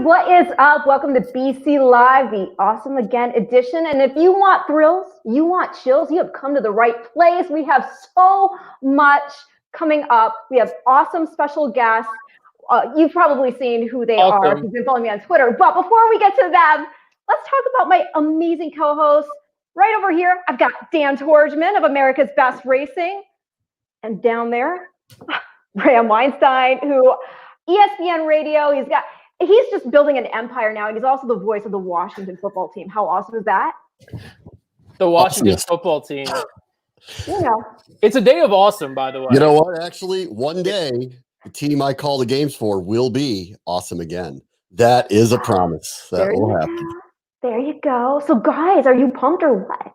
What is up? Welcome to BC Live, the Awesome Again edition. And if you want thrills, you want chills, you have come to the right place. We have so much coming up. We have awesome special guests. You've probably seen who they are if you've been following me on Twitter. But before we get to them, let's talk about my amazing co-hosts. Right over here, I've got Dan Tordjman of America's Best Racing. And down there, Bram Weinstein, who ESPN Radio, he's just building an empire now. And he's also the voice of the Washington football team. How awesome is that? The Washington football team. You know. It's a day of awesome, by the way. You know what? Actually, one day, the team I call the games for will be awesome again. That is a promise. That will happen. There you go. So, guys, are you pumped or what?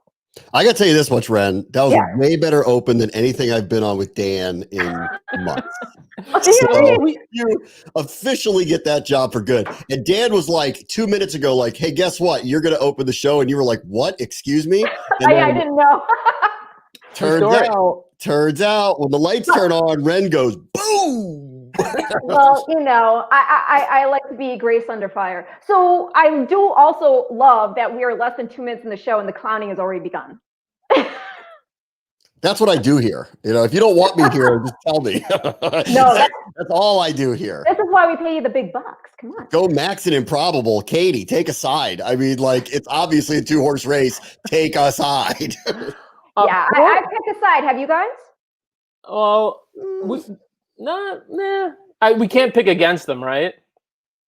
I got to tell you this much, Ren. That was a way better open than anything I've been on with Dan in months. So you officially get that job for good. And Dan was like 2 minutes ago, like, hey, guess what? You're going to open the show. And you were like, what? Excuse me? And I didn't know. Turns out when the lights turn on, Ren goes, boom. Well, you know, I like to be grace under fire. So I do also love that we are less than 2 minutes in the show and the clowning has already begun. That's what I do here. You know, if you don't want me here, just tell me. No, that's all I do here. This is why we pay you the big bucks. Come on. Go Max and Improbable. Katie, take a side. I mean, like, it's obviously a 2-horse race. Take a side. I picked a side. Have you guys? Well, we can't pick against them, right?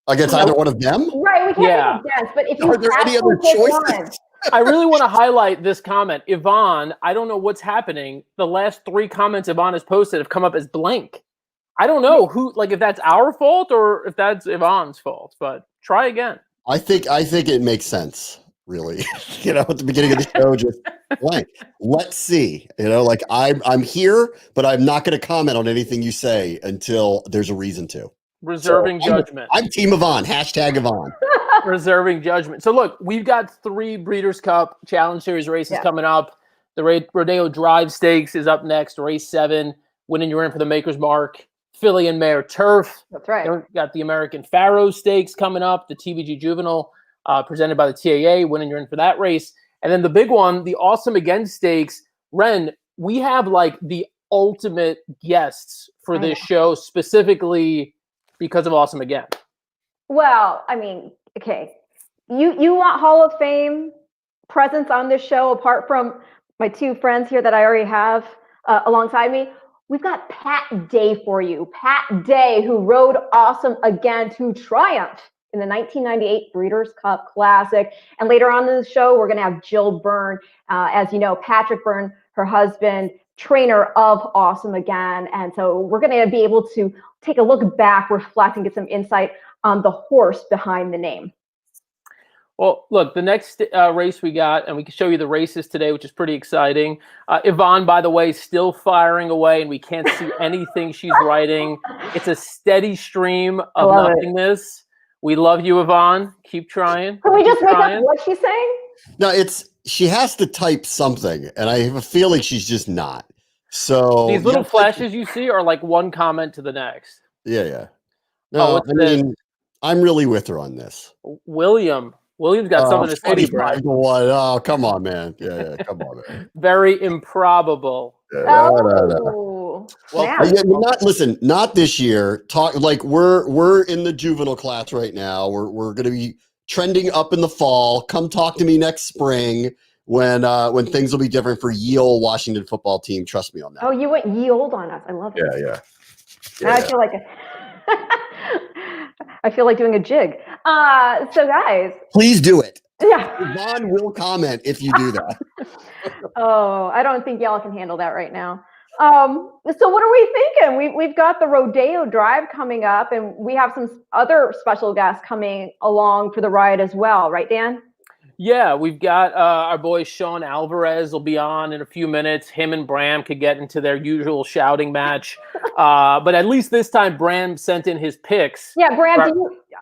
Against either one of them? Right, we can't pick against. But if you are there any other choices? I really want to highlight this comment. Yvonne, I don't know what's happening. The last 3 comments Yvonne has posted have come up as blank. I don't know if that's our fault or if that's Yvonne's fault, but try again. I think it makes sense, really. You know, at the beginning of the show, just blank. Let's see. You know, like I'm here, but I'm not going to comment on anything you say until there's a reason to. Reserving judgment. I'm Team Yvonne. Hashtag Yvonne. Reserving judgment. So look, we've got 3 Breeders' Cup Challenge Series races coming up. The Rodeo Drive Stakes is up next. Race 7, winning you're in for the Maker's Mark. Filly and Mare Turf. That's right. We've got the American Pharoah Stakes coming up. The TVG Juvenile presented by the TAA. Winning you're in for that race. And then the big one, the Awesome Again Stakes. Ren, we have like the ultimate guests for this show, specifically because of Awesome Again. Well, I mean, okay. You want Hall of Fame presence on this show apart from my 2 friends here that I already have alongside me? We've got Pat Day for you. Pat Day, who rode Awesome Again to triumph in the 1998 Breeders' Cup Classic. And later on in the show, we're going to have Jill Byrne. As you know, Patrick Byrne, her husband, trainer of Awesome Again. And so we're going to be able to take a look back, reflect, and get some insight on the horse behind the name. Well, look, the next race we got, and we can show you the races today, which is pretty exciting. Yvonne, by the way, still firing away, and we can't see anything she's writing. It's a steady stream of nothingness. We love you, Yvonne. Keep trying. Can we just make up what she's saying? No, she has to type something, and I have a feeling she's just not. So these little flashes you see are like one comment to the next. Yeah. No, I mean, I'm really with her on this. William's got something to say to you, Bram. Oh, come on, man. Yeah, come on, man. Very improbable. No. Well, not this year. We're in the juvenile class right now. We're going to be trending up in the fall. Come talk to me next spring when things will be different for ye olde Washington football team. Trust me on that. Oh, you went ye olde on us. I love it. Yeah. I feel like I feel like doing a jig. So guys, please do it. Yeah. Yvonne will comment if you do that. Oh, I don't think y'all can handle that right now. So what are we thinking? We've got the Rodeo Drive coming up, and we have some other special guests coming along for the ride as well, right, Dan? Yeah, we've got our boy Sean Alvarez will be on in a few minutes. Him and Bram could get into their usual shouting match. But at least this time, Bram sent in his picks. Yeah, Bram,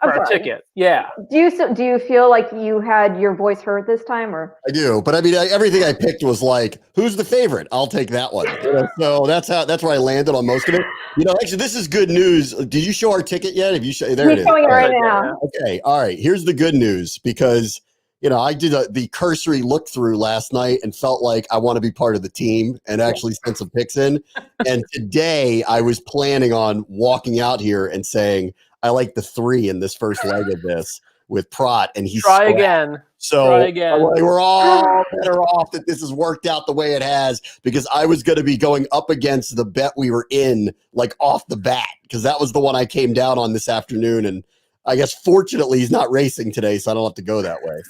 our ticket. Yeah. Do you feel like you had your voice heard this time, or? I do, but I mean, everything I picked was like, who's the favorite? I'll take that one. So that's where I landed on most of it. Actually, this is good news. Did you show our ticket yet? Have you there it is? Showing it right now. Okay, all right. Here's the good news, because I did the cursory look through last night and felt like I want to be part of the team and actually send some picks in. And today I was planning on walking out here and saying I like the 3 in this first leg of this with Prat, and he's try again. So try again. We're all better off that this has worked out the way it has, because I was going to be going up against the bet we were in like off the bat, because that was the one I came down on this afternoon. And I guess fortunately he's not racing today, so I don't have to go that way.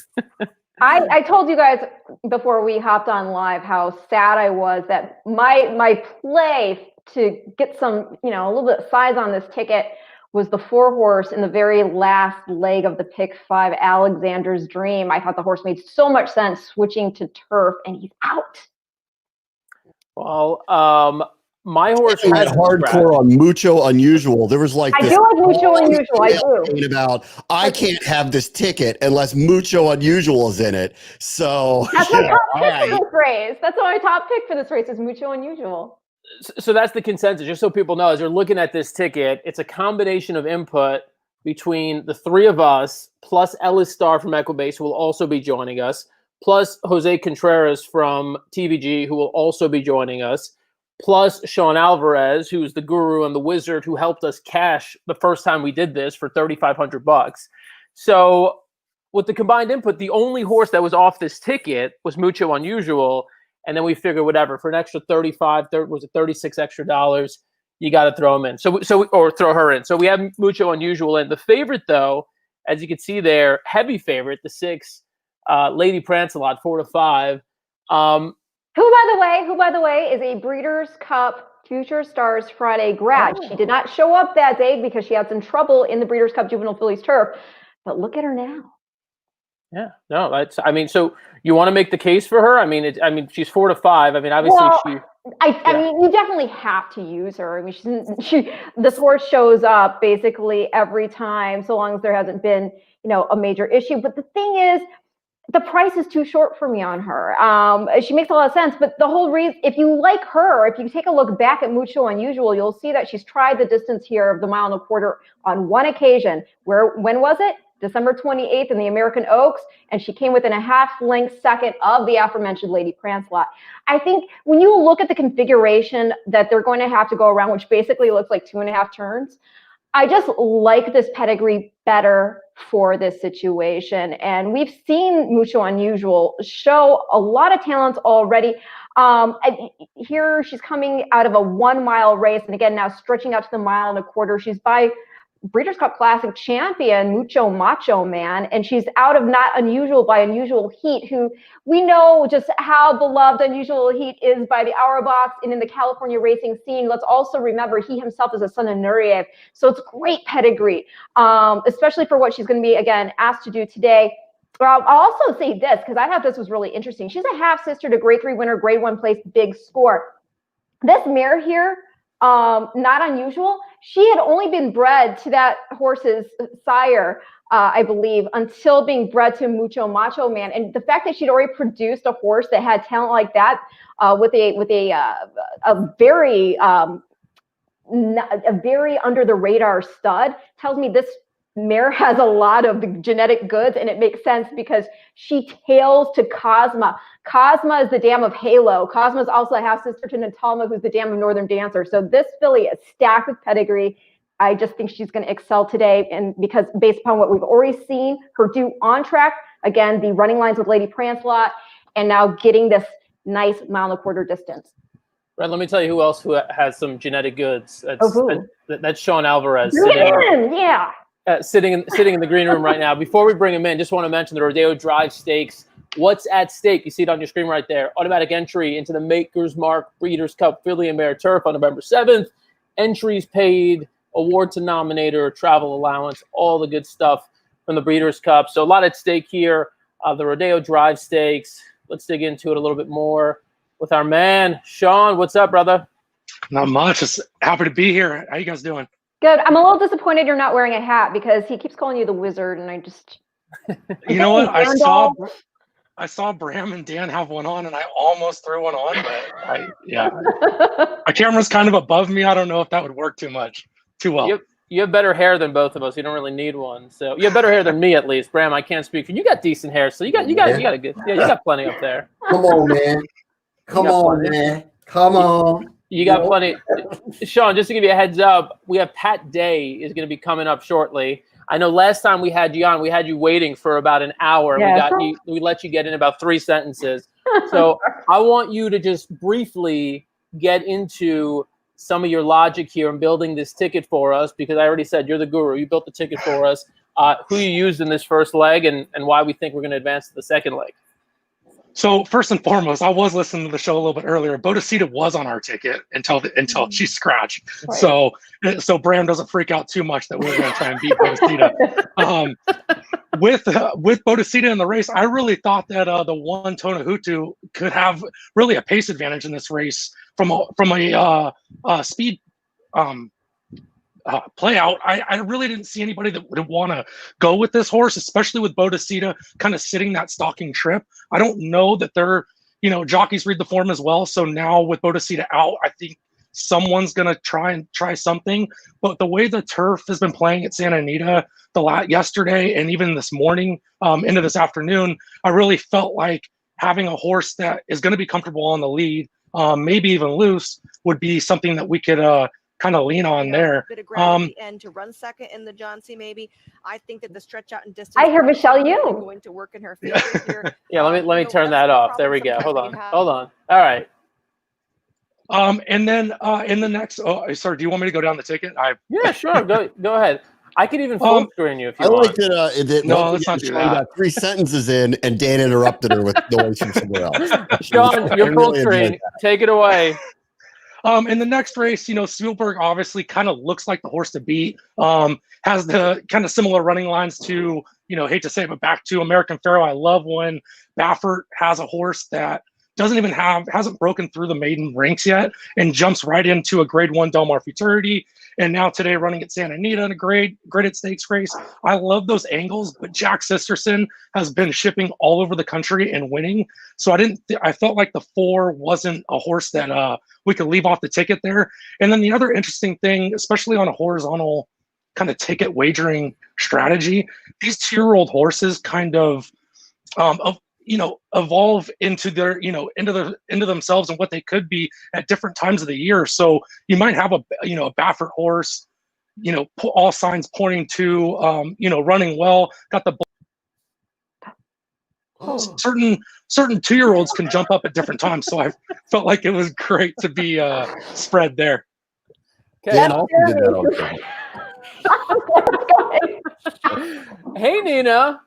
I told you guys before we hopped on live how sad I was that my play to get some, a little bit of size on this ticket was the 4-horse in the very last leg of the pick 5, Alexander's Dream. I thought the horse made so much sense switching to turf, and he's out. Well, my horse had hardcore on Mucho Unusual. There was like I do like Mucho Unusual. I do. About I can't have this ticket unless Mucho Unusual is in it. So that's my top pick for this race. That's my top pick for this race is Mucho Unusual. So that's the consensus. Just so people know, as you're looking at this ticket, it's a combination of input between the 3 of us, plus Ellis Starr from Equibase, who will also be joining us, plus Jose Contreras from TVG, who will also be joining us, plus Sean Alvarez, who's the guru and the wizard who helped us cash the first time we did this for $3,500. So with the combined input, the only horse that was off this ticket was Mucho Unusual. And then we figured whatever, for an extra 36 extra dollars, you got to throw him in. Or throw her in. So we have Mucho Unusual in. The favorite, though, as you can see there, heavy favorite, the 6, Lady Prancelot, 4-5. Who, by the way, is a Breeders' Cup Future Stars Friday grad. She did not show up that day because she had some trouble in the Breeders' Cup Juvenile Fillies turf. But look at her now. Yeah, no, so you want to make the case for her? I mean, she's 4-5. I mean, obviously I mean, you definitely have to use her. I mean, this horse shows up basically every time, so long as there hasn't been, a major issue. But the thing is, the price is too short for me on her. She makes a lot of sense, but the whole reason, if you like her, if you take a look back at Mucho Unusual, you'll see that she's tried the distance here of the 1.25 miles on one occasion. When was it? December 28th in the American Oaks, and she came within a half-length second of the aforementioned Lady Prancelot. I think when you look at the configuration that they're going to have to go around, which basically looks like 2.5 turns, I just like this pedigree better for this situation. And we've seen Mucho Unusual show a lot of talents already. Here she's coming out of a 1-mile race, and again, now stretching out to the 1.25 miles. She's by Breeders' Cup Classic champion Mucho Macho Man, and she's out of Not Unusual by Unusual Heat, who we know just how beloved Unusual Heat is by the Auerbachs and in the California racing scene. Let's also remember he himself is a son of Nureyev, so it's great pedigree, especially for what she's going to be, again, asked to do today. I'll also say this, because I thought this was really interesting. She's a half-sister to Grade 3 winner, Grade 1 place, Big Score. This mare here, Not Unusual, she had only been bred to that horse's sire, I believe, until being bred to Mucho Macho Man. And the fact that she'd already produced a horse that had talent like that, with a very under the radar stud, tells me this mare has a lot of the genetic goods, and it makes sense because she tails to Cosma. Cosma is the dam of Halo. Cosma is also a half-sister to Natalma, who's the dam of Northern Dancer. So this filly is stacked with pedigree. I just think she's going to excel today, and because based upon what we've already seen, her due on track, again, the running lines with Lady Prancelot, and now getting this nice 1.25 mile distance. Right, let me tell you who else has some genetic goods. That's Sean Alvarez. Sitting in the green room right now. Before we bring him in, just want to mention the Rodeo Drive Stakes. What's at stake? You see it on your screen right there. Automatic entry into the Maker's Mark Breeders' Cup Filly and Mare Turf on November 7th. Entries paid, award to nominator, travel allowance, all the good stuff from the Breeders' Cup. So a lot at stake here. The Rodeo Drive Stakes. Let's dig into it a little bit more with our man, Sean. What's up, brother? Not much. Just happy to be here. How you guys doing? Good. I'm a little disappointed you're not wearing a hat because he keeps calling you the wizard, and I just. You know what? I saw Bram and Dan have one on, and I almost threw one on, but my camera's kind of above me. I don't know if that would work too well. You have better hair than both of us. You don't really need one. So you have better hair than me, at least. Bram, I can't speak for you. You got decent hair, so you got a good. Yeah, you got plenty up there. Come on, man. Come on. You got plenty. Sean, just to give you a heads up, we have Pat Day is going to be coming up shortly. I know last time we had you on, we had you waiting for about an hour. Yeah. We let you get in about 3 sentences. So I want you to just briefly get into some of your logic here in building this ticket for us, because I already said you're the guru. You built the ticket for us. Who you used in this first leg and why we think we're going to advance to the second leg. So first and foremost, I was listening to the show a little bit earlier. Bodicita was on our ticket until she scratched. Right. So Bram doesn't freak out too much that we're going to try and beat Bodicita. With Bodicita in the race, I really thought that the one Tonahutu could have really a pace advantage in this race from a speed play out. I really didn't see anybody that would want to go with this horse, especially with Bodicita kind of sitting that stalking trip. I don't know that they're, jockeys read the form as well. So now with Bodicita out, I think someone's going to try something. But the way the turf has been playing at Santa Anita yesterday and even this morning into this afternoon, I really felt like having a horse that is going to be comfortable on the lead, maybe even loose, would be something that we could kind of lean on there. A bit of ground at the end to run second in the John C. Maybe. I think that the stretch out and distance. I hear Michelle you going to work in her favor here. Yeah, let me turn that off. There we go. Hold on. All right. And then in the next, sorry, do you want me to go down the ticket? Yeah, sure. Go ahead. I could even full screen you if you want. I like that. No, let's not do that. Got 3 sentences in, and Dan interrupted her with noise from somewhere else. Sean, you're full screen. Take it away. In the next race, Spielberg obviously kind of looks like the horse to beat. Has the kind of similar running lines to, hate to say it, but back to American Pharoah. I love when Baffert has a horse that hasn't broken through the maiden ranks yet and jumps right into a grade 1 Del Mar Futurity. And now today running at Santa Anita in a graded stakes race. I love those angles, but Jack Sisterson has been shipping all over the country and winning. So I felt like the 4 wasn't a horse that we could leave off the ticket there. And then the other interesting thing, especially on a horizontal kind of ticket wagering strategy, these 2-year-old horses kind of evolve into their, into themselves and what they could be at different times of the year. So you might have a Baffert horse, all signs pointing to, running well, got the certain 2-year-olds can jump up at different times. So I felt like it was great to be spread there. Okay. Hey, Nina.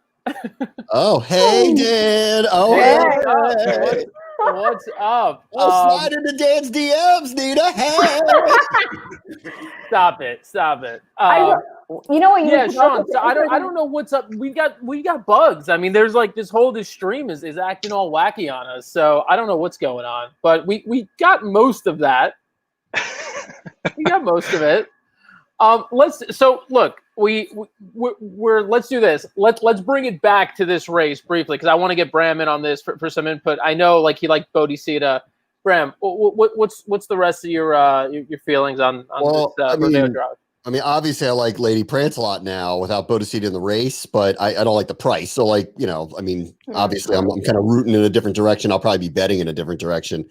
Oh, hey, Dan. Oh, hey. What's up? Slide into Dan's DMs, Nina. Hey. Stop it. You know what? Yeah, Sean. So I don't know what's up. We got bugs. I mean, there's like this stream is acting all wacky on us. So I don't know what's going on, but we got most of that. We got most of it. Let's do this. Let's bring it back to this race briefly because I want to get Bram in on this for some input. I know he liked Bodicita. Bram, what's the rest of your feelings on this Rodeo drive? I mean, obviously I like Lady Prance a lot now without Bodicita in the race, but I don't like the price. So obviously I'm kind of rooting in a different direction. I'll probably be betting in a different direction.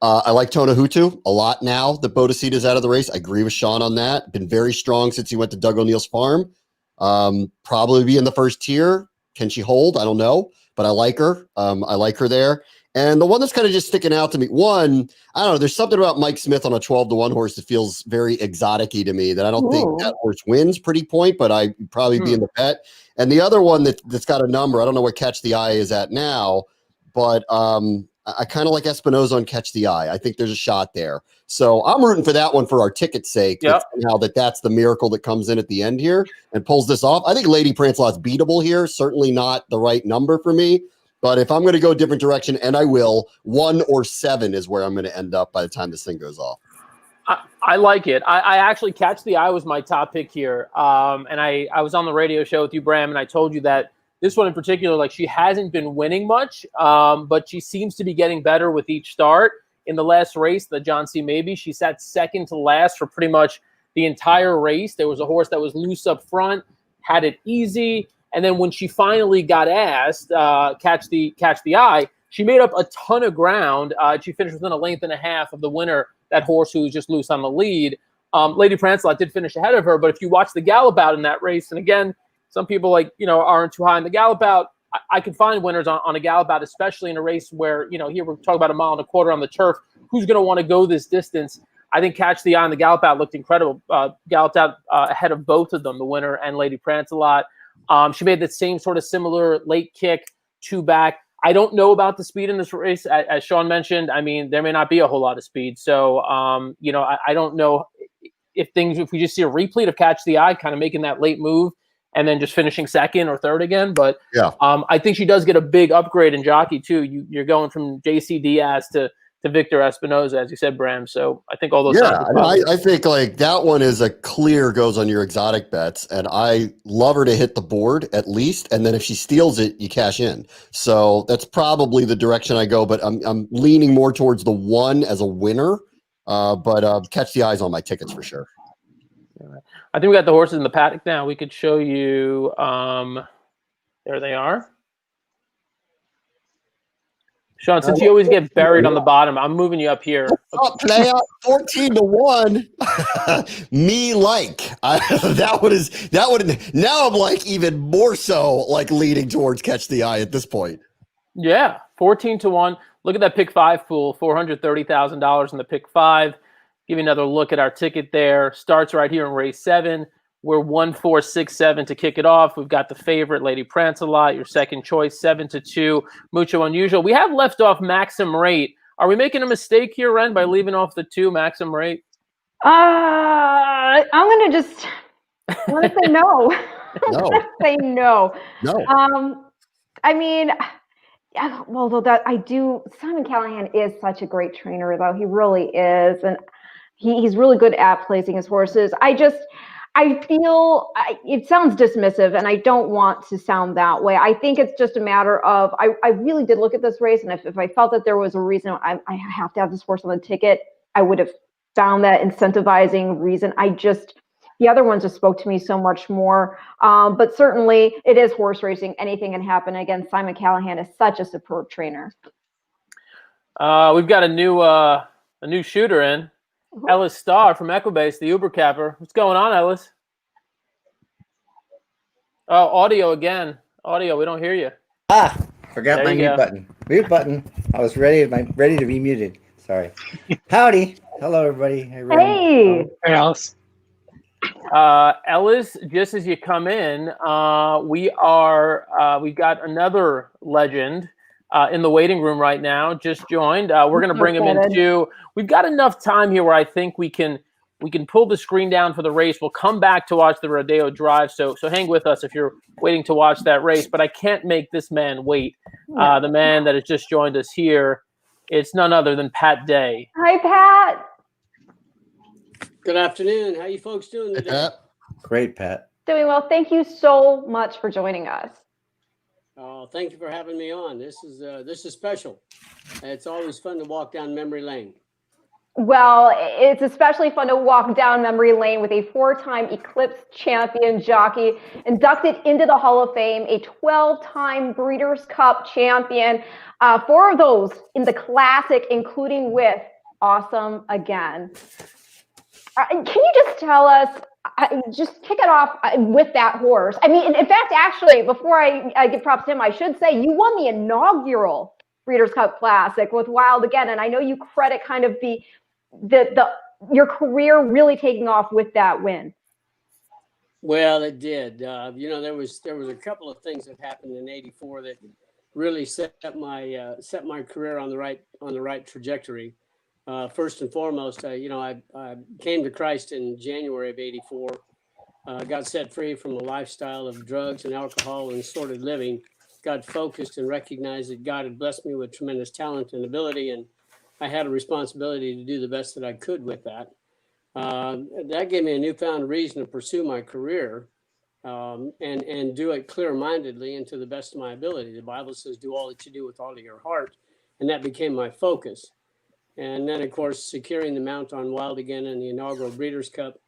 I like Tonahutu a lot now that Bodicita is out of the race. I agree with Sean on that. Been very strong since he went to Doug O'Neill's farm. Probably be in the first tier. Can she hold? I don't know, but I like her. I like her there. And the one that's kind of just sticking out to me, one, I don't know, there's something about Mike Smith on a 12-1 horse that feels very exotic-y to me that I don't think that horse wins pretty point, but I'd probably be in the bet. And the other one that's got a number, I don't know what Catch the Eye is at now, but I kind of like Espinoza on Catch the Eye. I think there's a shot there. So I'm rooting for that one for our ticket's sake. Yep. Now that's the miracle that comes in at the end here and pulls this off. I think Lady Prancelot's beatable here. Certainly not the right number for me. But if I'm going to go a different direction, and I will, 1 or 7 is where I'm going to end up by the time this thing goes off. I like it. I actually Catch the Eye was my top pick here. And I was on the radio show with you, Bram, and I told you that this one in particular, like she hasn't been winning much, but she seems to be getting better with each start. In the last race, the John C. Maybe, she sat second to last for pretty much the entire race. There was a horse that was loose up front, had it easy. And then when she finally got asked, catch the eye, she made up a ton of ground. She finished within a length and a half of the winner, that horse who was just loose on the lead. Lady Prancelot did finish ahead of her, but if you watch the gallop out in that race, and again, some people aren't too high in the gallop out. I can find winners on a gallop out, especially in a race where, here we're talking about 1.25 miles on the turf. Who's going to want to go this distance? I think Catch the Eye on the gallop out looked incredible. Galloped out ahead of both of them, the winner and Lady Prancelot. She made the same sort of similar late kick, 2 back. I don't know about the speed in this race. As Sean mentioned, I mean, there may not be a whole lot of speed. So, I don't know if we just see a replete of Catch the Eye kind of making that late move and then just finishing second or third again. But yeah, I think she does get a big upgrade in jockey too. You're going from JC Diaz to Victor Espinoza, as you said, Bram. So I think all those. Yeah, I think like that one is a clear goes on your exotic bets, and I love her to hit the board at least, and then if she steals it, you cash in. So that's probably the direction I go, but I'm leaning more towards the 1 as a winner. But Catch the Eyes on my tickets for sure. I think we got the horses in the paddock now. We could show you. There they are. Sean, since you always get buried on the bottom, I'm moving you up here. Play out 14-1. Me like that would now I'm like even more so like leaning towards Catch the Eye at this point. Yeah, 14-1. Look at that pick 5 pool, $430,000 in the pick 5. Give you another look at our ticket there. Starts right here in race 7. We're 1-4-6-7 to kick it off. We've got the favorite, Lady Prancelot, your second choice, 7-2, Mucho Unusual. We have left off Maxim Rate. Are we making a mistake here, Ren, by leaving off the 2 Maxim Rate? I'm going to just want to say no. No. Say no. No. I mean, well, though Simon Callahan is such a great trainer, though. He really is. And he's really good at placing his horses. I feel it sounds dismissive, and I don't want to sound that way. I think it's just a matter of I really did look at this race, and if I felt that there was a reason I have to have this horse on the ticket, I would have found that incentivizing reason. The other ones just spoke to me so much more. But certainly, it is horse racing. Anything can happen. Again, Simon Callahan is such a superb trainer. We've got a new shooter in. Ellis Starr from Equibase, the Uber capper. What's going on, Ellis? Oh, audio again. Audio, we don't hear you. Forgot my mute button. Mute button. I was ready to be muted. Sorry. Howdy. Hello, everybody. Hey. Hey, Alice. Ellis, just as you come in, we've got another legend in the waiting room right now, just joined. We're going to bring him in too. We've got enough time here where I think we can pull the screen down for the race. We'll come back to watch the Rodeo Drive. So hang with us if you're waiting to watch that race. But I can't make this man wait. The man that has just joined us here, it's none other than Pat Day. Hi, Pat. Good afternoon. How you folks doing today? Hey, Pat. Great, Pat. Doing well. Thank you so much for joining us. Oh, thank you for having me on. This is special. It's always fun to walk down memory lane. Well, it's especially fun to walk down memory lane with a 4-time Eclipse champion jockey, inducted into the Hall of Fame, a 12-time Breeders' Cup champion, 4 of those in the Classic, including with Awesome Again. Can you just tell us, just kick it off with that horse? I mean, in fact, actually, before I give props to him, I should say you won the inaugural Breeders' Cup Classic with Wild Again, and I know you credit kind of your career really taking off with that win. Well, it did. There was a couple of things that happened in '84 that really set my career on the right trajectory. First and foremost, I came to Christ in January of '84, got set free from a lifestyle of drugs and alcohol and sordid living, got focused and recognized that God had blessed me with tremendous talent and ability, and I had a responsibility to do the best that I could with that. That gave me a newfound reason to pursue my career and do it clear-mindedly and to the best of my ability. The Bible says, do all that you do with all of your heart. And that became my focus. And then, of course, securing the mount on Wild Again in the inaugural Breeders' Cup,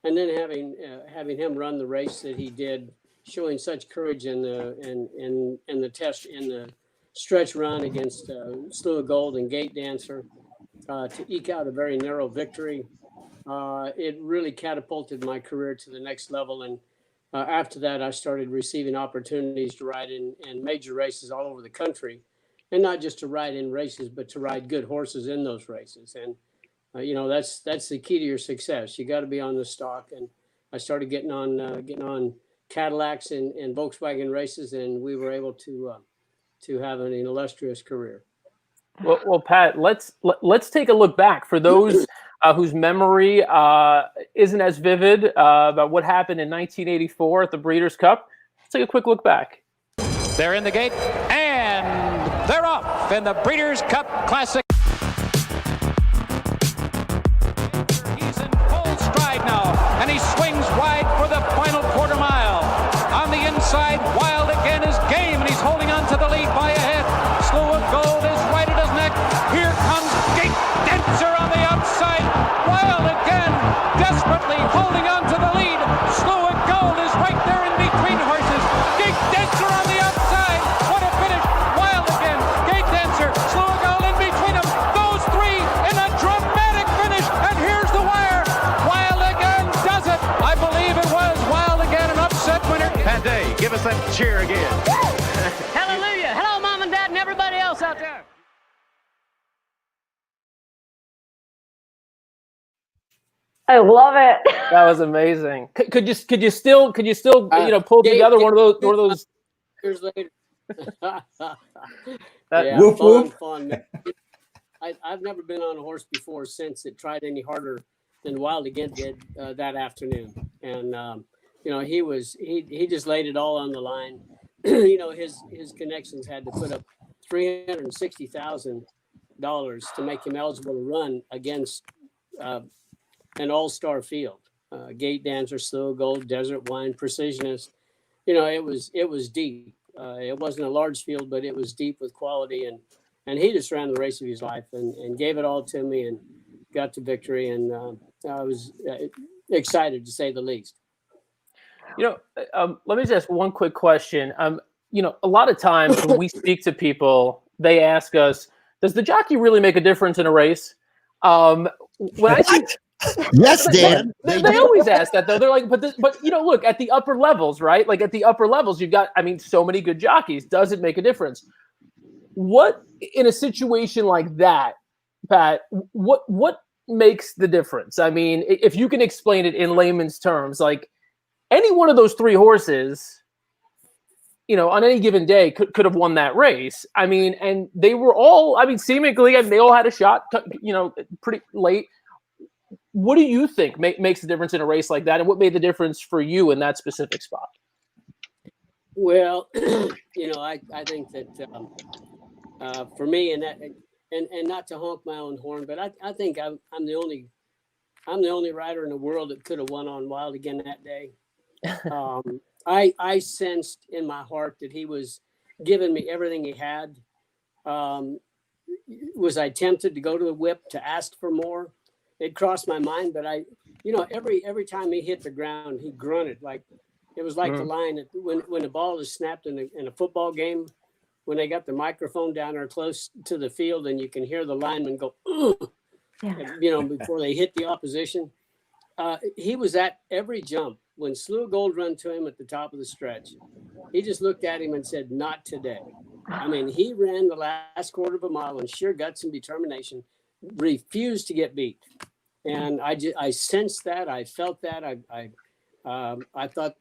and then having him run the race that he did, showing such courage in the test, in the stretch run against Slew of Gold and Gate Dancer, to eke out a very narrow victory. It really catapulted my career to the next level. And after that, I started receiving opportunities to ride in major races all over the country. And not just to ride in races, but to ride good horses in those races. And, that's the key to your success. You got to be on the stock. And I started getting on Cadillacs and Volkswagen races, and we were able to have an illustrious career. Well, Pat, let's take a look back for those whose memory isn't as vivid about what happened in 1984 at the Breeders' Cup. Let's take a quick look back. They're in the gate, and they're off in the Breeders' Cup Classic. He's in full stride now, and he swings wide for the final quarter mile. On the inside, Wild Again is game, and he's holding on to the lead by a head. Slew of Gold is right at his neck. Here comes Gate Dancer on the outside. Wild Again desperately holding on to the lead. Slew of Gold is right there in between horses. Gate Dancer on the outside. What a finish. Wild Again, Gate Dancer, Slew of Gold in between them. Those three in a dramatic finish. And here's the wire. Wild Again does it. I believe it was Wild Again, an upset winner. Pat Day, give us that cheer again. Hallelujah. Hello, Mom and Dad and everybody else out there. I love it. That was amazing. Could you still pull together one of those? Years later. Yeah, Whoop, whoop. Fun. I've never been on a horse before since it tried any harder than Wild Again did that afternoon. And he just laid it all on the line. His connections had to put up $360,000 to make him eligible to run against an all-star field. Gate Dancer, Slew of Gold, Desert Wine, Precisionist. It was deep. It wasn't a large field, but it was deep with quality. And he just ran the race of his life and gave it all to me and got to victory. And I was excited, to say the least. Let me just ask one quick question. A lot of times when we speak to people, they ask us, does the jockey really make a difference in a race? Yes, Dan. They always ask that, though. They're like, but look, at the upper levels, right? Like at the upper levels, you've got, so many good jockeys. Does it make a difference? What, in a situation like that, Pat, what makes the difference? If you can explain it in layman's terms, like any one of those three horses, on any given day could have won that race. And they were all, seemingly, they all had a shot, pretty late. What do you think makes the difference in a race like that? And what made the difference for you in that specific spot? Well, I think that for me, and not to honk my own horn, but I think I'm the only rider in the world that could have won on Wild Again that day. I sensed in my heart that he was giving me everything he had. Was I tempted to go to the whip to ask for more? It crossed my mind, but every time he hit the ground, he grunted like it was like the line that when the ball is snapped in a football game, when they got the microphone down there close to the field and you can hear the lineman go, before they hit the opposition. He was at every jump. When Slew of Gold run to him at the top of the stretch, he just looked at him and said, "Not today." He ran the last quarter of a mile in sheer guts and determination, refused to get beat. And I sensed that. I felt that. I thought,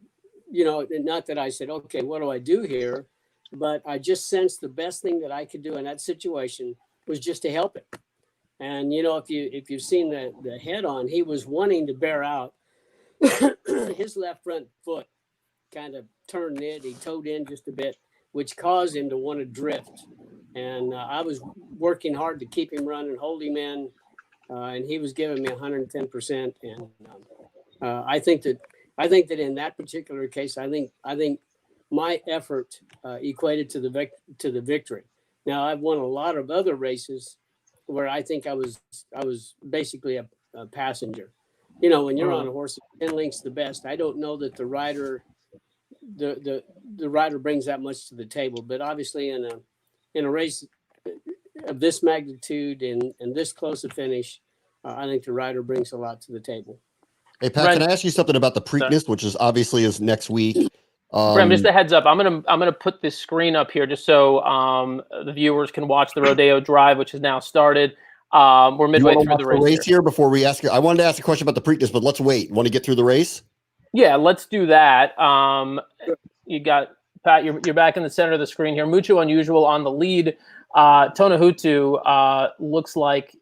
not that I said, okay, what do I do here? But I just sensed the best thing that I could do in that situation was just to help it. And, if you've seen the head on, he was wanting to bear out. His left front foot kind of turned in. He towed in just a bit, which caused him to want to drift. And I was working hard to keep him running, hold him in. and he was giving me 110%. And I think that in that particular case, I think my effort equated to the victory. Now, I've won a lot of other races where I think I was basically a passenger. You know, when you're on a horse 10 lengths the best, I don't know that the rider brings that much to the table. But obviously, in a race of this magnitude and this close a finish, I think the rider brings a lot to the table. Hey, Pat, can I ask you something about the Preakness, which is obviously next week? Bram, just a heads up. I'm gonna put this screen up here just so the viewers can watch the Rodeo Drive, which has now started. We're midway through the race here before we ask you. I wanted to ask a question about the Preakness, but let's wait. Want to get through the race? Yeah, let's do that. You got Pat. You're back in the center of the screen here. Mucho Unusual on the lead. Tonahutu looks like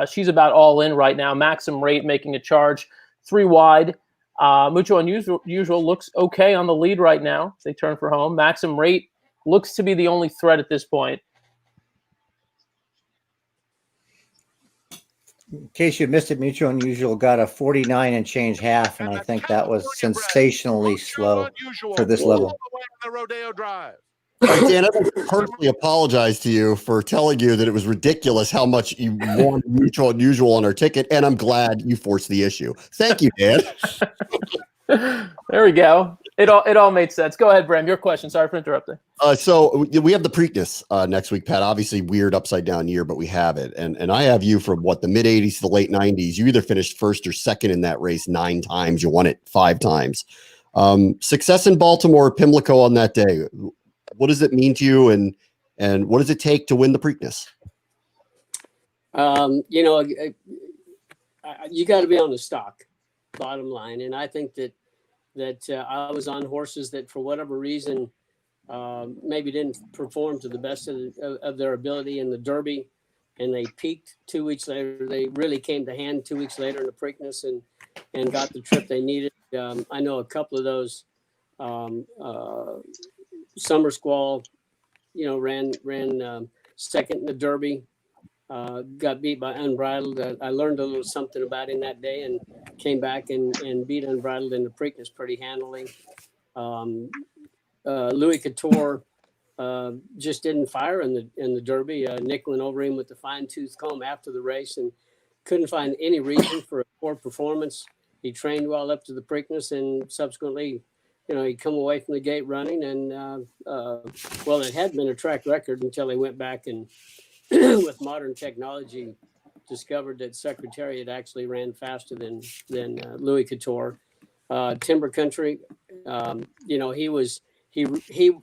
she's about all in right now. Maxim Rate making a charge 3 wide. Mucho Unusual looks okay on the lead right now. They turn for home. Maxim Rate looks to be the only threat at this point. In case you missed it, Mutual Unusual got a 49 and change half, and I think that was sensationally slow for this level. The Rodeo Drive. Dan, I personally apologize to you for telling you that it was ridiculous how much you won Mutual Unusual on our ticket, and I'm glad you forced the issue. Thank you, Dan. There we go. It all made sense. Go ahead, Bram. Your question. Sorry for interrupting. So we have the Preakness next week, Pat. Obviously, weird upside down year, but we have it. And I have you from the mid 80s to the late 90s. You either finished first or second in that race 9 times. You won it 5 times. Success in Baltimore, Pimlico on that day. What does it mean to you, and what does it take to win the Preakness? You know, you got to be on the stock, bottom line. And I think that I was on horses that, for whatever reason, maybe didn't perform to the best of their ability in the Derby, and they peaked 2 weeks later. They really came to hand 2 weeks later in the Preakness and got the trip they needed. I know a couple of those. Summer Squall, you know, ran second in the Derby, got beat by Unbridled. I learned a little something about him that day and came back and beat Unbridled in the Preakness pretty handily. Louis Couture just didn't fire in the Derby. Nick went over him with the fine-tooth comb after the race and couldn't find any reason for a poor performance. He trained well up to the Preakness, and subsequently, you know, he'd come away from the gate running, and well, it had been a track record until they went back and with modern technology discovered that Secretariat actually ran faster than Louis Couture. Timber Country, you know, he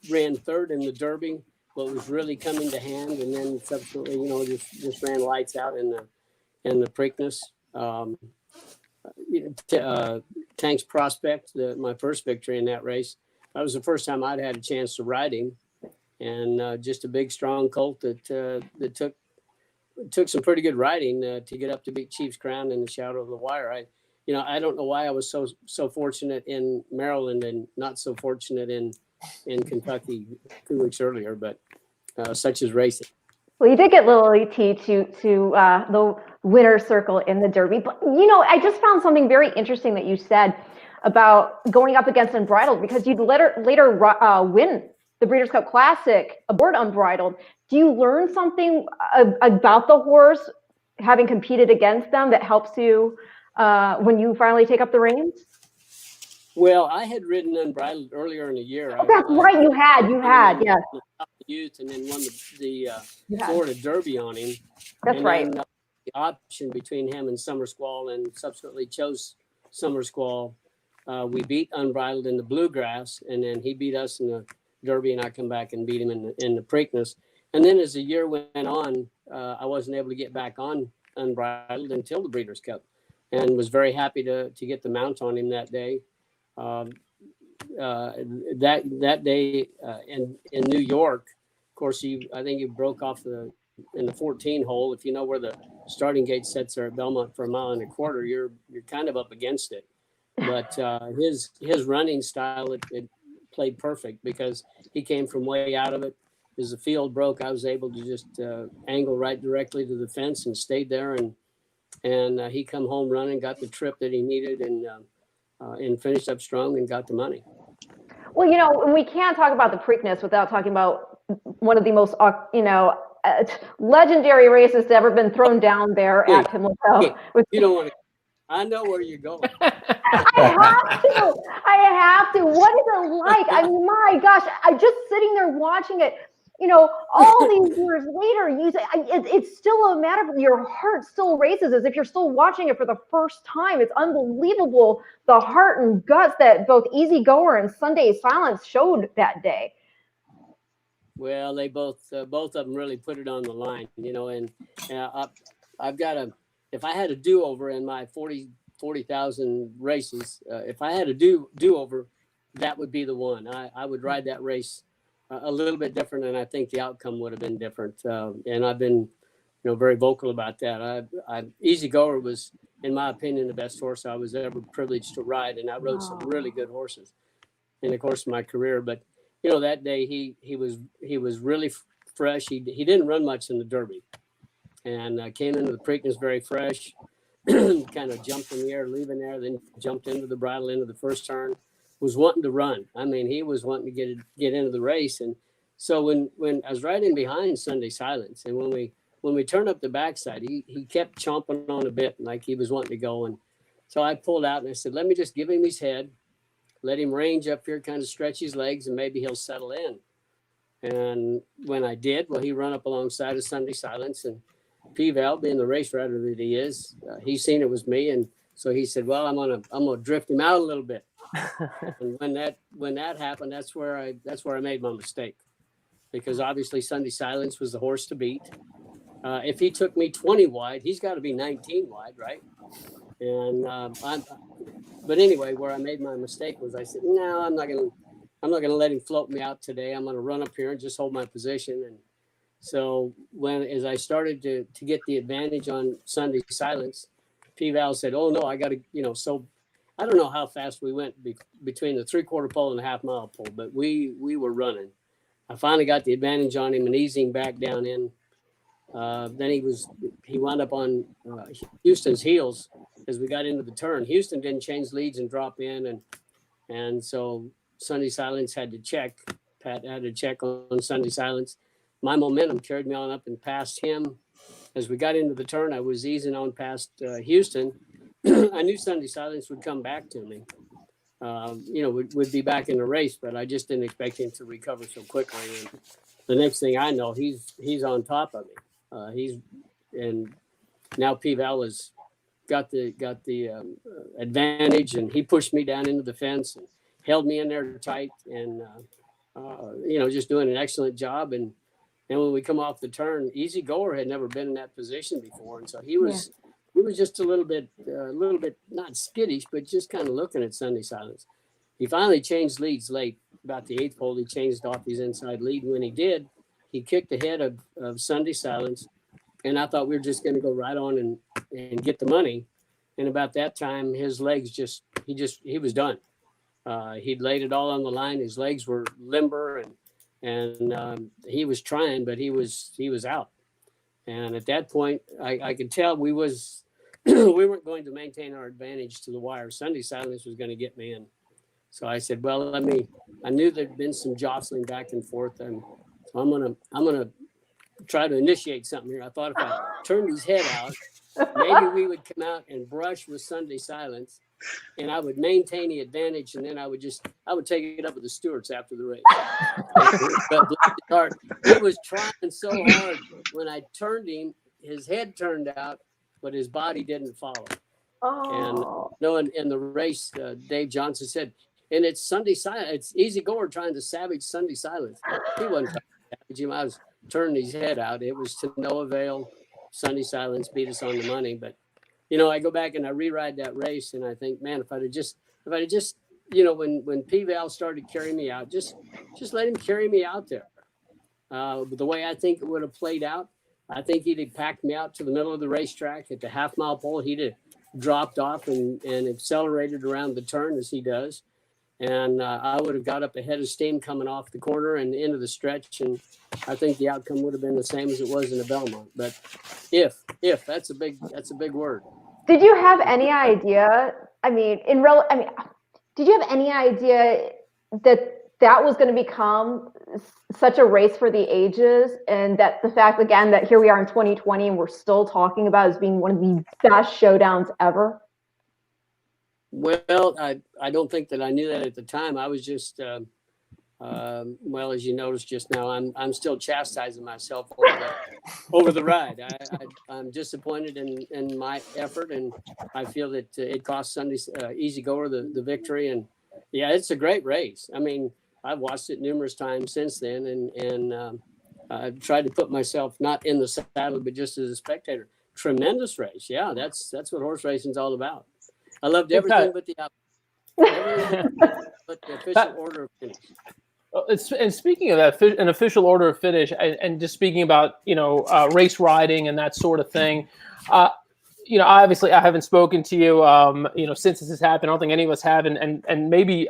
ran third in the Derby, but was really coming to hand, and then subsequently, you know, just ran lights out in the Preakness. Tank's Prospect, my first victory in that race. That was the first time I'd had a chance to ride him, and just a big, strong colt that took some pretty good riding to get up to beat Chief's Crown in the shadow of the wire. I don't know why I was so fortunate in Maryland and not so fortunate in Kentucky 2 weeks earlier, but such is racing. Well, you did get little ET to the winner's circle in the Derby. But, you know, I just found something very interesting that you said about going up against Unbridled, because you'd later win the Breeders' Cup Classic aboard Unbridled. Do you learn something about the horse having competed against them that helps you when you finally take up the reins? Well, I had ridden Unbridled earlier in the year. Oh, that's right. You had, yes. Youth, and then won the Florida Derby on him. That's right. Then, the option between him and Summer Squall, and subsequently chose Summer Squall. We beat Unbridled in the Bluegrass, and then he beat us in the Derby, and I come back and beat him in the Preakness. And then as the year went on, I wasn't able to get back on Unbridled until the Breeders' Cup, and was very happy to get the mount on him that day. That day in New York, of course, I think he broke off in the 14 hole. If you know where the starting gate sets are at Belmont for 1.25 miles, you're kind of up against it. But his running style, it played perfect, because he came from way out of it. As the field broke, I was able to just angle right directly to the fence and stayed there, and and he come home running, got the trip that he needed, and finished up strong and got the money. Well, you know, we can't talk about the Preakness without talking about one of the most, legendary races to ever been thrown down there at Pimlico. You don't want to. I know where you're going. I have to. What is it like? I mean, my gosh, I'm just sitting there watching it. You know, all these years later, it's still a matter of your heart still races as if you're still watching it for the first time. It's unbelievable the heart and guts that both Easy Goer and Sunday Silence showed that day. Well, they both of them really put it on the line, you know, and I've got if I had a do-over in my 40,000 races, if I had a do-over, that would be the one. I would ride that race a little bit different, and I think the outcome would have been different. And I've been, you know, very vocal about that. Easy Goer was, in my opinion, the best horse I was ever privileged to ride, and I rode some really good horses in the course of my career. But you know, that day he was really fresh. He didn't run much in the Derby, and came into the Preakness very fresh. Kind of jumped in the air, leaving there, then jumped into the bridle end of the first turn. Was wanting to run. I mean, he was wanting to get into the race. And so when I was riding behind Sunday Silence, and when we turned up the backside, he kept chomping on a bit, like he was wanting to go. And so I pulled out and I said, let me just give him his head, let him range up here, kind of stretch his legs, and maybe he'll settle in. And when I did, well, he run up alongside of Sunday Silence, and P-Val, being the race rider that he is, he seen it was me, and so he said, well, I'm gonna drift him out a little bit. And when that happened, that's where I made my mistake, because obviously Sunday Silence was the horse to beat. If he took me 20 wide, he's got to be 19 wide, right? And but anyway, where I made my mistake was I said, no, I'm not gonna let him float me out today. I'm gonna run up here and just hold my position. And so as I started to get the advantage on Sunday Silence, P-Val said, oh no, I got to, you know, so I don't know how fast we went between the 3/4 pole and the half-mile pole, but we were running. I finally got the advantage on him and eased him back down in. Then he wound up on Houston's heels as we got into the turn. Houston didn't change leads and drop in, and so Sunday Silence had to check. Pat had to check on Sunday Silence. My momentum carried me on up and past him. As we got into the turn, I was easing on past Houston. I knew Sunday Silence would come back to me. You know, would be back in the race, but I just didn't expect him to recover so quickly. And the next thing I know, he's on top of me. And now P-Val has got the advantage, and he pushed me down into the fence and held me in there tight, and you know, just doing an excellent job. And when we come off the turn, Easy Goer had never been in that position before, and so he was just a little bit not skittish, but just kind of looking at Sunday Silence. He finally changed leads late, about the 8th hole. He changed off his inside lead. And when he did, he kicked ahead of Sunday Silence, and I thought we were just going to go right on and get the money. And about that time, his legs he was done. He'd laid it all on the line. His legs were limber, and he was trying, but he was out. And at that point, I could tell we weren't going to maintain our advantage to the wire. Sunday Silence was going to get me in. So I said, well, I knew there'd been some jostling back and forth, and so I'm gonna try to initiate something here. I thought if I turned his head out, maybe we would come out and brush with Sunday Silence, and I would maintain the advantage, and then I would take it up with the stewards after the race. But he was trying so hard. When I turned him, his head turned out, but his body didn't follow. Oh. And in the race, Dave Johnson said, and it's Sunday Silence. It's Easy Goer trying to savage Sunday Silence. He wasn't trying to savage him. I was turning his head out. It was to no avail. Sunday Silence beat us on the money. But, you know, I go back and I reride that race, and I think, man, if I'd have just, you know, when P-Val started carrying me out, just let him carry me out there. The way I think it would have played out, I think he'd have packed me out to the middle of the racetrack at the half-mile pole. He'd have dropped off and accelerated around the turn as he does. And I would have got up ahead of steam coming off the corner and into the stretch, and I think the outcome would have been the same as it was in the Belmont. But if that's a big word. Did you have any idea? Did you have any idea that was going to become such a race for the ages, and that the fact again that here we are in 2020 and we're still talking about as being one of the best showdowns ever? Well, I don't think that I knew that at the time. I was just well, as you noticed just now, I'm still chastising myself over the ride. I'm disappointed in my effort, and I feel that it cost Sunday's Easy Goer the victory. And yeah, it's a great race. I mean, I've watched it numerous times since then, and I've tried to put myself not in the saddle, but just as a spectator. Tremendous race. Yeah, that's what horse racing is all about. I loved everything but the official order of finish. And speaking of that, an official order of finish, and just speaking about race riding and that sort of thing, obviously I haven't spoken to you, since this has happened. I don't think any of us have, and maybe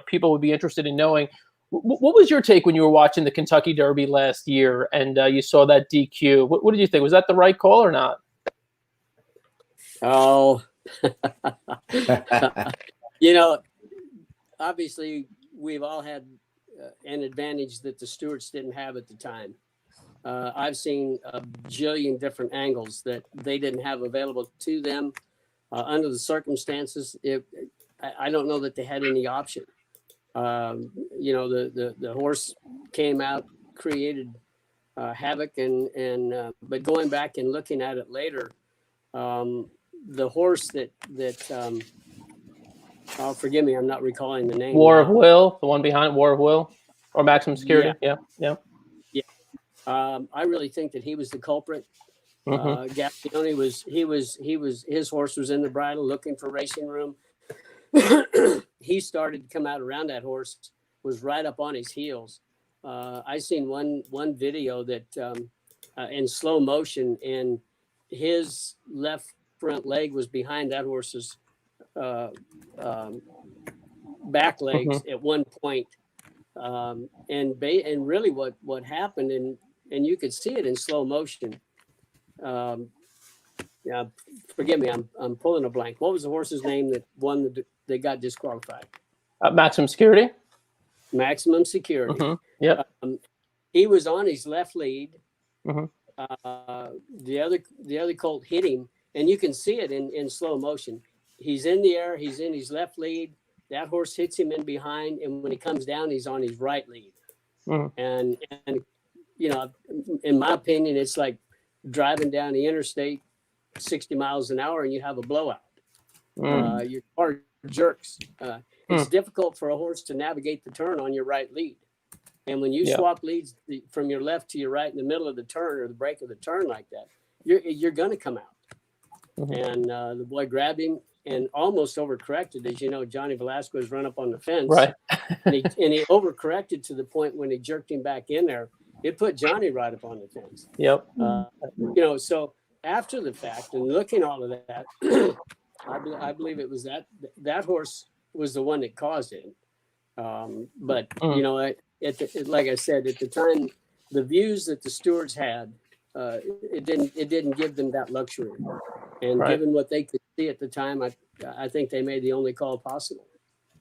people would be interested in knowing what was your take when you were watching the Kentucky Derby last year and you saw that DQ. What did you think? Was that the right call or not? Oh, obviously we've all had an advantage that the stewards didn't have at the time. I've seen a jillion different angles that they didn't have available to them under the circumstances. I don't know that they had any option. The horse came out, created havoc, but going back and looking at it later, the horse that oh, forgive me, I'm not recalling the name. War of Will, the one behind War of Will, or Maximum Security. Yeah. I really think that he was the culprit. Mm-hmm. Gappione his horse was in the bridle looking for racing room. He started to come out around that horse, was right up on his heels. I seen one video that in slow motion, and his left front leg was behind that horse's back legs at one point. And really what happened, and you could see it in slow motion. Forgive me, I'm pulling a blank. What was the horse's name that won they got disqualified? Maximum Security. Maximum Security. Mm-hmm. Yep. He was on his left lead. Mm-hmm. The other colt hit him, and you can see it in slow motion. He's in the air. He's in his left lead. That horse hits him in behind, and when he comes down, he's on his right lead. Mm-hmm. And in my opinion, it's like driving down the interstate 60 miles an hour and you have a blowout. Your car jerks. It's difficult for a horse to navigate the turn on your right lead. And when you swap leads from your left to your right in the middle of the turn or the break of the turn like that, you're going to come out. Mm-hmm. And the boy grabbed him and almost overcorrected. As you know, Johnny Velasquez run up on the fence. Right. and he overcorrected to the point when he jerked him back in there. It put Johnny right up on the fence. Yep. So after the fact and looking all of that, I believe it was that horse was the one that caused it. But like I said, at the time, the views that the stewards had, it didn't give them that luxury. And given what they could see at the time, I think they made the only call possible.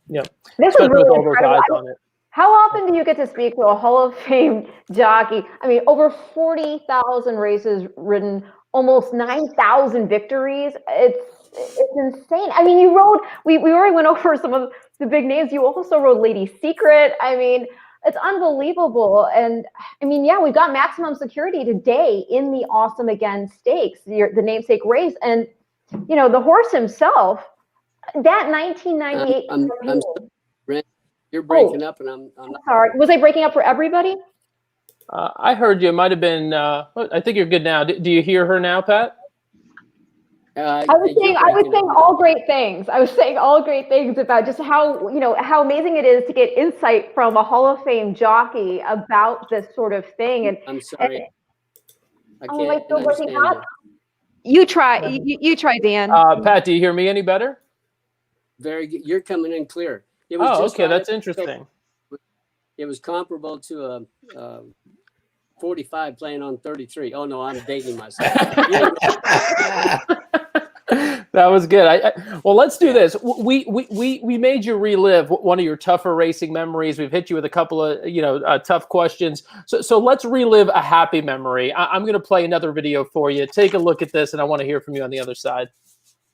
Yep. This is really incredible. How often do you get to speak to a Hall of Fame jockey? I mean, over 40,000 races ridden, almost 9,000 victories. It's insane. I mean, you rode, we already went over some of the big names. You also rode Lady Secret. I mean, it's unbelievable. And I mean, yeah, we've got Maximum Security today in the Awesome Again Stakes, the namesake race. And, the horse himself, that 1998. You're breaking up, and I'm sorry. Was I breaking up for everybody? I heard you. It might have been. I think you're good now. Do you hear her now, Pat? I was saying all great things. I was saying all great things about just how amazing it is to get insight from a Hall of Fame jockey about this sort of thing. And I'm sorry, I can't understand you. You try, Dan. Pat, do you hear me any better? Very good. You're coming in clear. It was Oh, just okay, right that's at- interesting. It was comparable to a 45 playing on 33. Oh no, I'm dating myself. That was good. Well, let's do this. We made you relive one of your tougher racing memories. We've hit you with a couple of tough questions. So let's relive a happy memory. I'm going to play another video for you. Take a look at this, and I want to hear from you on the other side.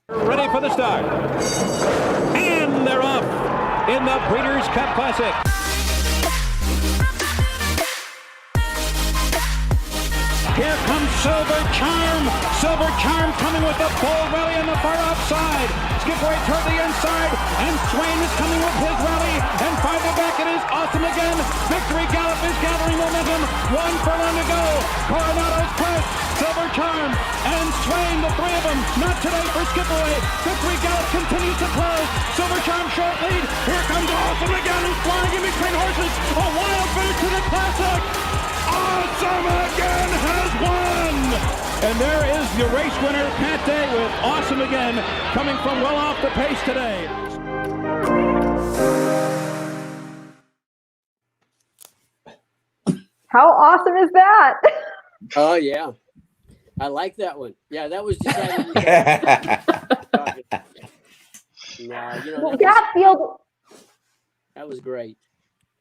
Ready for the start. And they're off in the Breeders' Cup Classic. Here comes Silver Charm. Silver Charm coming with the bull rally on the far outside. Skip right toward the inside. And Swain is coming with his rally. And farther back it is Awesome again. Victory Gallop is gathering momentum. 1 furlong to go. Coronado's press. Silver Charm and Swain, the three of them. Not today for Skipaway. Victory Gallop continues to close. Silver Charm short lead. Here comes Awesome again and flying in between horses. A wild finish to the Classic. Awesome Again has won! And there is the race winner, Pat Day, with Awesome Again coming from well off the pace today. How awesome is that? Oh yeah, I like that one. Yeah, that was decided. That field. That was great.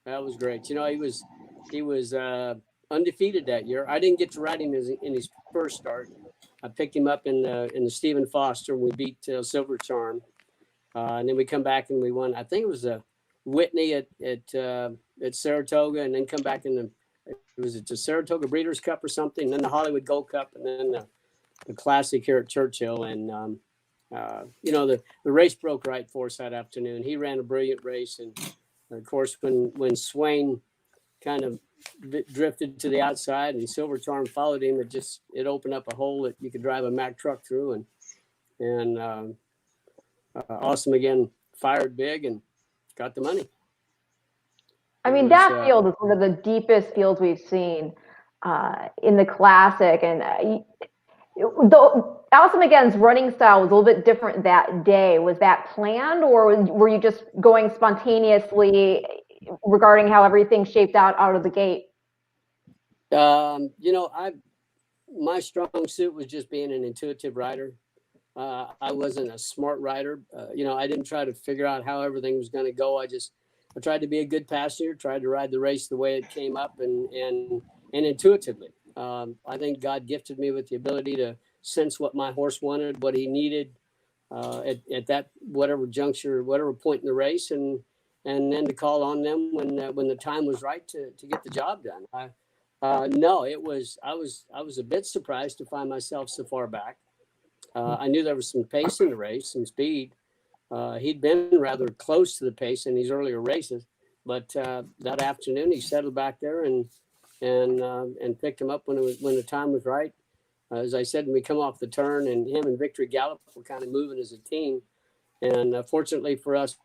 That was great. He was undefeated that year. I didn't get to ride him in his first start. I picked him up in the Stephen Foster, and we beat Silver Charm. And then we come back and we won. I think it was a Whitney at Saratoga, and then come back in the Saratoga Breeders' Cup or something, and then the Hollywood Gold Cup, and then the Classic here at Churchill. And the race broke right for us that afternoon. He ran a brilliant race, and of course when Swain kind of drifted to the outside and Silver Charm followed him, it opened up a hole that you could drive a Mack truck through, and Awesome Again fired big and got the money. I mean, that field is one of the deepest fields we've seen in the Classic, and Awesome Again's running style was a little bit different that day. Was that planned, or were you just going spontaneously regarding how everything shaped out of the gate? My strong suit was just being an intuitive rider. I wasn't a smart rider. I didn't try to figure out how everything was going to go. I tried to be a good passenger, tried to ride the race the way it came up and intuitively. I think God gifted me with the ability to sense what my horse wanted, what he needed at that whatever juncture, whatever point in the race, and then to call on them when the time was right to get the job done. I was a bit surprised to find myself so far back. I knew there was some pace in the race, some speed. He'd been rather close to the pace in these earlier races, but that afternoon he settled back there and picked him up when the time was right. As I said, when we come off the turn, and him and Victory Gallop were kind of moving as a team, and fortunately for us,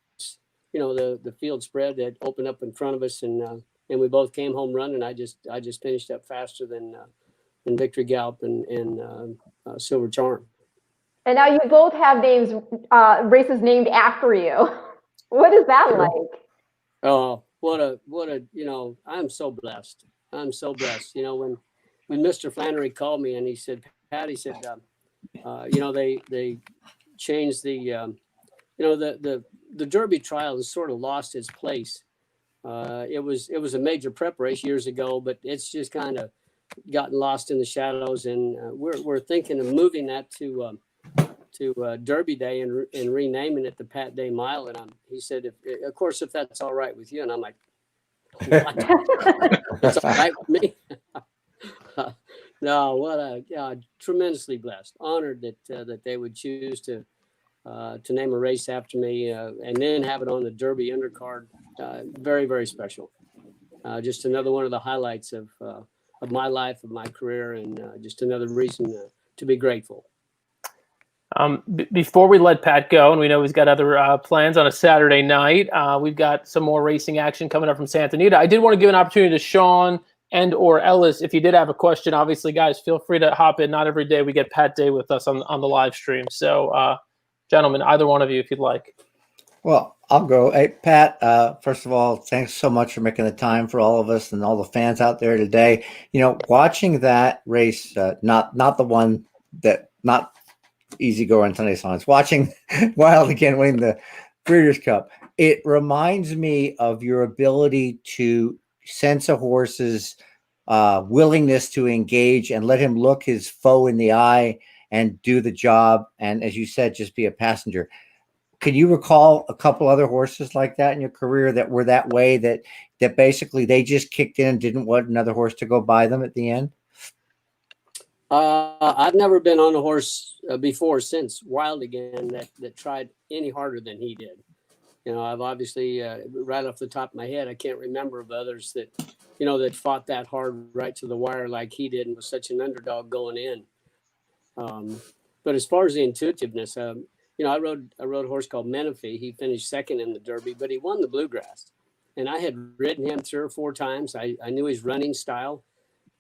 the field spread that opened up in front of us, and we both came home running. I just finished up faster than Victory Gallop and Silver Charm. And now you both have races named after you. What is that like? Oh, what a I'm so blessed. I'm so blessed. When Mr. Flannery called me and he said, Pat, he said, they changed the Derby trial has sort of lost its place. It was a major prep race years ago, but it's just kind of gotten lost in the shadows, and we're thinking of moving that to Derby Day and renaming it the Pat Day Mile. And he said, if that's all right with you. And I'm like, it's all right with me. No, tremendously blessed, honored that they would choose to name a race after me, and then have it on the Derby undercard. Very, very special. Just another one of the highlights of my life, of my career, and just another reason to be grateful. Before we let Pat go, and we know he's got other plans on a Saturday night, we've got some more racing action coming up from Santa Anita. I did want to give an opportunity to Sean and or Ellis, if you did have a question. Obviously, guys, feel free to hop in. Not every day we get Pat Day with us on the live stream. So, gentlemen, either one of you, if you'd like. Well, I'll go. Hey, Pat, first of all, thanks so much for making the time for all of us and all the fans out there today. Watching that race, not the one that, not easy go on Sunday Songs, watching Wild again winning the Breeders' Cup, it reminds me of your ability to sense a horse's willingness to engage and let him look his foe in the eye and do the job. And as you said, just be a passenger. Can you recall a couple other horses like that in your career that were that way, that basically they just kicked in and didn't want another horse to go by them at the end? I've never been on a horse before since Wild again that tried any harder than he did. I've obviously, right off the top of my head, I can't remember of others that, that fought that hard right to the wire like he did and was such an underdog going in. But as far as the intuitiveness, I rode a horse called Menifee. He finished second in the Derby, but he won the Bluegrass. And I had ridden him 3 or 4 times. I knew his running style.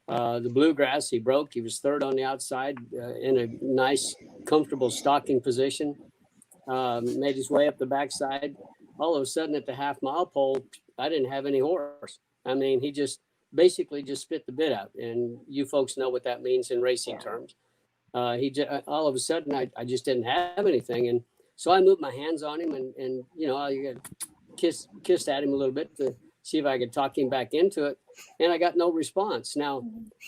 The Bluegrass, he broke. He was third on the outside in a nice, comfortable stalking position. Made his way up the backside. All of a sudden at the half-mile pole, I didn't have any horse. I mean, he just basically just spit the bit out. And you folks know what that means in racing terms. All of a sudden, I just didn't have anything. And so I moved my hands on him and I kissed at him a little bit to see if I could talk him back into it. And I got no response. Now,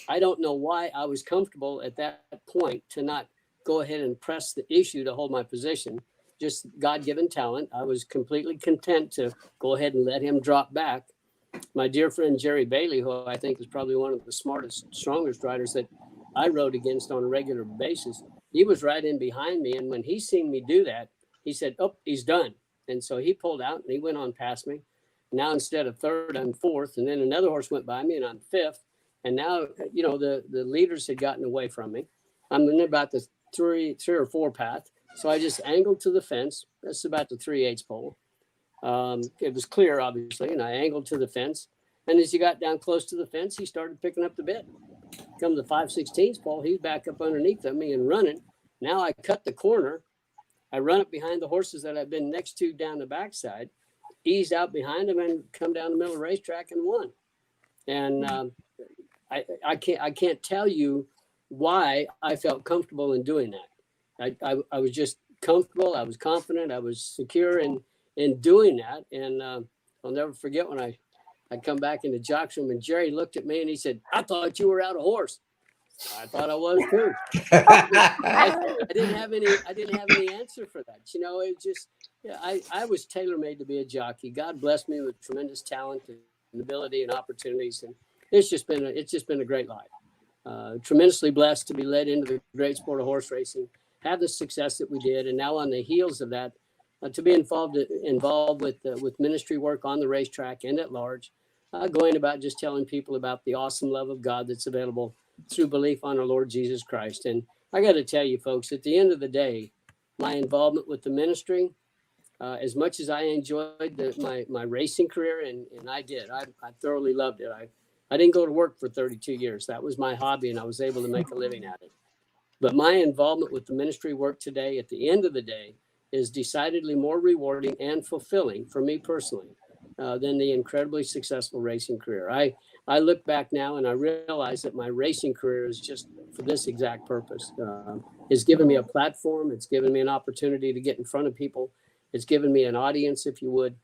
I don't know why I was comfortable at that point to not go ahead and press the issue to hold my position. Just God-given talent. I was completely content to go ahead and let him drop back. My dear friend Jerry Bailey, who I think is probably one of the smartest, strongest riders that I rode against on a regular basis, he was right in behind me. And when he seen me do that, he said, "Oh, he's done." And so he pulled out and he went on past me. Now, instead of third, I'm fourth. And then another horse went by me and I'm fifth. And now, the leaders had gotten away from me. I'm in about the three or four path. So I just angled to the fence. That's about the 3/8 pole. It was clear, obviously, and I angled to the fence. And as he got down close to the fence, he started picking up the bit. Come the 5/16 pole, he's back up underneath of me and running. Now I cut the corner. I run up behind the horses that I've been next to down the backside, eased out behind them, and come down the middle of the racetrack and won. And I can't tell you why I felt comfortable in doing that. I was just comfortable. I was confident. I was secure in doing that. And I'll never forget when I come back in the jock's room and Jerry looked at me and he said, "I thought you were out of horse." I thought I was too. I didn't have any answer for that. It just, I was tailor-made to be a jockey. God blessed me with tremendous talent and ability and opportunities. And it's just been a great life. Tremendously blessed to be led into the great sport of horse racing, have the success that we did. And now on the heels of that, to be involved with ministry work on the racetrack and at large, going about just telling people about the awesome love of God that's available through belief on our Lord Jesus Christ. And I got to tell you, folks, at the end of the day, my involvement with the ministry, as much as I enjoyed my racing career, and I did, I thoroughly loved it. I didn't go to work for 32 years. That was my hobby, and I was able to make a living at it. But my involvement with the ministry work today, at the end of the day, is decidedly more rewarding and fulfilling for me personally than the incredibly successful racing career. I look back now and I realize that my racing career is just for this exact purpose. It's given me a platform. It's given me an opportunity to get in front of people. It's given me an audience, if you would,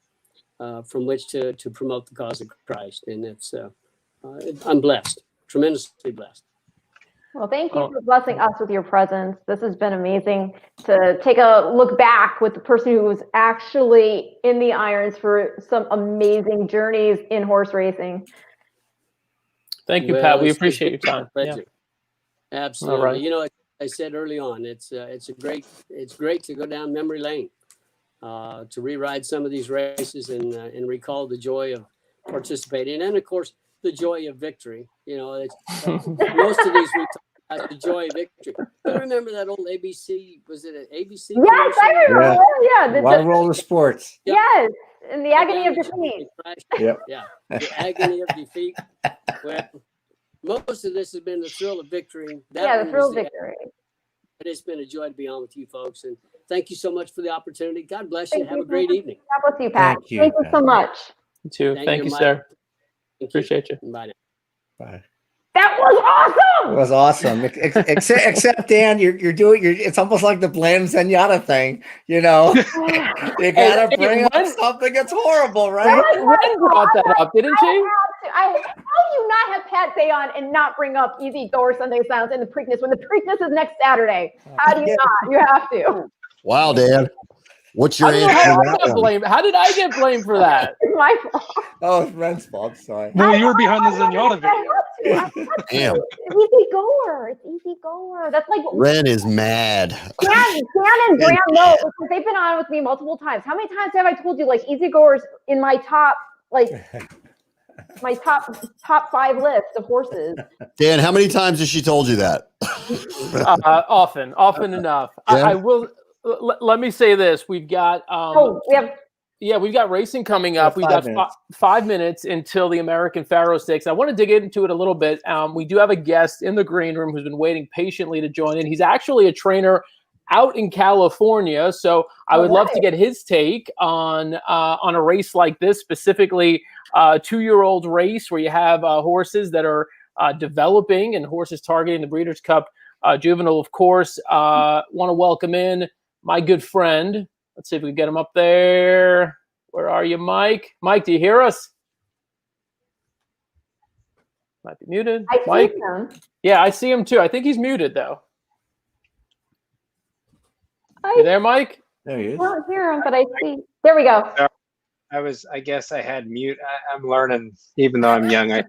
from which to promote the cause of Christ. And I'm blessed, tremendously blessed. Well, thank you for blessing us with your presence. This has been amazing to take a look back with the person who was actually in the irons for some amazing journeys in horse racing. Thank you, Pat. We appreciate your time. Yeah. Absolutely. All right. I said early on, it's great to go down memory lane, to re-ride some of these races and recall the joy of participating, and of course the joy of victory. Most of these we talk about the joy of victory. I remember that old ABC. Was it an ABC? Yes, I remember. Yeah. Why roll the sports? Yes, in the agony of defeat. Yep. Yeah, the agony of defeat. Well, most of this has been the thrill of victory. The thrill of victory. it's been a joy to be on with you folks. And thank you so much for the opportunity. God bless you. Have a great evening. God bless you, Pat. Thank you, Thank you Pat. so much. You too. Thank you, Mike. sir. Thank Appreciate you. Bye now. Bye. That was awesome. It was awesome. Except Dan, you're doing it's almost like the Blam Zenyatta thing, you know. You gotta bring up something that's horrible, right? Ren brought that up, didn't she? How do you not have Pat say on and not bring up Easy Goer Sunday Silence and the Preakness when the Preakness is next Saturday? How do you not? You have to. Wow, Dan. What's your answer to that one? How did I get blamed for that? It's my fault. Oh, it's Ren's fault. Sorry. Well, you were behind the Zenyatta video. Damn. It's Easy Goer. It's Easy Goer. That's like Ren is mad. Dan and Bram know because they've been on with me multiple times. How many times have I told you like Easy Goer's in my top my top 5 list of horses? Dan, how many times has she told you that? Often enough. Yeah. I will. Let me say this: we've got we've got racing coming up. We've got 5 minutes until the American Pharoah Stakes. I want to dig into it a little bit. We do have a guest in the green room who's been waiting patiently to join in. He's actually a trainer out in California, so I would love to get his take on a race like this, specifically a 2-year-old race where you have horses that are developing and horses targeting the Breeders' Cup Juvenile, of course. Want to welcome in my good friend. Let's see if we can get him up there. Where are you, Mike? Mike, do you hear us? Might be muted. Mike? See him. Yeah, I see him too. I think he's muted though. You there, Mike? There he is. I don't hear him, but I see. There we go. I guess I had mute. I'm learning, even though I'm young.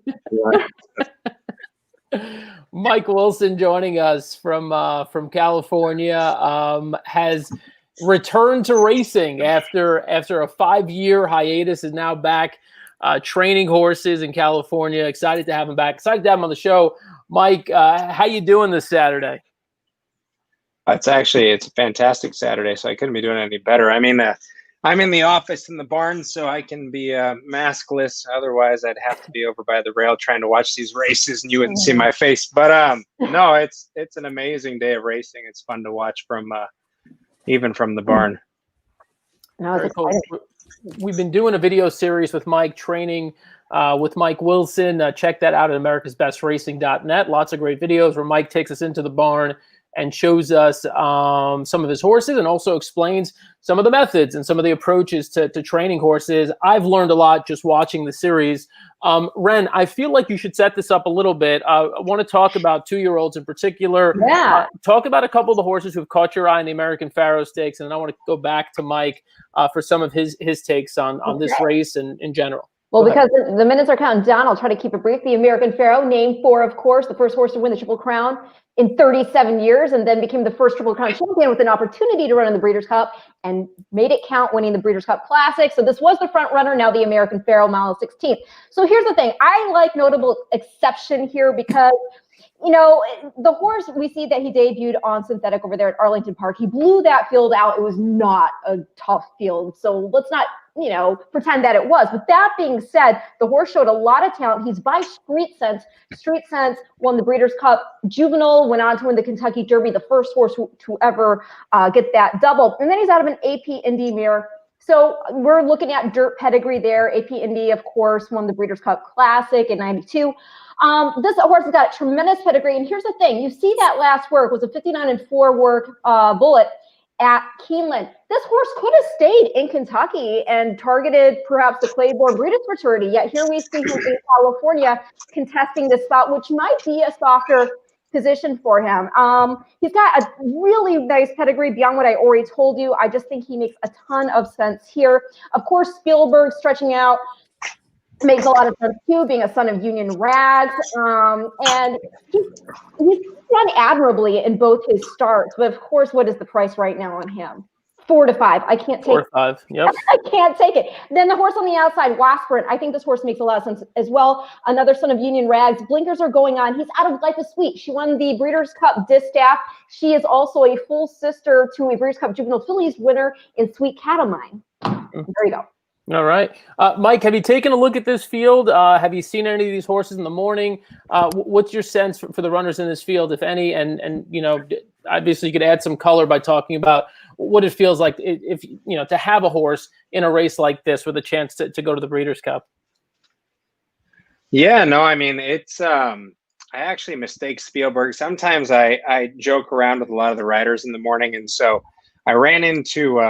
Mike Wilson joining us from California, has returned to racing after a 5-year hiatus, is now back training horses in California. Excited to have him back. Excited to have him on the show. Mike, how you doing this Saturday? It's a fantastic Saturday, so I couldn't be doing any better. I mean, I'm in the office in the barn, so I can be maskless. Otherwise, I'd have to be over by the rail trying to watch these races, and you wouldn't see my face. But no, it's an amazing day of racing. It's fun to watch even from the barn. Very cool. We've been doing a video series with Mike, training with Mike Wilson. Check that out at americasbestracing.net. Lots of great videos where Mike takes us into the barn and shows us some of his horses and also explains some of the methods and some of the approaches to training horses. I've learned a lot just watching the series. Ren, I feel like you should set this up a little bit. I want to talk about 2-year-olds in particular. Yeah. Talk about a couple of the horses who've caught your eye in the American Pharoah Stakes, and then I want to go back to Mike for some of his takes on this race and in general. Well, because the minutes are counting down, I'll try to keep it brief. The American Pharoah, named for, of course, the first horse to win the Triple Crown in 37 years, and then became the first Triple Crown champion with an opportunity to run in the Breeders' Cup and made it count, winning the Breeders' Cup Classic. So this was the front runner, now the American Pharoah, mile 16th. So here's the thing. I like notable exception here because, you know, the horse, we see that he debuted on synthetic over there at Arlington Park. He blew that field out. It was not a tough field. So let's not, you know, pretend that it was. But that being said, the horse showed a lot of talent. He's by Street Sense. Street Sense won the Breeders' Cup Juvenile, went on to win the Kentucky Derby, the first horse to ever get that double. And then he's out of an AP Indy mare. So we're looking at dirt pedigree there. AP Indy, of course, won the Breeders' Cup Classic in 92. This horse has got tremendous pedigree. And here's the thing. You see that last work was a 59-4 work bullet at Keeneland. This horse could have stayed in Kentucky and targeted perhaps the Claiborne Breeders' Fraternity. Yet here we see him in California contesting this spot, which might be a softer position for him. He's got a really nice pedigree beyond what I already told you. I just think he makes a ton of sense here. Of course, Spielberg stretching out makes a lot of sense too, being a son of Union Rags. And he's done admirably in both his starts. But of course, what is the price right now on him? 4 to 5. I can't take 4 to 5. Yep. I can't take it. Then the horse on the outside, Wasprint. I think this horse makes a lot of sense as well. Another son of Union Rags. Blinkers are going on. He's out of Life is Sweet. She won the Breeders' Cup Distaff. She is also a full sister to a Breeders' Cup Juvenile Fillies winner in Sweet Catamine. There you go. All right. Mike, have you taken a look at this field? Have you seen any of these horses in the morning? What's your sense for the runners in this field, if any? And obviously you could add some color by talking about what it feels like if to have a horse in a race like this with a chance to go to the Breeders' Cup. Yeah, no, I mean, it's I actually mistake Spielberg. Sometimes I joke around with a lot of the riders in the morning, and so I ran into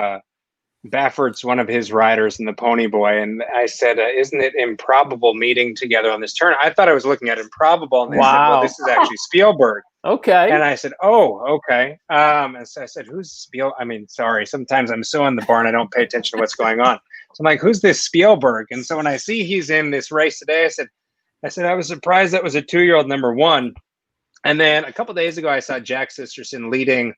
Baffert's one of his riders in the Pony Boy, and I said, "Isn't it improbable meeting together on this turn?" I thought I was looking at improbable, and they said, "Well, this is actually Spielberg." Okay. And I said, "Oh, okay." And so I said, "Who's Spiel?" I mean, sorry, sometimes I'm so in the barn I don't pay attention to what's going on. So I'm like, "Who's this Spielberg?" And so when I see he's in this race today, I said I was surprised that was a 2-year-old number one. And then a couple of days ago, I saw Jack Sisterson leading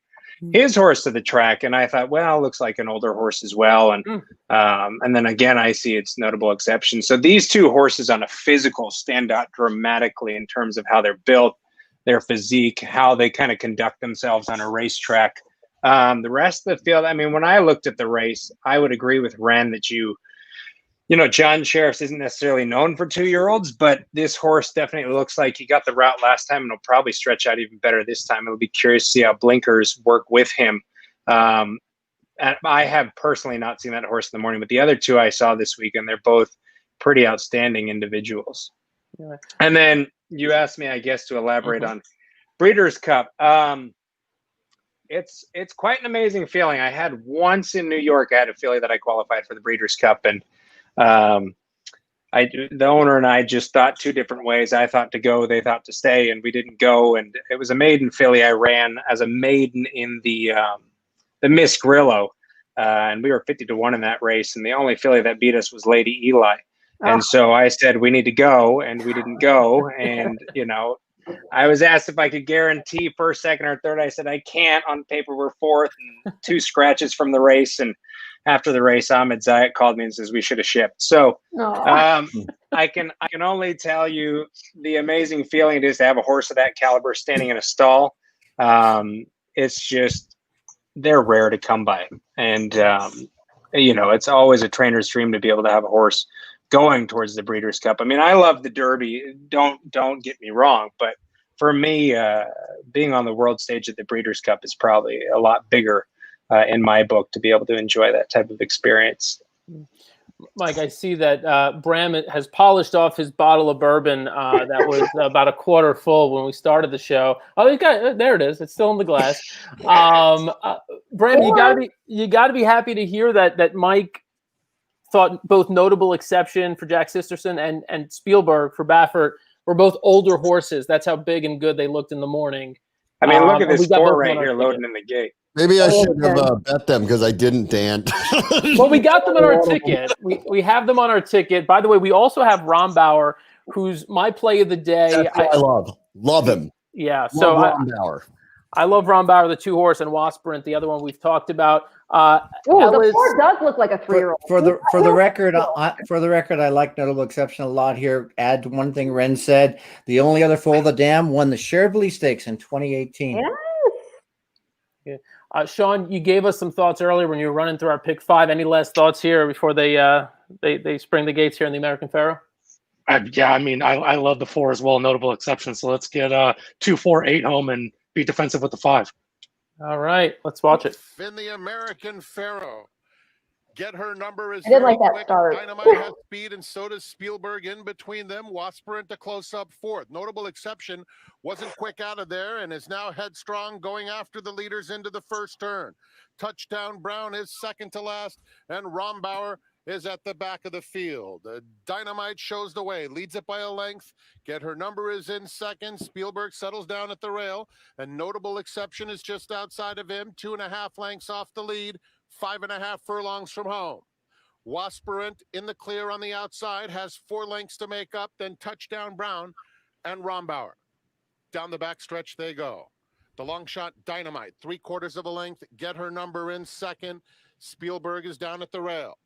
his horse to the track, and I thought, well, looks like an older horse as well. And then again, I see its notable exception. So these two horses on a physical stand out dramatically in terms of how they're built, their physique, how they kind of conduct themselves on a racetrack. The rest of the field, I mean, when I looked at the race, I would agree with Ren that John Sheriffs isn't necessarily known for 2-year-olds, but this horse definitely looks like he got the route last time and will probably stretch out even better this time. It'll be curious to see how blinkers work with him. And I have personally not seen that horse in the morning, but the other two I saw this weekend, they're both pretty outstanding individuals. Yeah. And then you asked me, I guess, to elaborate on Breeders' Cup. It's quite an amazing feeling. I had once in New York, I had a feeling that I qualified for the Breeders' Cup, and the owner and I just thought two different ways. I thought to go, they thought to stay, and we didn't go. And it was a maiden filly I ran as a maiden in the Miss Grillo, and we were 50-1 in that race. And the only filly that beat us was Lady Eli. And so I said, we need to go, and we didn't go. And I was asked if I could guarantee first, second, or third. I said I can't. On paper, we're fourth, and 2 scratches from the race. And after the race, Ahmed Zayat called me and says we should have shipped. So I can only tell you the amazing feeling it is to have a horse of that caliber standing in a stall. It's just, they're rare to come by. And, it's always a trainer's dream to be able to have a horse going towards the Breeders' Cup. I mean, I love the Derby. Don't get me wrong. But for me, being on the world stage at the Breeders' Cup is probably a lot bigger in my book to be able to enjoy that type of experience. Mike, I see that Bram has polished off his bottle of bourbon that was about a quarter full when we started the show. Oh, there it is. It's still in the glass. Bram, you gotta be happy to hear that Mike thought both Notable Exception for Jack Sisterson and Spielberg for Baffert were both older horses. That's how big and good they looked in the morning. I mean, look at this 4 right here loading in the gate. Maybe I should have bet them because I didn't, Dan. Well, we got them on our ticket. We have them on our ticket. By the way, we also have Rombauer, who's my play of the day. That's what I love him. Yeah, so I love Rombauer, the 2-horse, and Wasprint, the other one we've talked about. The 4 does look like a 3-year-old. For the record, I like Notable Exception a lot here. Add one thing Ren said: the only other foal of the dam won the Cherbourg Stakes in 2018. Yes. Yeah. Sean, you gave us some thoughts earlier when you were running through our pick 5. Any last thoughts here before they spring the gates here in the American Pharoah? Yeah, I mean, I love the 4 as well, Notable Exception. So let's get 2, 4, 8 home and be defensive with the 5. All right, let's watch it. In the American Pharoah. Get Her Number is I did like that quick. start. Dynamite has speed, and so does Spielberg in between them. Wasprint a close-up 4th. Notable Exception wasn't quick out of there and is now headstrong going after the leaders into the first turn. Touchdown Brown is second to last, and Rombauer is at the back of the field. Dynamite shows the way, leads it by a length. Get Her Number is in second. Spielberg settles down at the rail, and Notable Exception is just outside of him, 2.5 lengths off the lead. 5.5 furlongs from home. Wasprint in the clear on the outside has 4 lengths to make up, then Touchdown Brown and Rombauer. Down the back stretch they go. The long shot Dynamite, 3/4 of a length. Get Her Number in second. Spielberg is down at the rail.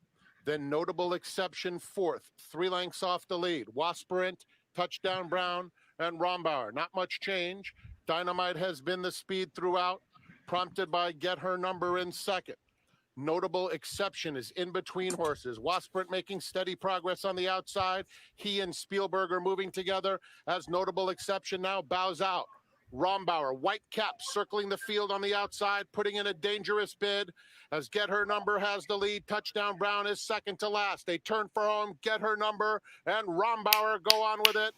Then Notable Exception 4th, 3 lengths off the lead. Wasprint, Touchdown Brown, and Rombauer. Not much change. Dynamite has been the speed throughout, prompted by Get Her Number in second. Notable exception is in between horses. Wasprint making steady progress on the outside. He and Spielberg are moving together. As notable exception now bows out. Rombauer, white cap, circling the field on the outside, putting in a dangerous bid. As Get Her Number has the lead. Touchdown Brown is second to last. They turn for home, Get Her Number, and Rombauer go on with it.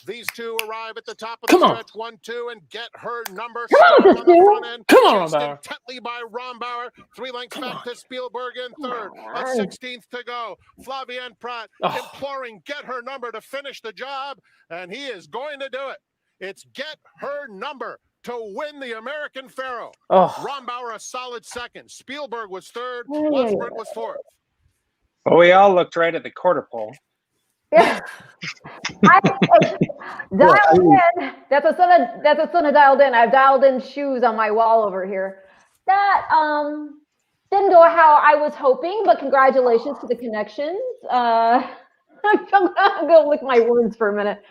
These two arrive at the top of the stretch, 1-2, and Get Her Number. Come on, on the front end. Come on, Chased Rombauer. intently by Rombauer. 3 lengths back to Spielberg in third. A 16th to go. Flavien Prat imploring Get Her Number to finish the job, and he is going to do it. It's Get Her Number to win the American Pharoah. Rombauer a solid second. Spielberg was third. Wasprint was fourth. Well, we all looked right at the quarter pole. Yeah. Dialed in. That's a son of dialed in. I've dialed in shoes on my wall over here. That didn't go how I was hoping, but congratulations to the connections. I'm gonna lick my words for a minute.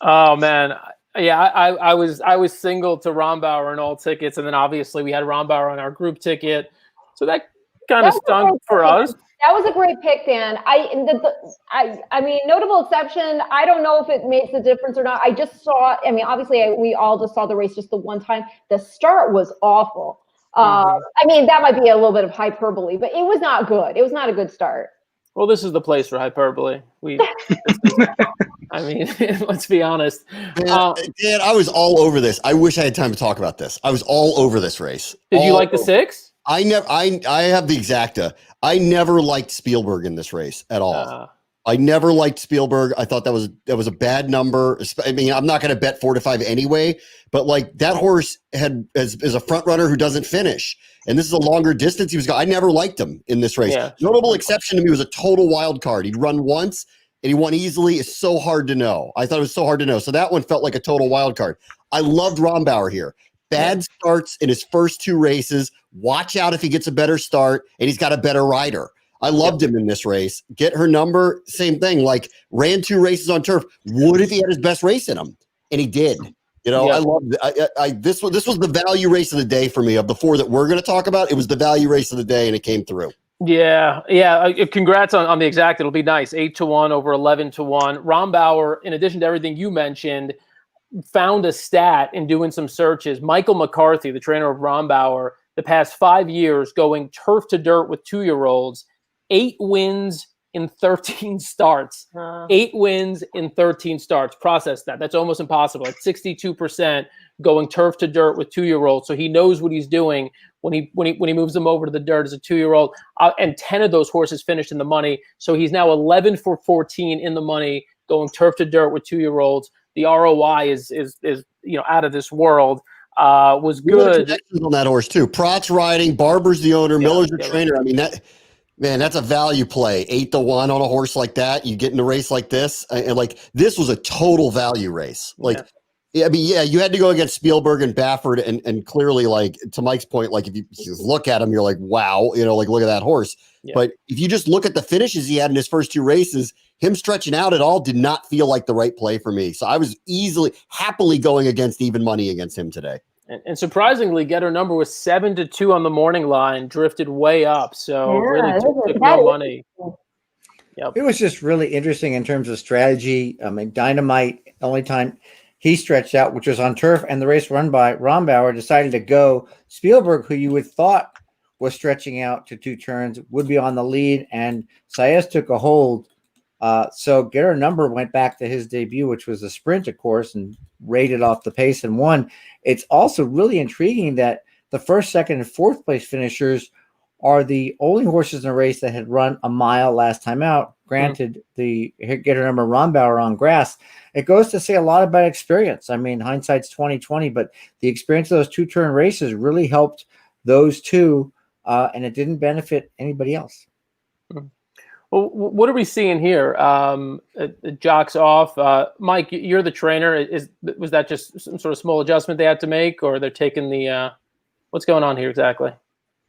Oh man, yeah, I was single to Rombauer in all tickets, and then obviously we had Rombauer on our group ticket, so that kind of stunk for us. That was a great pick, Dan. I mean, notable exception. I don't know if it makes a difference or not. I just saw. I mean, obviously, we all just saw the race just the one time. The start was awful. I mean, that might be a little bit of hyperbole, but it was not good. It was not a good start. Well, this is the place for hyperbole. I mean, let's be honest. Dan, I was all over this. I wish I had time to talk about this. I was all over this race. Did you like the 6? I have the exacta. I never liked Spielberg in this race at all. I never liked Spielberg. I thought that was a bad number. I mean, I'm not going to bet 4 to 5 anyway, but like that horse is a front runner who doesn't finish. And this is a longer distance. I never liked him in this race. Yeah. Notable exception to me was a total wild card. He'd run once and he won easily. It's so hard to know. I thought it was so hard to know. So that one felt like a total wild card. I loved Rombauer here. Bad starts in his first 2 races. Watch out if he gets a better start and he's got a better rider. I loved him in this race. Get Her Number, same thing. Like ran 2 races on turf. What if he had his best race in him? And he did. You know, I loved it. This was the value race of the day for me. Of the 4 that we're going to talk about, it was the value race of the day, and it came through. Yeah. Congrats on the exact. It'll be nice. 8-1 over 11-1. Rombauer, in addition to everything you mentioned, found a stat in doing some searches. Michael McCarthy, the trainer of Rombauer, the past 5 years going turf to dirt with 2-year-olds, 8 wins in 13 starts. 8 wins in 13 starts. Process that. That's almost impossible. At 62% going turf to dirt with 2-year-olds. So he knows what he's doing when he moves them over to the dirt as a 2-year-old. And 10 of those horses finished in the money. So he's now 11 for 14 in the money going turf to dirt with 2-year-olds. The ROI is out of this world. Was good on that horse too. Pratt's riding, Barber's the owner, Miller's the trainer. I mean that's a value play. 8-1 on a horse like that. You get in a race like this, and like this was a total value race. Like, you had to go against Spielberg and Baffert, and clearly, like to Mike's point, like if you just look at him, you're like, wow, like look at that horse. Yeah. But if you just look at the finishes he had in his first 2 races, him stretching out at all did not feel like the right play for me. So I was happily going against even money against him today. And surprisingly, Get Her Number was 7-2 on the morning line, drifted way up. So really took no money. Yep. It was just really interesting in terms of strategy. I mean, Dynamite, only time he stretched out, which was on turf, and the race run by Rombauer, decided to go. Spielberg, who you would thought was stretching out to 2 turns, would be on the lead, and Saez took a hold. So Get Her Number went back to his debut, which was a sprint, of course, and rated off the pace and won. It's also really intriguing that the 1st, 2nd, and 4th place finishers are the only horses in the race that had run a mile last time out. Granted, the Get Her Number Rombauer on grass. It goes to say a lot about experience. I mean, hindsight's 20/20, but the experience of those 2-turn races really helped those 2, and it didn't benefit anybody else. Well, what are we seeing here? Jocks off. Mike, you're the trainer. Was that just some sort of small adjustment they had to make, or they're taking the what's going on here exactly?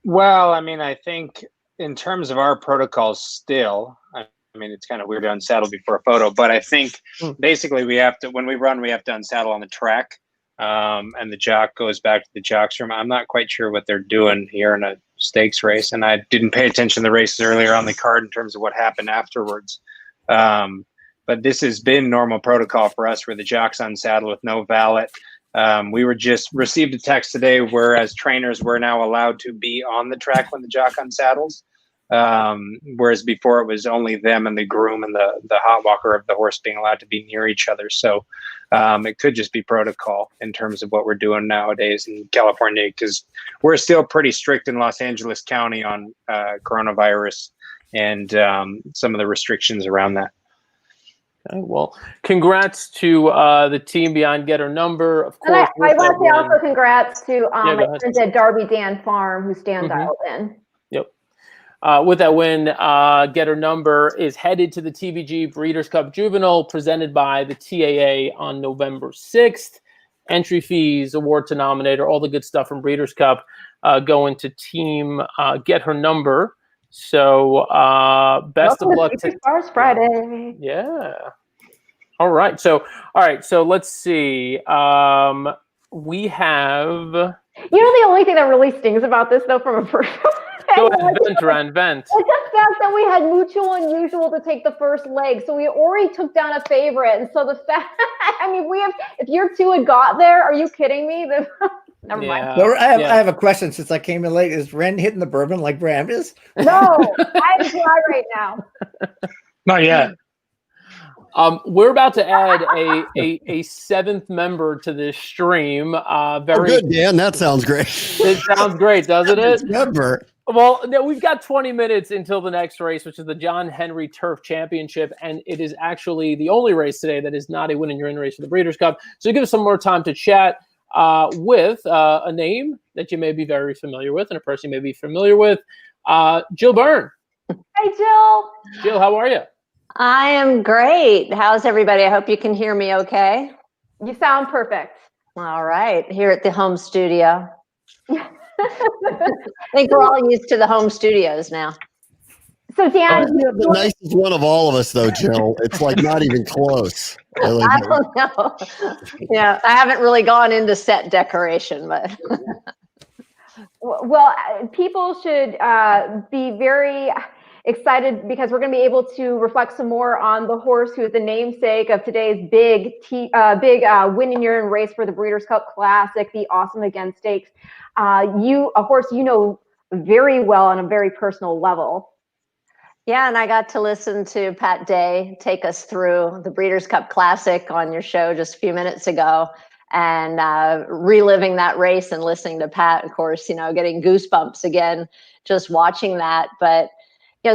Well, I mean, I think in terms of our protocols still, I mean, it's kind of weird to unsaddle before a photo, but I think basically when we run, we have to unsaddle on the track, and the jock goes back to the jock's room. I'm not quite sure what they're doing here, and stakes race, and I didn't pay attention to the races earlier on the card in terms of what happened afterwards. But this has been normal protocol for us, where the jock's unsaddled with no valet. We were just received a text today where, as trainers, we're now allowed to be on the track when the jock unsaddles. Whereas before it was only them and the groom and the hot walker of the horse being allowed to be near each other. So it could just be protocol in terms of what we're doing nowadays in California, because we're still pretty strict in Los Angeles County on coronavirus and some of the restrictions around that. Okay, well, congrats to the team beyond Get Her Number. Of course, and I want to say also congrats to the Darby Dan Farm, who dialed in. Yep. With that win, Get Her Number is headed to the TVG Breeders' Cup Juvenile, presented by the TAA on November 6th. Entry fees, award to nominator, all the good stuff from Breeders' Cup going to team Get Her Number. So best of luck to Stars Friday. Yeah. All right. So let's see. We have. The only thing that really stings about this, though, from a personal. Go ahead, vent. It's the fact that we had Mutual Unusual to take the first leg, so we already took down a favorite, and so the fact, if your two had got there, are you kidding me? Never mind. So I have a question since I came in late. Is Ren hitting the bourbon like Bram is? No, I'm dry right now. Not yet. We're about to add a seventh member to this stream. Very good, Dan. That sounds great. It sounds great, doesn't it? Member. Well, no, we've got 20 minutes until the next race, which is the John Henry Turf Championship, and it is actually the only race today that is not a win in your in race for the Breeders' Cup. So give us some more time to chat with a name that you may be very familiar with and a person you may be familiar with, Jill Byrne. Hi, Jill. Jill, how are you? I am great. How's everybody? I hope you can hear me okay. You sound perfect. All right. Here at the home studio. I think we're all used to the home studios now. So, Dan, you have the nicest one of all of us, though, Jill. It's like not even close. I don't know. Yeah, I haven't really gone into set decoration, but. Well, people should be very excited because we're going to be able to reflect some more on the horse who is the namesake of today's big win in your race for the Breeders' Cup Classic, the Awesome Again Stakes. A horse you know very well on a very personal level. Yeah, and I got to listen to Pat Day take us through the Breeders' Cup Classic on your show just a few minutes ago, and reliving that race and listening to Pat, of course, getting goosebumps again, just watching that. But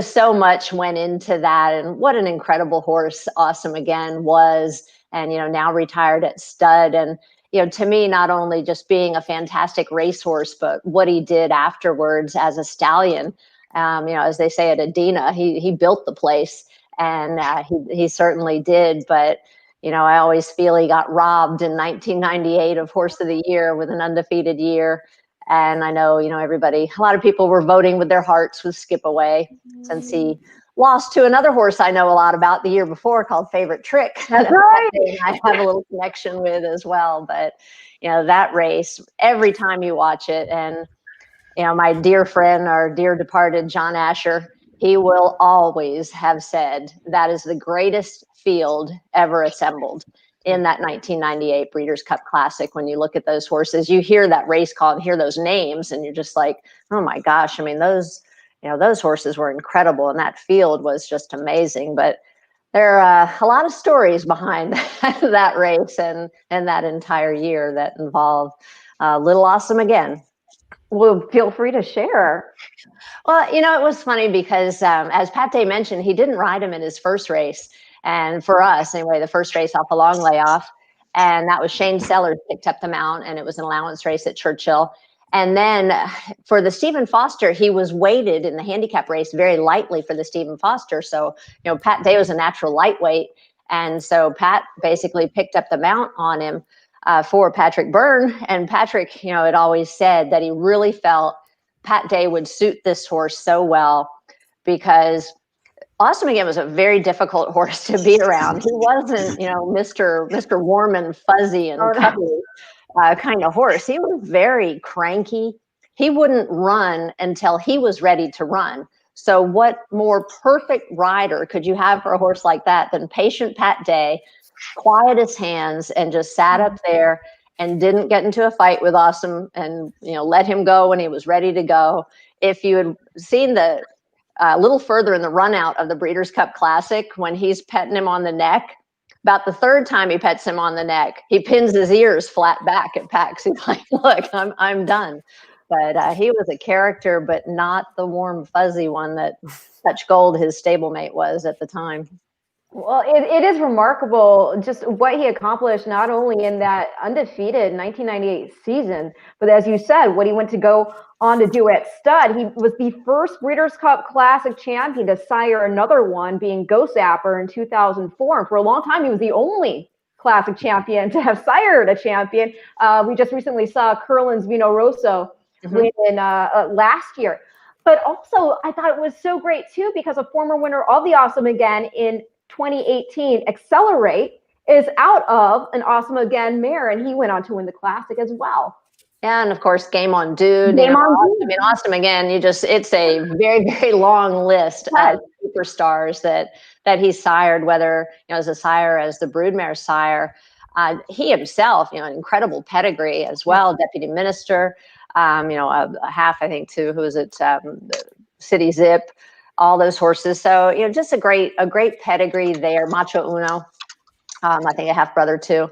so much went into that, and what an incredible horse Awesome Again was, and now retired at stud. And to me, not only just being a fantastic racehorse, but what he did afterwards as a stallion. As they say at Adina, he built the place, and he certainly did. But I always feel he got robbed in 1998 of Horse of the Year with an undefeated year. And I know, a lot of people were voting with their hearts with Skip Away, since he lost to another horse I know a lot about the year before called Favorite Trick. That's right. I have a little connection with as well. But, that race, every time you watch it, and, my dear friend, our dear departed John Asher, he will always have said that is the greatest field ever assembled in that 1998 Breeders' Cup Classic. When you look at those horses, you hear that race call and hear those names, and you're just like, oh my gosh. I mean, those horses were incredible, and that field was just amazing. But there are a lot of stories behind that race and that entire year that involve Little Awesome Again. Well, feel free to share. Well, it was funny because as Pat Day mentioned, he didn't ride him in his first race. And for us, anyway, the first race off a long layoff. And that was Shane Sellers picked up the mount, and it was an allowance race at Churchill. And then for the Stephen Foster, he was weighted in the handicap race very lightly for the Stephen Foster. So, Pat Day was a natural lightweight. And so Pat basically picked up the mount on him for Patrick Byrne. And Patrick, had always said that he really felt Pat Day would suit this horse so well, because Awesome Again was a very difficult horse to be around. He wasn't, Mr. Warm and fuzzy and cuddly kind of horse. He was very cranky. he wouldn't run until he was ready to run. So what more perfect rider could you have for a horse like that than patient Pat Day, quiet as hands, and just sat up there and didn't get into a fight with Awesome, and let him go when he was ready to go. If you had seen the a little further in the run out of the Breeders' Cup Classic, when he's petting him on the neck, about the third time he pets him on the neck, he pins his ears flat back at Pax. He's like, look, I'm done. But he was a character, but not the warm, fuzzy one that Touch Gold, his stablemate, was at the time. Well, it is remarkable just what he accomplished, not only in that undefeated 1998 season, but as you said, what he went to go on to do at stud. He was the first Breeders' Cup Classic champion to sire another one, being Ghost Zapper in 2004. And for a long time, he was the only Classic champion to have sired a champion. We just recently saw Curlin's Vino Rosso win last year. But also, I thought it was so great, too, because a former winner of the Awesome Again in 2018, Accelerate, is out of an Awesome Again mare, and he went on to win the Classic as well. Yeah, and of course, Game On Dude. Game On Dude. I mean, Awesome Again, it's a very, very long list of superstars that he sired, whether as a sire, as the broodmare sire. He himself, an incredible pedigree as well, deputy minister, a half, I think, to, who was it, City Zip, all those horses. So, just a great pedigree there. Macho Uno, I think a half brother too.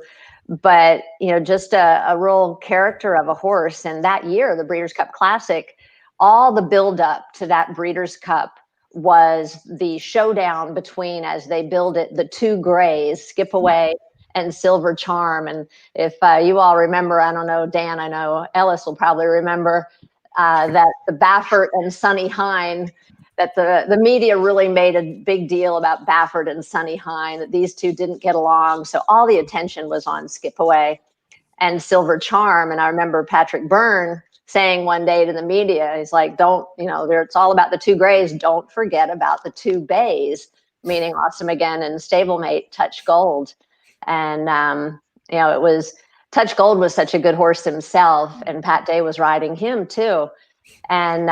But, just a real character of a horse. And that year, the Breeders' Cup Classic, all the build up to that Breeders' Cup was the showdown between, as they build it, the two grays, Skip Away and Silver Charm. And if you all remember, I don't know, Dan, I know Ellis will probably remember that the Baffert and Sonny Hine, that the media really made a big deal about Baffert and Sonny Hine, that these two didn't get along. So all the attention was on Skip Away and Silver Charm. And I remember Patrick Byrne saying one day to the media, he's like, it's all about the two grays. Don't forget about the two bays, meaning Awesome Again and stablemate Touch Gold. And, it was, Touch Gold was such a good horse himself, and Pat Day was riding him too. And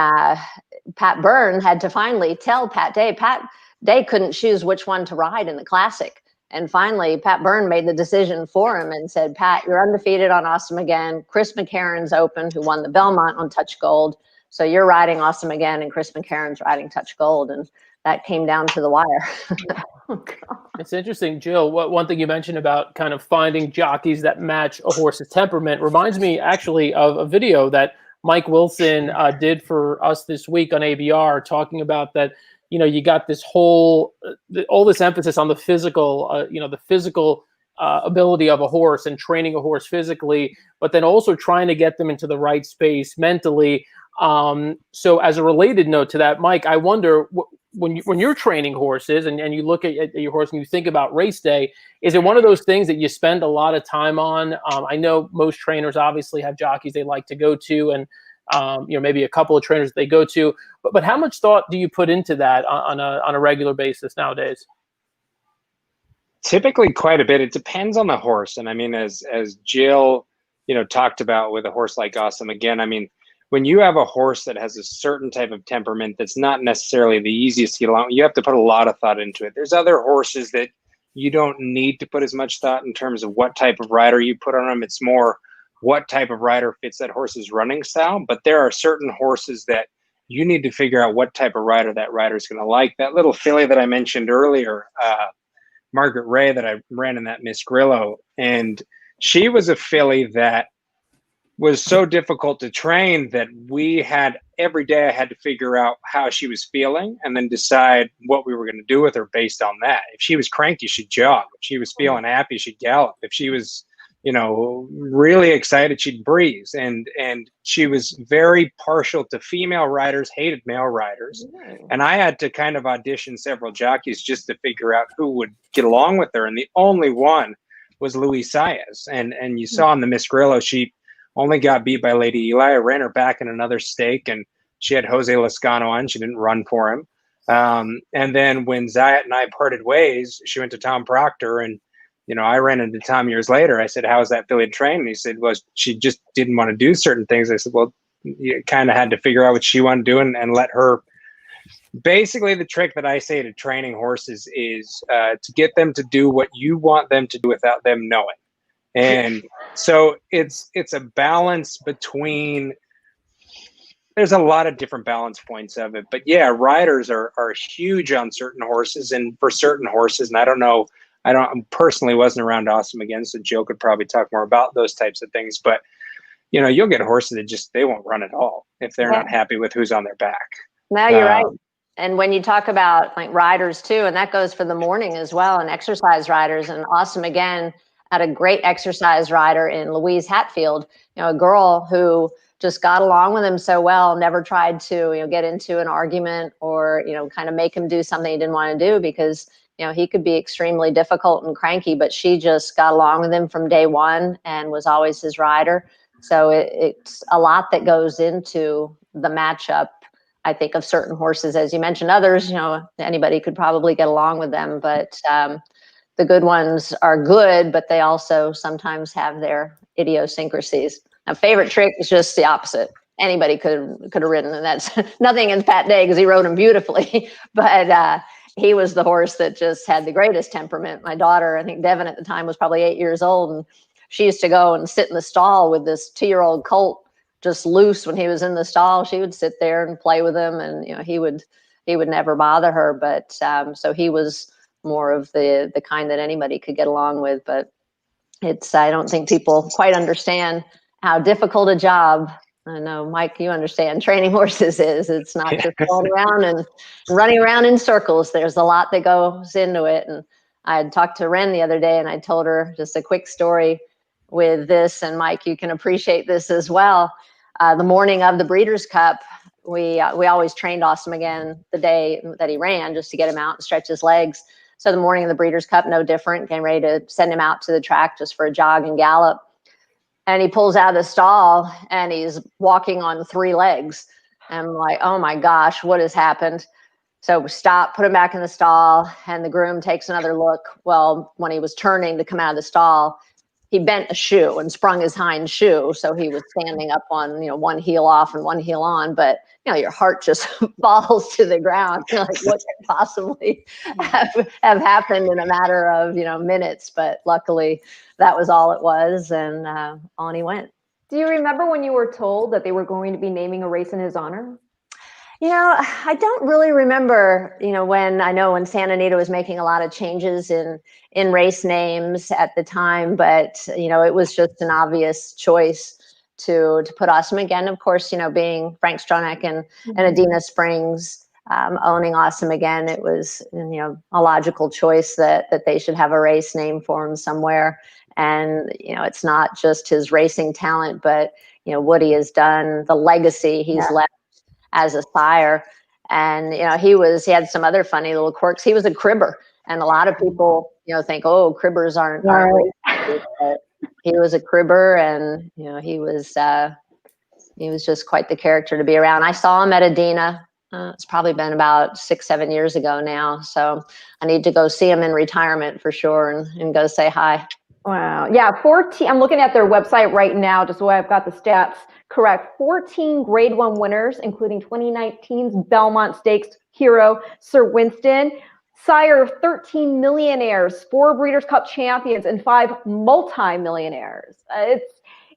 Pat Byrne had to finally tell Pat Day couldn't choose which one to ride in the Classic. And finally, Pat Byrne made the decision for him and said, Pat, you're undefeated on Awesome Again. Chris McCarron's open, who won the Belmont on Touch Gold. So you're riding Awesome Again, and Chris McCarron's riding Touch Gold. And that came down to the wire. It's interesting, Jill. One thing you mentioned about kind of finding jockeys that match a horse's temperament reminds me actually of a video that Mike Wilson did for us this week on ABR, talking about that. You got this all this emphasis on the physical, the physical ability of a horse and training a horse physically, but then also trying to get them into the right space mentally. So as a related note to that, Mike, I wonder when you're training horses and you look at your horse and you think about race day, is it one of those things that you spend a lot of time on? I know most trainers obviously have jockeys they like to go to, and maybe a couple of trainers they go to, but how much thought do you put into that on a regular basis nowadays? Typically quite a bit. It depends on the horse. And I mean, as Jill, talked about with a horse like Awesome Again, I mean, when you have a horse that has a certain type of temperament that's not necessarily the easiest to get along, you have to put a lot of thought into it. There's other horses that you don't need to put as much thought in terms of what type of rider you put on them. It's more what type of rider fits that horse's running style. But there are certain horses that you need to figure out what type of rider that rider is going to like. That little filly that I mentioned earlier, Margaret Ray, that I ran in that Miss Grillo, and she was a filly that was so difficult to train that every day I had to figure out how she was feeling and then decide what we were going to do with her based on that. If she was cranky, she'd jog. If she was feeling happy, she'd gallop. If she was, really excited, she'd breeze. And she was very partial to female riders, hated male riders. And I had to kind of audition several jockeys just to figure out who would get along with her. And the only one was Louis Saez. And you saw in the Miss Grillo, she only got beat by Lady Eli. I ran her back in another stake, and she had Jose Lascano on. She didn't run for him. And then when Zayat and I parted ways, she went to Tom Proctor, and I ran into Tom years later. I said, "How was that filly to train?" And he said, "Well, she just didn't want to do certain things." I said, "Well, you kind of had to figure out what she wanted to do and let her. Basically, the trick that I say to training horses is to get them to do what you want them to do without them knowing. And so it's a balance between. There's a lot of different balance points of it, but yeah, riders are huge on certain horses, and for certain horses, and I personally wasn't around Awesome Again, so Joe could probably talk more about those types of things, but you'll get horses that they won't run at all if they're not happy with who's on their back. No, you're right. And when you talk about like riders too, and that goes for the morning as well, and exercise riders, and Awesome Again had a great exercise rider in Louise Hatfield, a girl who just got along with him so well, never tried to, get into an argument or, kind of make him do something he didn't want to do, because, he could be extremely difficult and cranky, but she just got along with him from day one and was always his rider. So it's a lot that goes into the matchup, I think, of certain horses. As you mentioned, others, anybody could probably get along with them, but the good ones are good, but they also sometimes have their idiosyncrasies. A favorite trick is just the opposite. Anybody could have ridden, and that's nothing against Pat Day because he rode him beautifully. But he was the horse that just had the greatest temperament. My daughter, I think Devin at the time, was probably 8 years old, and she used to go and sit in the stall with this 2-year-old colt just loose when he was in the stall. She would sit there and play with him, and he would never bother her. But so he was more of the kind that anybody could get along with. But I don't think people quite understand how difficult a job, I know, Mike, you understand, training horses is. It's not just going around and running around in circles. There's a lot that goes into it. And I had talked to Ren the other day, and I told her just a quick story with this. And Mike, you can appreciate this as well. The morning of the Breeders' Cup, we always trained Awesome Again the day that he ran, just to get him out and stretch his legs. So the morning of the Breeders' Cup, no different, getting ready to send him out to the track just for a jog and gallop. And he pulls out of the stall and he's walking on 3 legs. And I'm like, oh my gosh, what has happened? So we stop, put him back in the stall, and the groom takes another look. Well, when he was turning to come out of the stall, he bent a shoe and sprung his hind shoe. So he was standing up on, one heel off and one heel on, but your heart just falls to the ground. You're like, what could possibly have happened in a matter of, minutes? But luckily that was all it was. And on he went. Do you remember when you were told that they were going to be naming a race in his honor? I don't really remember, when Santa Anita was making a lot of changes in race names at the time, but, it was just an obvious choice to put Awesome Again. Of course, being Frank Stronach and Adina Springs owning Awesome Again, it was, a logical choice that they should have a race name for him somewhere. And, it's not just his racing talent, but, what he has done, the legacy he's left as a sire. And, he had some other funny little quirks. He was a cribber. And a lot of people, think, oh, cribbers aren't but he was a cribber, and, he was just quite the character to be around. I saw him at Adina. It's probably been about 6-7 years ago now. So I need to go see him in retirement for sure and go say hi. Wow. Yeah. 14. I'm looking at their website right now, just so I've got the stats correct. 14 Grade 1 winners, including 2019's Belmont Stakes hero, Sir Winston, sire of 13 millionaires, 4 Breeders' Cup champions, and 5 multi-millionaires.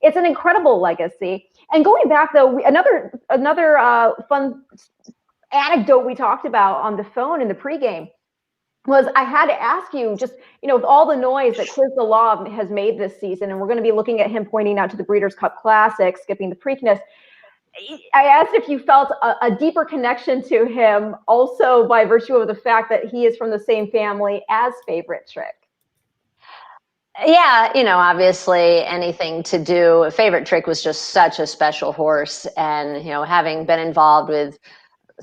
It's an incredible legacy. And going back though, another fun anecdote we talked about on the phone in the pregame was I had to ask you, just, with all the noise that Quiz the Law has made this season, and we're going to be looking at him pointing out to the Breeders' Cup Classic, skipping the Preakness, I asked if you felt a deeper connection to him also by virtue of the fact that he is from the same family as Favorite Trick. Yeah, obviously anything to do. Favorite Trick was just such a special horse. And, having been involved with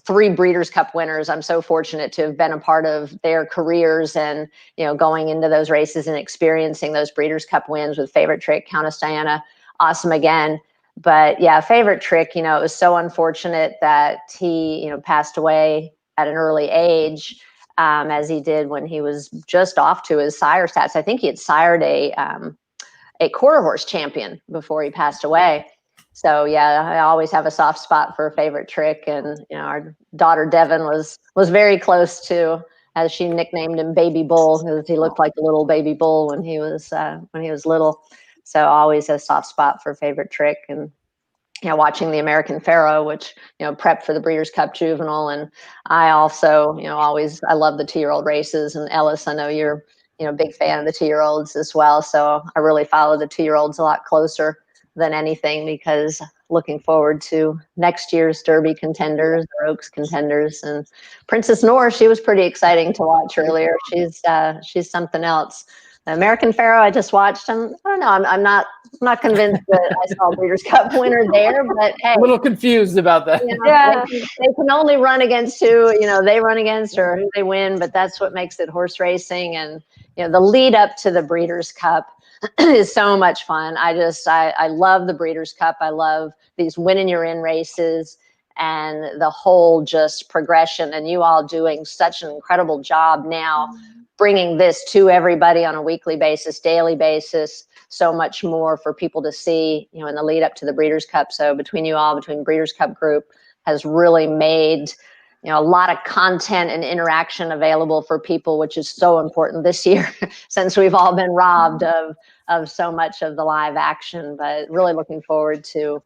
3 Breeders' Cup winners, I'm so fortunate to have been a part of their careers and, going into those races and experiencing those Breeders' Cup wins with Favorite Trick, Countess Diana, Awesome Again. But yeah, Favorite Trick, it was so unfortunate that he, passed away at an early age, as he did when he was just off to his sire stats. I think he had sired a quarter horse champion before he passed away. So yeah, I always have a soft spot for a favorite trick, and our daughter Devin was very close to, as she nicknamed him, Baby Bull, because he looked like a little baby bull when he was little. So always a soft spot for a favorite trick, and watching the American Pharoah, which prepped for the Breeders' Cup Juvenile, and I also I love the 2-year-old races. And Ellis, I know you're a big fan of the 2-year-olds as well, so I really follow the 2-year-olds a lot closer than anything, because looking forward to next year's Derby contenders, or Oaks contenders. And Princess Noor, she was pretty exciting to watch earlier. She's something else. The American Pharoah I just watched, I don't know, I'm not convinced that I saw a Breeders' Cup winner there, but hey. A little confused about that. They can only run against who they run against, or who they win, but that's what makes it horse racing. And the lead up to the Breeders' Cup is so much fun. I love the Breeders' Cup. I love these win and you're in races, and the whole just progression, and you all doing such an incredible job now, bringing this to everybody on a weekly basis, daily basis, so much more for people to see, in the lead up to the Breeders' Cup. So between you all, between Breeders' Cup Group, has really made a lot of content and interaction available for people, which is so important this year since we've all been robbed of so much of the live action. But really looking forward to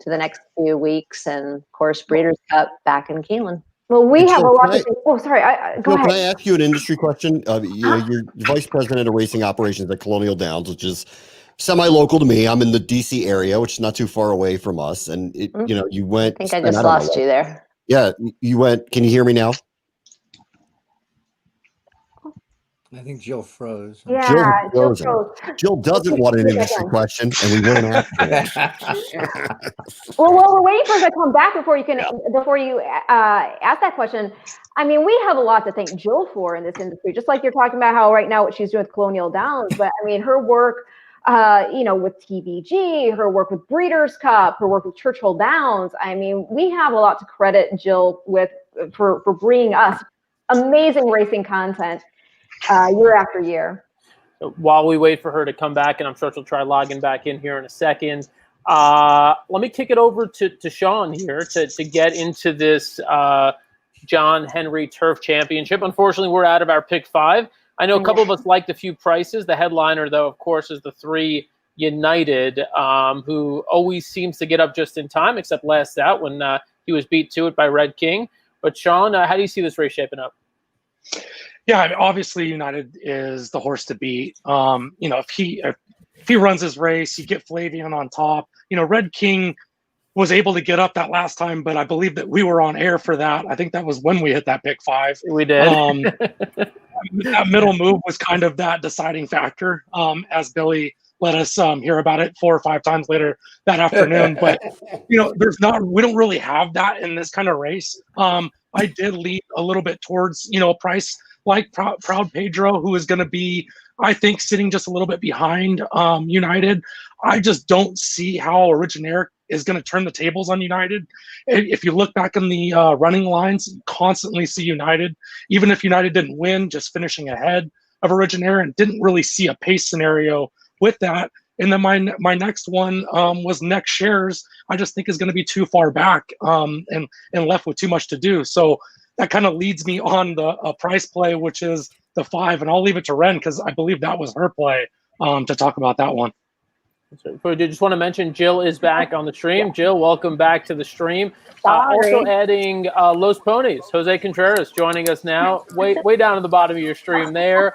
the next few weeks, and of course Breeders' Cup back in Keeneland. Well, we have a lot to think. Oh, sorry. Go ahead. Can I ask you an industry question? You're vice president of racing operations at Colonial Downs, which is semi-local to me. I'm in the DC area, which is not too far away from us. And you went. I think I just lost you there. Yeah, you went. Can you hear me now? I think Jill froze. Yeah, Jill froze. Jill doesn't want an industry question, and we weren't asking it. Well, we're waiting for her to come back before you ask that question. I mean, we have a lot to thank Jill for in this industry, just like you're talking about how right now what she's doing with Colonial Downs. But I mean, her work, with TVG, her work with Breeders' Cup, her work with Churchill Downs. I mean, we have a lot to credit Jill with for bringing us amazing racing content year after year. While we wait for her to come back, and I'm sure she'll try logging back in here in a second, let me kick it over to Sean here to get into this John Henry Turf Championship. Unfortunately, we're out of our pick 5. I know a couple of us liked a few prices. The headliner, though, of course, is the 3 United, who always seems to get up just in time, except last out when he was beat to it by Red King. But Sean, how do you see this race shaping up? Yeah, I mean, obviously United is the horse to beat. If he runs his race, you get Flavian on top. Red King was able to get up that last time, but I believe that we were on air for that. I think that was when we hit that pick 5. We did. That middle move was kind of that deciding factor, as Billy let us hear about it 4 or 5 times later that afternoon. But we don't really have that in this kind of race. I did lean a little bit towards a price like Proud Pedro, who is going to be, I think, sitting just a little bit behind United. I just don't see how Originaire is going to turn the tables on United. If you look back in the running lines, you constantly see United, even if United didn't win, just finishing ahead of Originaire, and didn't really see a pace scenario with that. And then my next one was Next Shares. I just think is going to be too far back and left with too much to do. So that kind of leads me on the price play, which is the 5, and I'll leave it to Ren because I believe that was her play to talk about that one. I just want to mention Jill is back on the stream. Jill, welcome back to the stream. Also adding Los Ponies, Jose Contreras joining us now, way down at the bottom of your stream there.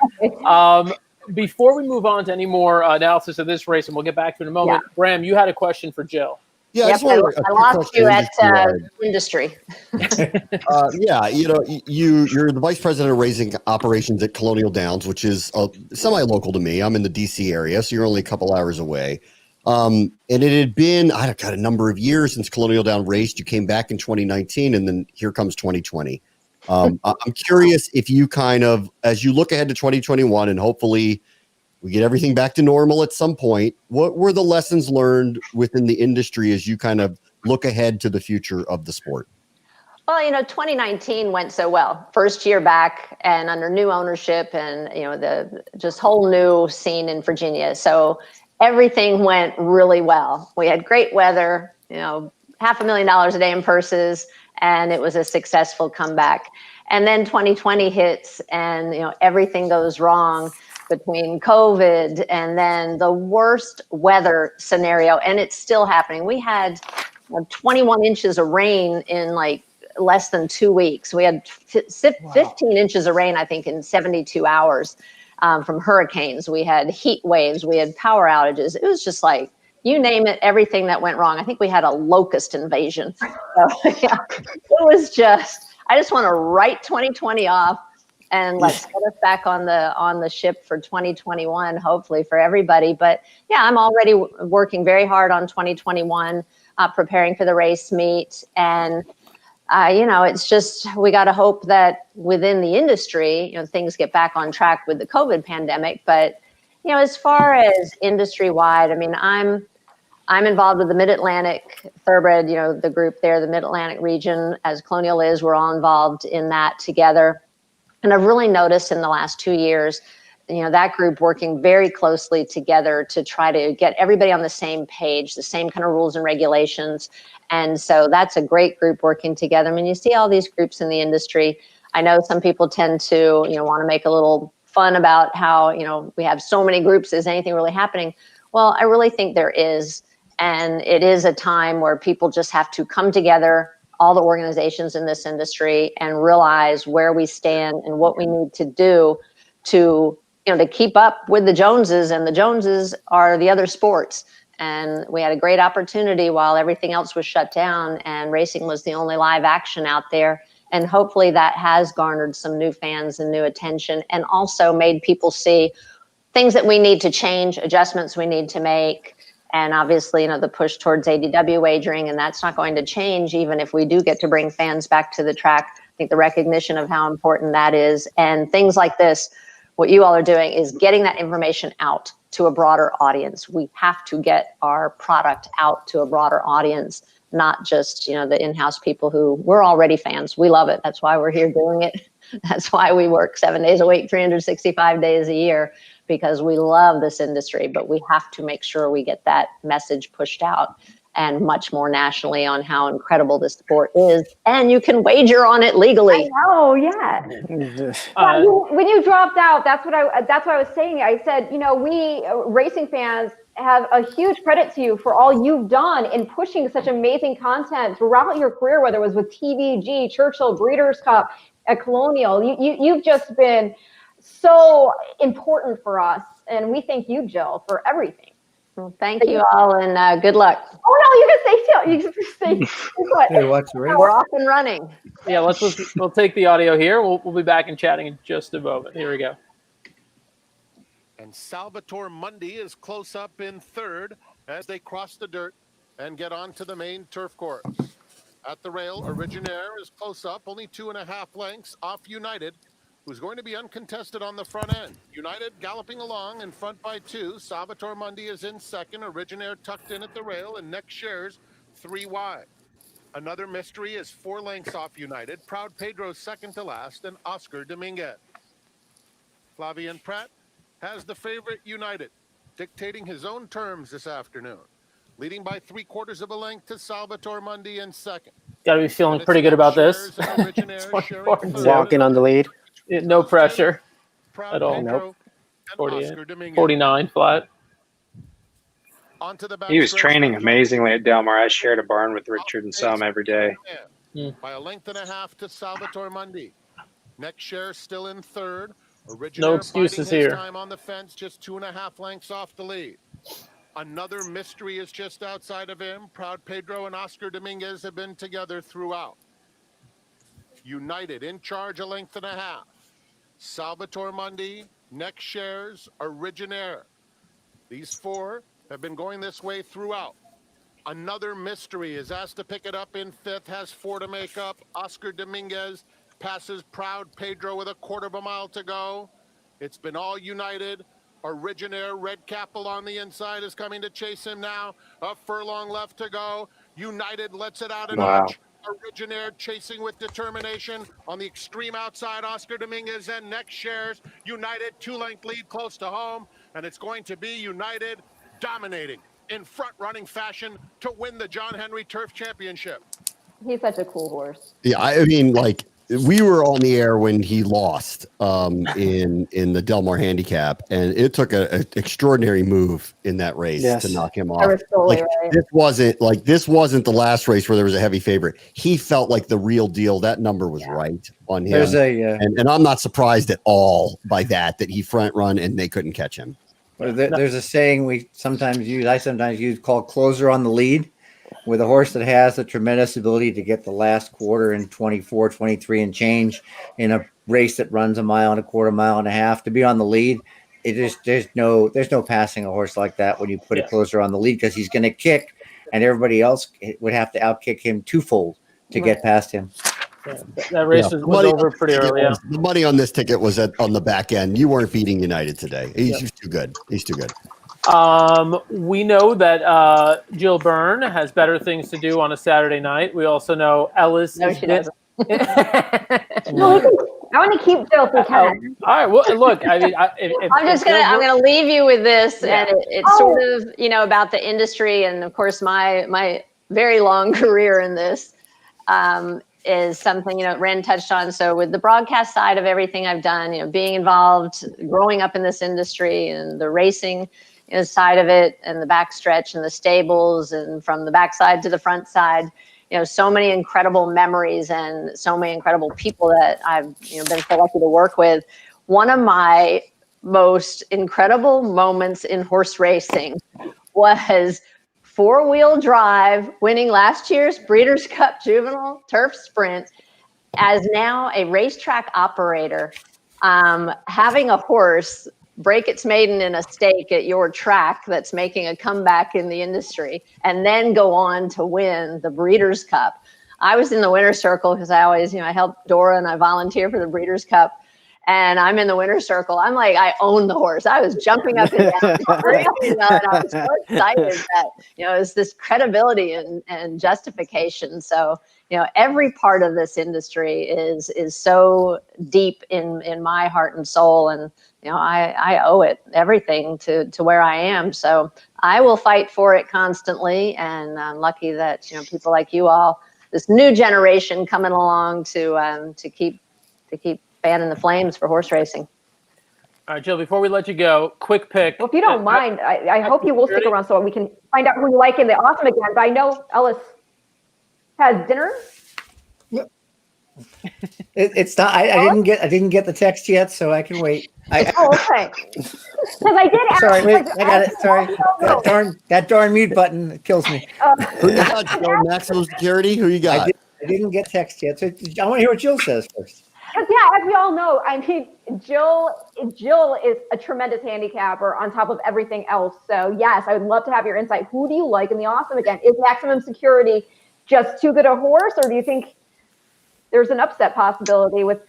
Before we move on to any more analysis of this race, and we'll get back to it in a moment, Bram, you had a question for Jill. Yeah, yep, I lost you at industry. You're the vice president of racing operations at Colonial Downs, which is semi-local to me. I'm in the DC area, so you're only a couple hours away. And it had been, a number of years since Colonial Downs raced. You came back in 2019, and then here comes 2020. I'm curious if you as you look ahead to 2021, and hopefully we get everything back to normal at some point, what were the lessons learned within the industry as you kind of look ahead to the future of the sport? Well, 2019 went so well. First year back and under new ownership, and the just whole new scene in Virginia. So everything went really well. We had great weather. $500,000 a day in purses, and it was a successful comeback. And then 2020 hits, and everything goes wrong between COVID and then the worst weather scenario, and it's still happening. We had 21 inches of rain in like less than 2 weeks. We had 15 inches of rain, I think, in 72 hours from hurricanes. We had heat waves. We had power outages. It was just like, you name it, everything that went wrong. I think we had a locust invasion. So, yeah, it was just, I just want to write 2020 off and let's get us back on the ship for 2021, hopefully for everybody. But yeah, I'm already working very hard on 2021, preparing for the race meet. And, it's just, we got to hope that within the industry, things get back on track with the COVID pandemic. But, as far as industry wide, I mean, I'm involved with the Mid-Atlantic Thoroughbred, the group there, the Mid-Atlantic region, as Colonial is, we're all involved in that together. And I've really noticed in the last 2 years, that group working very closely together to try to get everybody on the same page, the same kind of rules and regulations. And so that's a great group working together. I mean, you see all these groups in the industry. I know some people tend to, want to make a little fun about how, we have so many groups. Is anything really happening? Well, I really think there is. And it is a time where people just have to come together, all the organizations in this industry, and realize where we stand and what we need to do to, to keep up with the Joneses. And the Joneses are the other sports. And we had a great opportunity while everything else was shut down and racing was the only live action out there. And hopefully that has garnered some new fans and new attention, and also made people see things that we need to change, adjustments we need to make. And obviously, the push towards ADW wagering, and that's not going to change even if we do get to bring fans back to the track. I think the recognition of how important that is, and things like this, what you all are doing is getting that information out to a broader audience. We have to get our product out to a broader audience, not just, the in-house people who we're already fans. We love it. That's why we're here doing it. That's why we work 7 days a week, 365 days a year, because we love this industry. But we have to make sure we get that message pushed out, and much more nationally, on how incredible this sport is. And you can wager on it legally. I know, yeah. When you dropped out, that's what I was saying. I said, we racing fans have a huge credit to you for all you've done in pushing such amazing content throughout your career, whether it was with TVG, Churchill, Breeders' Cup, at Colonial. You've just been so important for us, and we thank you, Jill, for everything. Well, thank you all, and good luck. Oh no, you can say what? Hey, what's the race? We're off and running. Yeah, we'll take the audio here. We'll be back and chatting in just a moment. Here we go. And Salvatore Mundi is close up in third as they cross the dirt and get onto the main turf course. At the rail, Originaire is close up, only 2.5 lengths off United, who's going to be uncontested on the front end. United galloping along in front by 2. Salvatore Mundi is in second. Originaire tucked in at the rail, and Next Shares 3 wide. Another mystery is 4 lengths off United. Proud Pedro second to last, and Oscar Dominguez. Flavian Pratt has the favorite United, dictating his own terms this afternoon, leading by 3/4 of a length to Salvatore Mundi in second. Got to be feeling pretty good about this. Walking on the lead. No pressure at all. Nope. 49 flat. He was training amazingly at Del Mar. I shared a barn with Richard and saw him every day. By 1.5 lengths to Salvatore Mundi. Next Share still in third. No excuses here. Time on the fence, just 2.5 lengths off the lead. Another mystery is just outside of him. Proud Pedro and Oscar Dominguez have been together throughout. United in charge 1.5 lengths. Salvatore Mundi, Next Shares, Originaire. These 4 have been going this way throughout. Another mystery is asked to pick it up in 5th, has 4 to make up. Oscar Dominguez passes Proud Pedro with 1/4 mile to go. It's been all United. Originaire, Red Cap along the inside, is coming to chase him now. A furlong left to go. United lets it out an arch. Originaire chasing with determination. On the extreme outside, Oscar Dominguez and Next Shares. United 2-length lead close to home, and it's going to be United dominating in front-running fashion to win the John Henry Turf Championship. He's such a cool horse. Yeah, I mean, like we were on the air when he lost in the Delmar Handicap, and it took an extraordinary move in that race to knock him off. Totally Like, this wasn't the last race where there was a heavy favorite. He felt like the real deal. That number was right on him. There's and I'm not surprised at all by that he front run and they couldn't catch him. There's a saying I sometimes use called closer on the lead, with a horse that has a tremendous ability to get the last quarter in 24, 23 and change in a race that runs a mile and a quarter, mile and a half, to be on the lead. There's no passing a horse like that when you put a closer on the lead, because he's going to kick and everybody else would have to outkick him twofold to get past him. That race was over pretty early. The money on this ticket was on the back end. You weren't beating United today. He's too good. He's too good. We know that Jill Byrne has better things to do on a Saturday night. We also know Ellis. No, she doesn't. I want to keep Jill if we can. All right. Well, look. I mean, I'm gonna leave you with this, and it's sort of about the industry, and of course my very long career in this is something Ren touched on. So with the broadcast side of everything I've done, being involved, growing up in this industry, and the racing side of it, and the backstretch and the stables, and from the backside to the front side, so many incredible memories and so many incredible people that I've been so lucky to work with. One of my most incredible moments in horse racing was four-wheel drive, winning last year's Breeders' Cup Juvenile Turf Sprint, as now a racetrack operator, having a horse break its maiden in a stake at your track that's making a comeback in the industry, and then go on to win the Breeders' Cup. I was in the winner's circle because I always, I help Dora and I volunteer for the Breeders' Cup. And I'm in the winner's circle. I'm like, I own the horse. I was jumping up and down, and I was so excited that, it's this credibility and justification. So, every part of this industry is so deep in my heart and soul. And, I owe it everything to where I am. So I will fight for it constantly. And I'm lucky that, people like you all, this new generation coming along to keep fanning the flames for horse racing. All right, Jill, before we let you go, quick pick. Well, if you don't mind, I hope you will stick around so we can find out who you like in the Awesome again. But I know Ellis has dinner. It's not. I didn't get the text yet, so I can wait. Okay. Because I did ask. Sorry, wait, I got it. Sorry, that darn mute button kills me. Who you got, Joe? Maximum Security? Who you got? I didn't get text yet, so I want to hear what Jill says first. Because as we all know, I mean, Jill is a tremendous handicapper on top of everything else. So yes, I would love to have your insight. Who do you like in the Awesome again? Is Maximum Security just too good a horse, or do you think there's an upset possibility with?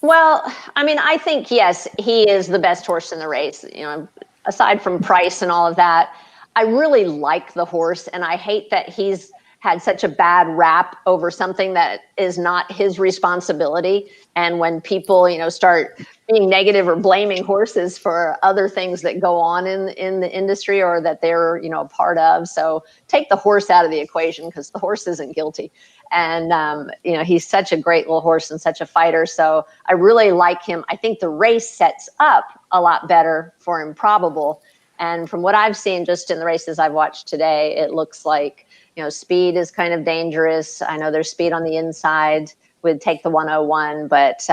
Well, I mean, I think yes, he is the best horse in the race. Aside from price and all of that, I really like the horse, and I hate that he's had such a bad rap over something that is not his responsibility. And when people, start being negative or blaming horses for other things that go on in the industry or that they're, a part of. So take the horse out of the equation, because the horse isn't guilty. And, he's such a great little horse and such a fighter. So I really like him. I think the race sets up a lot better for Improbable. And from what I've seen just in the races I've watched today, it looks like, speed is kind of dangerous. I know there's speed on the inside with Take the 101, but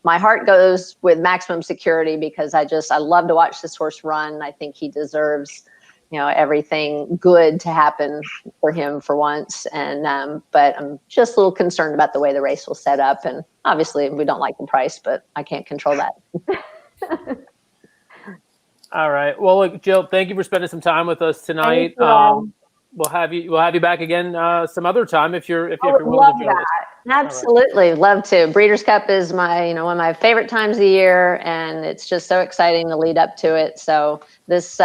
my heart goes with Maximum Security because I love to watch this horse run. I think he deserves, everything good to happen for him for once. And but I'm just a little concerned about the way the race will set up. And obviously we don't like the price, but I can't control that. All right. Well, look, Jill, thank you for spending some time with us tonight. We'll have you back again some other time if you're willing to join us. Absolutely. Right. Love to. Breeders' Cup is my, one of my favorite times of the year, and it's just so exciting to lead up to it. So this,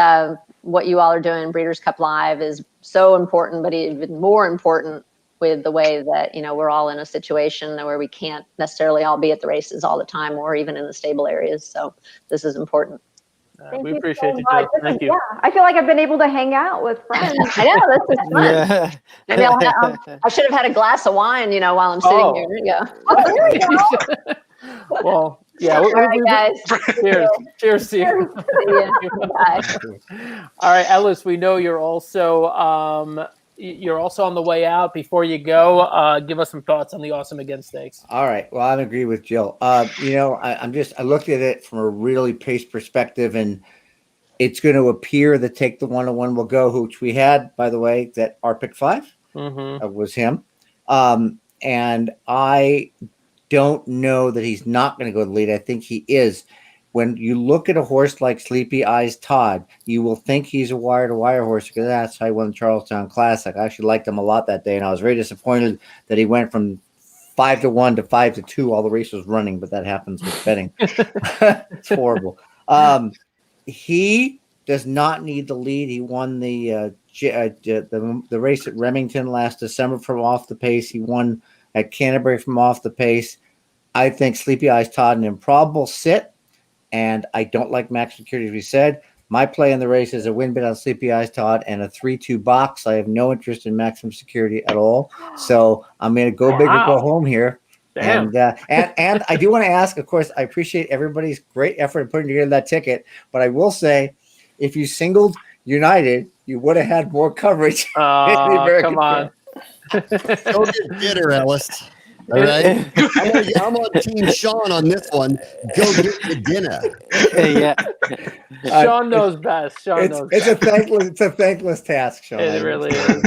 what you all are doing, Breeders' Cup Live, is so important, but even more important with the way that, we're all in a situation where we can't necessarily all be at the races all the time or even in the stable areas. So this is important. We you appreciate so you, much. Jill. Thank you. Yeah, I feel like I've been able to hang out with friends. I know, this is fun. Yeah. Maybe I should have had a glass of wine, while I'm sitting here. There you go. Oh, there you go. Well, yeah. All right, guys. Cheers. Cheers to you. Bye. All right, Ellis, we know you're also on the way out. Before you go, give us some thoughts on the Awesome Again Stakes. All right. Well, I agree with Jill. I looked at it from a really pace perspective, and it's going to appear that Take the 101 will go, which we had, by the way, that our pick 5 was him. And I don't know that he's not going to go to the lead. I think he is. When you look at a horse like Sleepy Eyes Todd, you will think he's a wire-to-wire horse because that's how he won the Charlestown Classic. I actually liked him a lot that day, and I was very disappointed that he went from 5-1 to 5-2 while the race was running, but that happens with betting. It's horrible. He does not need the lead. He won the race at Remington last December from off the pace. He won at Canterbury from off the pace. I think Sleepy Eyes Todd an improbable sit, and I don't like Max Security, as we said. My play in the race is a win bet on Sleepy Eyes Todd and a 3-2 box. I have no interest in Maximum Security at all. So I'm going to go big or go home here. Damn. And I do want to ask, of course, I appreciate everybody's great effort in putting together that ticket, but I will say, if you singled United, you would have had more coverage. Come on. Don't get bitter, Ellis. All right. I'm on Team Sean on this one. Go get the dinner. Yeah. Sean knows best. It's a thankless task, Sean. It really is.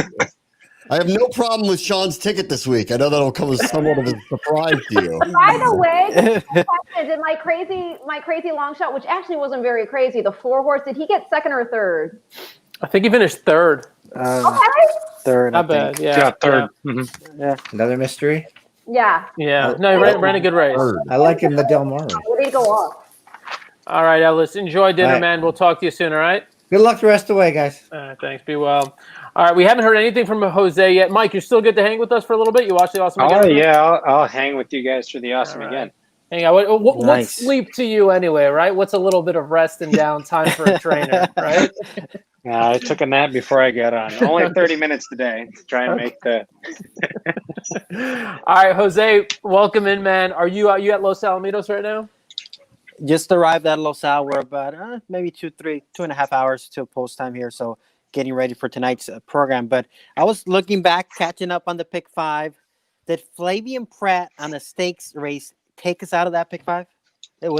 I have no problem with Sean's ticket this week. I know that'll come as somewhat of a surprise to you. By the way, did my crazy long shot, which actually wasn't very crazy, the 4 horse, did he get second or third? I think he finished third. Okay. Third. Not bad. Yeah. Yeah, third. Yeah. Mm-hmm. Yeah. Another mystery? Yeah. Yeah. No, he ran a good race. I like him, the Del Mar race. Where did he go off? All right, Ellis. Enjoy dinner, All right. man. We'll talk to you soon, all right? Good luck the rest of the way, guys. Thanks. Be well. All right, we haven't heard anything from Jose yet. Mike, you're still good to hang with us for a little bit? You watch the Awesome Again? Oh, yeah. I'll hang with you guys for the Awesome Again. Hang on. What's Nice. sleep to you anyway, right? What's a little bit of rest and downtime for a trainer, right? I took a nap before I got on. Only 30 minutes today to try and make the. All right, Jose, welcome in, man. Are you at Los Alamitos right now? Just arrived at Los Al. We're about maybe 2.5 hours till post time here. So getting ready for tonight's program. But I was looking back, catching up on the pick 5. Did Flavian Pratt on the stakes race take us out of that pick 5? Yep,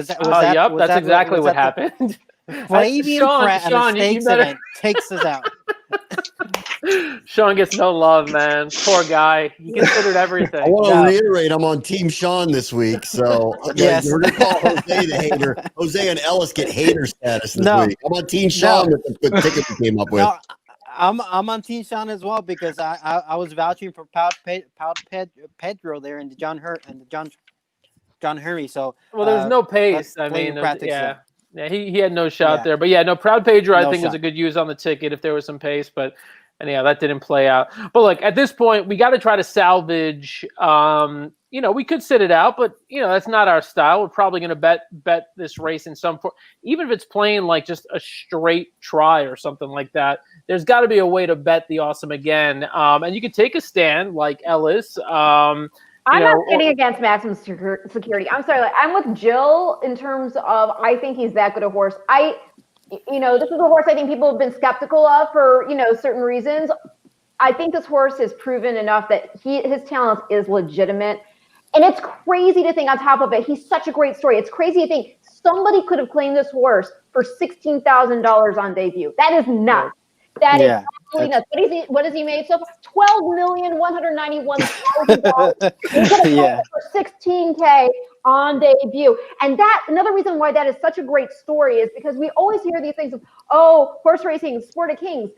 that's exactly what happened. Flavian Pratt on the stakes event takes us out. Sean gets no love, man. Poor guy. He considered everything. I want to reiterate, I'm on Team Sean this week, so Yes. we're going to call Jose the hater. Jose and Ellis get hater status this week. I'm on Team Sean with the ticket we came up with. No, I'm on Team Sean as well because I was vouching for Pedro there in the John Henry. So there's no pace. I mean, he had no shot there. But yeah, no, Proud Pedro I think was a good use on the ticket if there was some pace, but anyhow, that didn't play out. But look, at this point, we got to try to salvage. We could sit it out, but that's not our style. We're probably going to bet this race in some form, even if it's playing like just a straight try or something like that. There's got to be a way to bet the Awesome Again, and you could take a stand like Ellis. I'm not standing against Maximum Security. I'm sorry. I'm with Jill in terms of I think he's that good a horse. This is a horse I think people have been skeptical of for, certain reasons. I think this horse has proven enough that his talent is legitimate. And it's crazy to think on top of it, he's such a great story. It's crazy to think somebody could have claimed this horse for $16,000 on debut. That is nuts. That is absolutely nuts. What has he made so far? $12,191,000. He's going to for $16K on debut. And another reason why that is such a great story is because we always hear these things of, horse racing, sport of kings.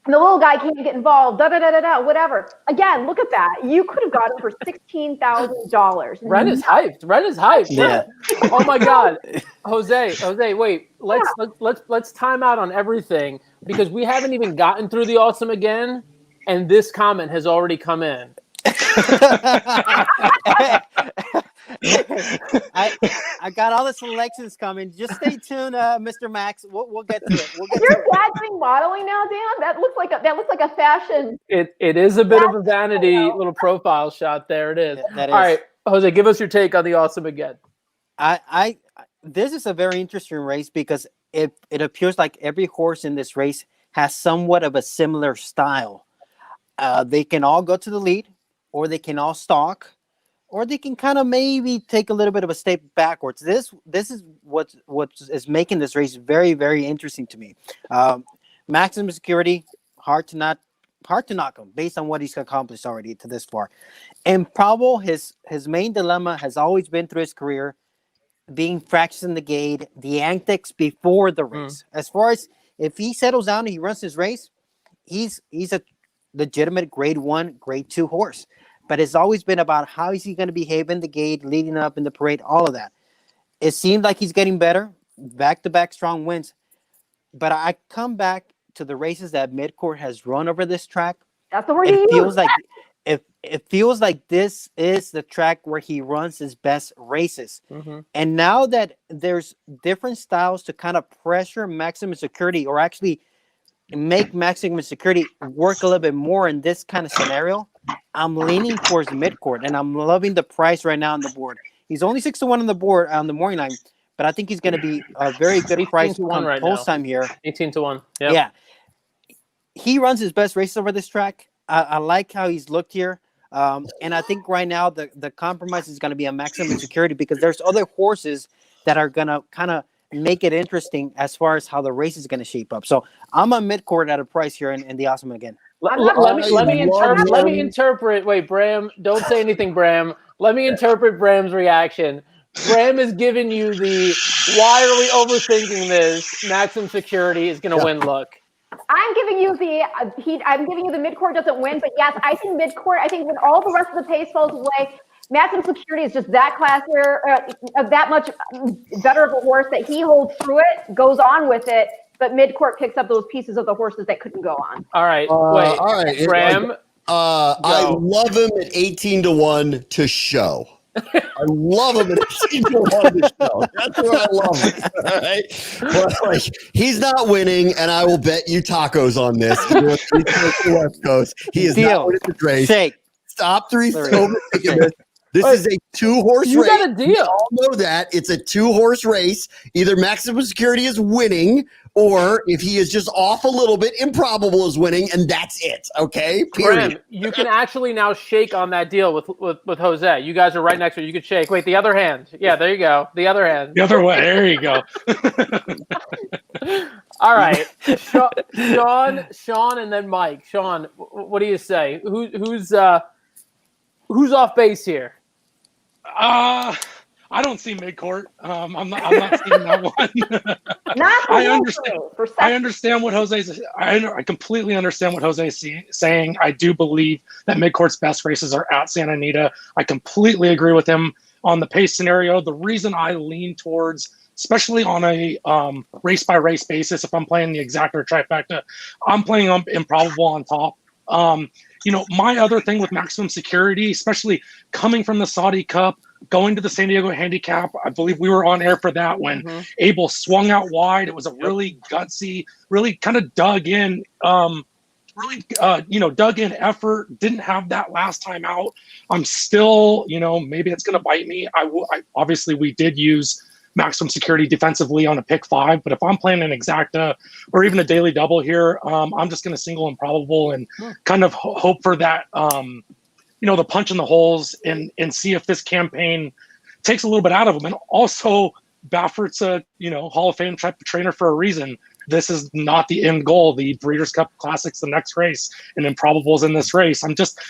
And the little guy can't get involved, whatever. Again, look at that. You could have gotten for $16,000. Ren is hyped. Yeah. Oh my God, Jose, wait. Let's time out on everything because we haven't even gotten through the Awesome Again, and this comment has already come in. I got all the selections coming. Just stay tuned, Mr. Max. We'll get to it. We'll get to Your it. dad doing modeling now, Dan? That looks like a fashion. It is a bit of a vanity little profile shot there. It is. That is. All right, Jose, give us your take on the Awesome Again. This is a very interesting race because it appears like every horse in this race has somewhat of a similar style. They can all go to the lead, or they can all stalk, or they can kind of maybe take a little bit of a step backwards. This is what is making this race very, very interesting to me. Maximum Security, hard to knock him based on what he's accomplished already to this far. And Probable, his main dilemma has always been through his career being fractions in the gate, the antics before the race. As far as if he settles down and he runs his race, he's a legitimate grade 1, grade 2 horse. But it's always been about how is he going to behave in the gate, leading up in the parade, all of that. It seems like he's getting better, back-to-back strong wins. But I come back to the races that Midcourt has run over this track. That's the word you use. It feels like this is the track where he runs his best races. And now that there's different styles to kind of pressure Maximum Security, or actually make Maximum Security work a little bit more in this kind of scenario, I'm leaning towards Midcourt, and I'm loving the price right now on the board. He's only 6-1 on the board on the morning line, but I think he's going to be a very good price come right post time here. 18-1. Yep. Yeah. He runs his best races over this track. I like how he's looked here. And I think right now the compromise is going to be a Maximum Security, because there's other horses that are going to kind of make it interesting as far as how the race is going to shape up. So I'm on Midcourt at a price here in the Awesome Again. Let me interpret. Wait, Bram, don't say anything, Bram. Let me interpret Bram's reaction. Bram is giving you the why are we overthinking this? Maximum Security is going to win look. I'm giving you the Midcourt doesn't win, but yes, I think Midcourt. I think when all the rest of the pace falls away, Maximum Security is just that classier, that much better of a horse that he holds through it, goes on with it, but Midcourt picks up those pieces of the horses that couldn't go on. All right, all right, Bram. I love him at 18-1 to show. I love him at 18-1 to show. That's what I love him. All right? But he's not winning, and I will bet you tacos on this. West Coast. He is not winning the race. Shake. Stop 3 overthinking this. This is a 2-horse race. You got a deal. We all know that. It's a 2-horse race. Either Maximum Security is winning, or if he is just off a little bit, Improbable is winning, and that's it. Okay? Period. Bram, you can actually now shake on that deal with Jose. You guys are right next to it. You can shake. Wait, the other hand. Yeah, there you go. The other hand. The other way. There you go. All right. Sean, and then Mike. Sean, what do you say? Who's off base here? I don't see Midcourt. I'm not seeing that one. I understand what Jose's. I completely understand what Jose's saying. I do believe that Midcourt's best races are at Santa Anita. I completely agree with him on the pace scenario. The reason I lean towards, especially on a race by race basis, if I'm playing the exact or trifecta, I'm playing Improbable on top. My other thing with Maximum Security, especially coming from the Saudi Cup, going to the San Diego Handicap, I believe we were on air for that when Abel swung out wide. It was a really gutsy, really kind of dug in effort. Didn't have that last time out. I'm still, maybe it's going to bite me. Obviously we did use Maximum Security defensively on a pick 5, but if I'm playing an exacta or even a daily double here, I'm just going to single Improbable and kind of hope for that, the punch in the holes and see if this campaign takes a little bit out of him. And also Baffert's a, Hall of Fame type of trainer for a reason. This is not the end goal. The Breeders' Cup Classic's the next race, and Improbable's in this race.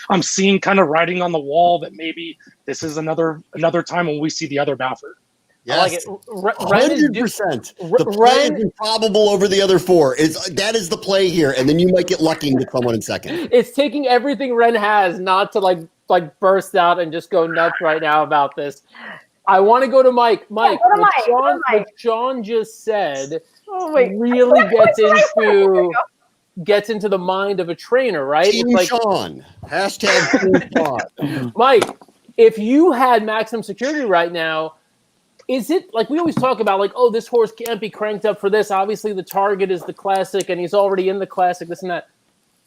I'm seeing kind of writing on the wall that maybe this is another time when we see the other Baffert. Yes. I like it. 100%. The play is Improbable over the other 4. That is the play here, and then you might get lucky and get someone in second. It's taking everything Ren has not to like burst out and just go nuts right now about this. I want to go to Mike. Mike, what Sean just said really gets into the mind of a trainer, right? Team Sean. Hashtag Team Sean. Mike, If you had maximum security right now, is it like we always talk about, like, oh, this horse can't be cranked up for this? Obviously, the target is the classic, and he's already in the classic, this and that.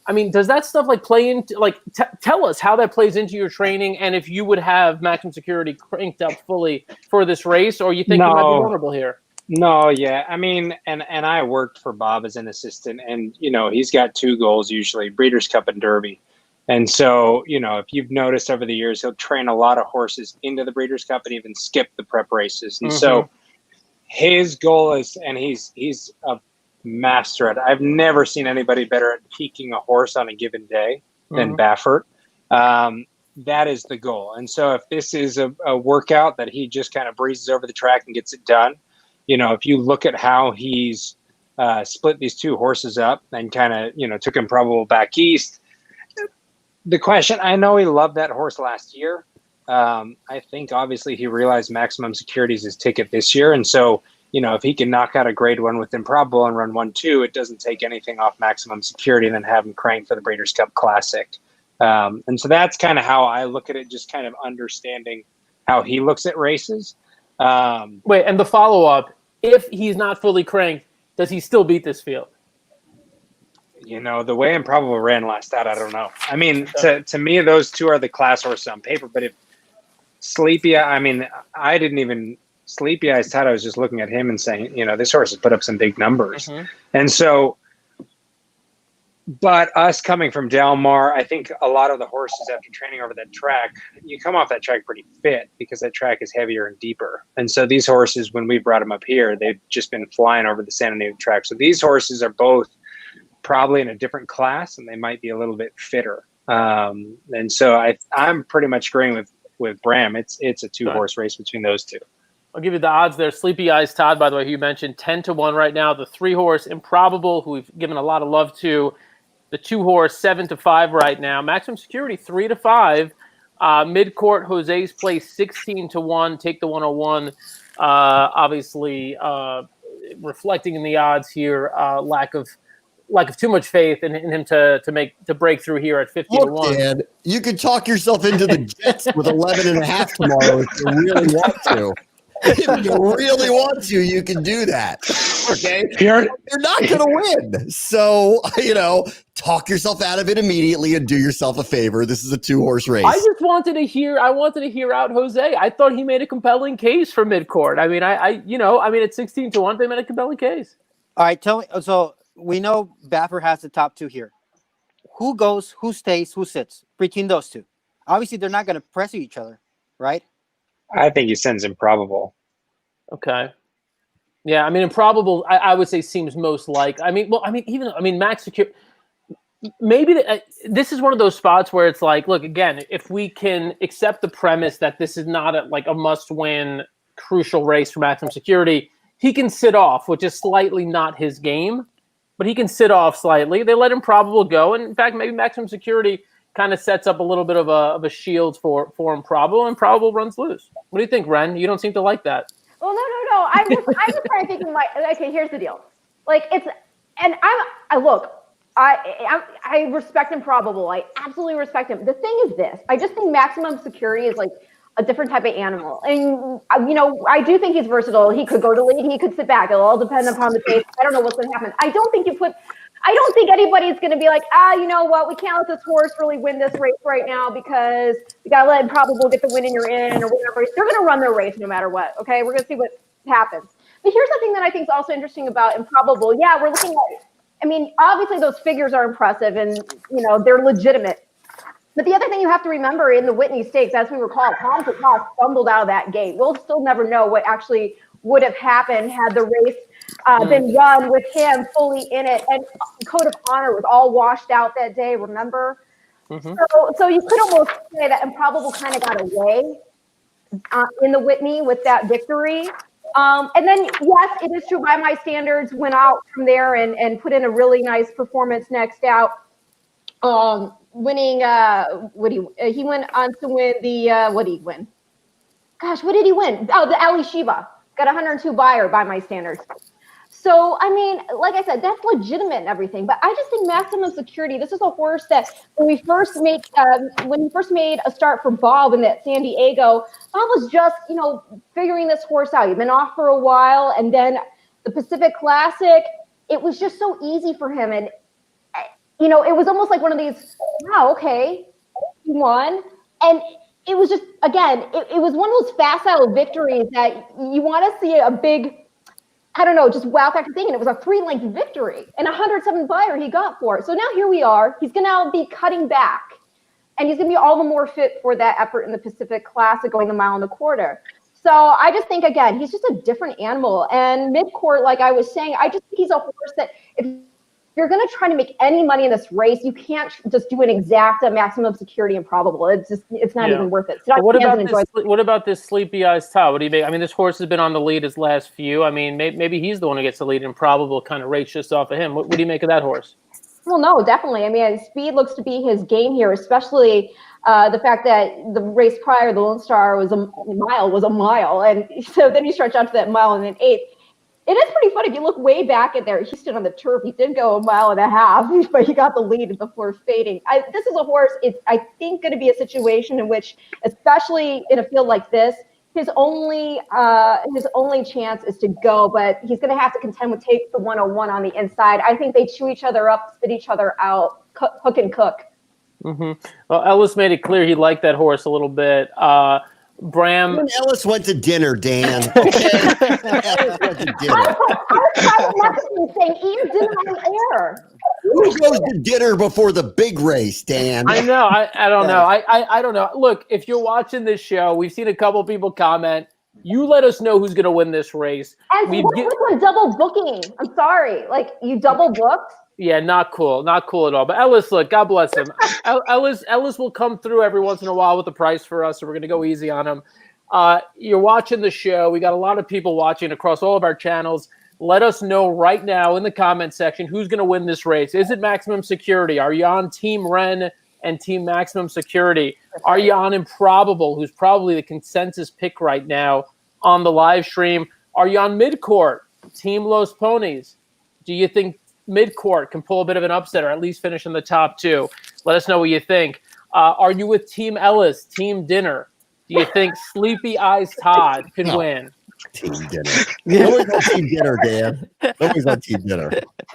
I mean, does that stuff like play into, like, tell us how that plays into your training, and if you would have maximum security cranked up fully for this race, or you think you might be vulnerable here? No, yeah. I mean, and I worked for Bob as an assistant, and, you know, he's got 2 goals usually, Breeders' Cup and Derby. And so, you know, if you've noticed over the years, he'll train a lot of horses into the Breeders' Cup and even skip the prep races. And so his goal is, and he's a master at it. I've never seen anybody better at peaking a horse on a given day than Baffert. That is the goal. And so if this is a workout that he just kind of breezes over the track and gets it done, you know, if you look at how he's split these 2 horses up and kind of, you know, took Improbable back east. The question, I know he loved that horse last year. I think obviously he realized maximum security is his ticket this year. And so, you know, if he can knock out a grade 1 with Improbable and run 1-2, it doesn't take anything off maximum security and then have him crank for the Breeders' Cup Classic. And so that's kind of how I look at it, just kind of understanding how he looks at races. Wait, and the follow-up, if he's not fully cranked, does he still beat this field? You know, the way Improbable ran last out, I don't know. I mean, to me, those 2 are the class horses on paper. But if Sleepy, I mean, I didn't even Sleepy Eyes Todd, I was just looking at him and saying, you know, this horse has put up some big numbers. And so, but us coming from Del Mar, I think a lot of the horses after training over that track, you come off that track pretty fit because that track is heavier and deeper. And so these horses, when we brought them up here, they've just been flying over the San Antonio track. So these horses are both probably in a different class, and they might be a little bit fitter. And so I'm pretty much agreeing with Bram. It's a 2-horse race between those 2. I'll give you the odds there. Sleepy Eyes Todd, by the way, who you mentioned, 10-1 right now. The 3-horse Improbable, who we've given a lot of love to. The 2-horse 7-5 right now. Maximum security 3-5. Mid-court Jose's place 16-1. Take the 101. Obviously, reflecting in the odds here, lack of too much faith in him to break through here at 50-1. Look, Dan, you could talk yourself into the Jets with 11.5 tomorrow if you really want to. If you really want to, you can do that. Okay? You're not going to win. So, you know, talk yourself out of it immediately and do yourself a favor. This is a 2-horse race. I just wanted to hear out Jose. I thought he made a compelling case for mid-court. I mean, at 16-1, they made a compelling case. All right, tell me. So we know Baffert has the top 2 here. Who goes, who stays, who sits between those 2? Obviously, they're not going to press each other, right? I think he sends Improbable. Okay. Yeah, I mean, Improbable, I would say seems most like. Max Secure. Maybe this is one of those spots where it's like, look, again, if we can accept the premise that this is not a must-win, crucial race for maximum security, he can sit off, which is slightly not his game, but he can sit off slightly. They let Improbable go, and in fact, maybe maximum security kind of sets up a little bit of a shield for Improbable, and Improbable runs loose. What do you think, Ren? You don't seem to like that. Well, no. I'm just trying to think of okay, here's the deal. Like I respect Improbable. I absolutely respect him. The thing is this, I just think maximum security is like a different type of animal. And, you know, I do think he's versatile. He could go to lead, he could sit back. It'll all depend upon the pace. I don't know what's going to happen. I don't think anybody's going to be like, you know what, we can't let this horse really win this race right now because you got to let Improbable get the win and you're in or whatever. They're going to run their race no matter what, okay? We're going to see what happens. But here's the thing that I think is also interesting about Improbable. Yeah, we're looking at, I mean, obviously those figures are impressive and, you know, they're legitimate. But the other thing you have to remember in the Whitney Stakes, as we recall, Tom Picard stumbled out of that gate. We'll still never know what actually would have happened had the race been run with him fully in it. And Code of Honor was all washed out that day, remember? So you could almost say that Improbable kind of got away in the Whitney with that victory. And then, yes, it is true, by my standards, went out from there and put in a really nice performance next out. Winning, he went on to win the, what did he win? Gosh, what did he win? Oh, the Ali Shiva. Got 102 buyer by my standards. So, I mean, like I said, that's legitimate and everything, but I just think Maximum Security, this is a horse that when he first made a start for Bob in that San Diego, Bob was just, figuring this horse out. He'd been off for a while, and then the Pacific Classic, it was just so easy for him. And, it was almost like one of these, wow, okay, he won. And it was just, again, it was one of those facile victories that you want to see a big, I don't know, just wow factor thing. And it was a 3-length victory and 107 buyer he got for it. So now here we are. He's going to now be cutting back, and he's going to be all the more fit for that effort in the Pacific Classic, going the 1.25 miles. So I just think, again, he's just a different animal. And midcourt, like I was saying, I just think he's a horse that if you're going to try to make any money in this race, you can't just do an exact Maximum Security and probable. It's not even worth it. So what about this Sleepy Eyes Top? What do you make? I mean, this horse has been on the lead his last few. I mean, maybe he's the one who gets the lead in probable kind of race just off of him. What do you make of that horse? Well, no, definitely. I mean, speed looks to be his game here, especially the fact that the race prior, the Lone Star was a mile. And so then you stretch out to that 1.1 miles. It is pretty funny. If you look way back at there, he stood on the turf. He did go 1.5 miles, but he got the lead before fading. This is a horse, it's, I think, going to be a situation in which, especially in a field like this, his only chance is to go, but he's going to have to contend with take the 101 on the inside. I think they chew each other up, spit each other out, hook and cook. Mm-hmm. Well, Ellis made it clear he liked that horse a little bit. Bram. Ellis went to dinner, Dan. Okay. Ellis went to dinner. I was saying, eat your dinner on the air. Who goes to dinner before the big race, Dan? I know. I don't know. I don't know. Look, if you're watching this show, we've seen a couple people comment. You let us know who's going to win this race. And what's double booking? I'm sorry. Like, you double booked? Yeah, not cool. Not cool at all. But Ellis, look, God bless him. Ellis will come through every once in a while with a price for us, so we're going to go easy on him. You're watching the show. We got a lot of people watching across all of our channels. Let us know right now in the comment section who's going to win this race. Is it Maximum Security? Are you on Team Ren and Team Maximum Security? Are you on Improbable, who's probably the consensus pick right now on the live stream? Are you on Midcourt, Team Los Ponies? Do you think Midcourt can pull a bit of an upset or at least finish in the top 2? Let us know what you think. Are you with Team Ellis, Team Dinner? Do you think Sleepy Eyes Todd can win? Team Dinner. Always on Team Dinner, Dan. Always on Team Dinner.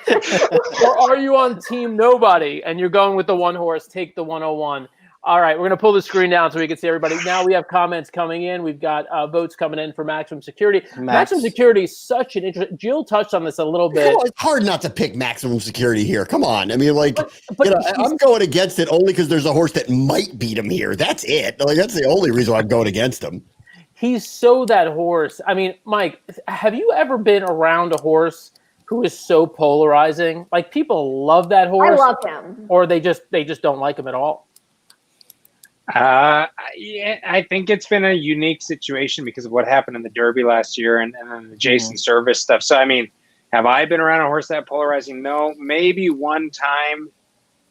Or are you on Team Nobody and you're going with the one horse, take the 101? All right, we're going to pull the screen down so we can see everybody. Now we have comments coming in. We've got votes coming in for Maximum Security. Maximum Security is such an interesting. Jill touched on this a little bit. It's hard not to pick Maximum Security here. Come on. I mean, I'm going against it only because there's a horse that might beat him here. That's it. Like, that's the only reason I'm going against him. He's so that horse. I mean, Mike, have you ever been around a horse who is so polarizing? Like, people love that horse. I love him. Or they just don't like him at all. Yeah, I think it's been a unique situation because of what happened in the Derby last year and then the Jason Service stuff. So, I mean, have I been around a horse that polarizing? No, maybe one time,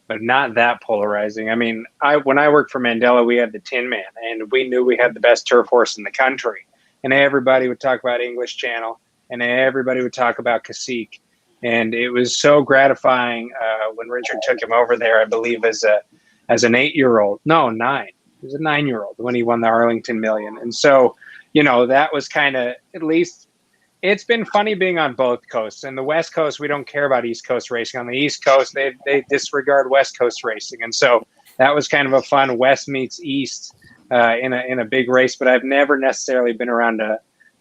but not that polarizing. I mean, when I worked for Mandela, we had the Tin Man, and we knew we had the best turf horse in the country. And everybody would talk about English Channel, and everybody would talk about Cacique. And it was so gratifying when Richard took him over there, I believe, as an 8-year-old. No, 9. He was a 9-year-old when he won the Arlington Million. And so, that was kind of, at least, it's been funny being on both coasts. And the West Coast, we don't care about East Coast racing. On the East Coast, they disregard West Coast racing. And so that was kind of a fun West meets East in a big race. But I've never necessarily been around a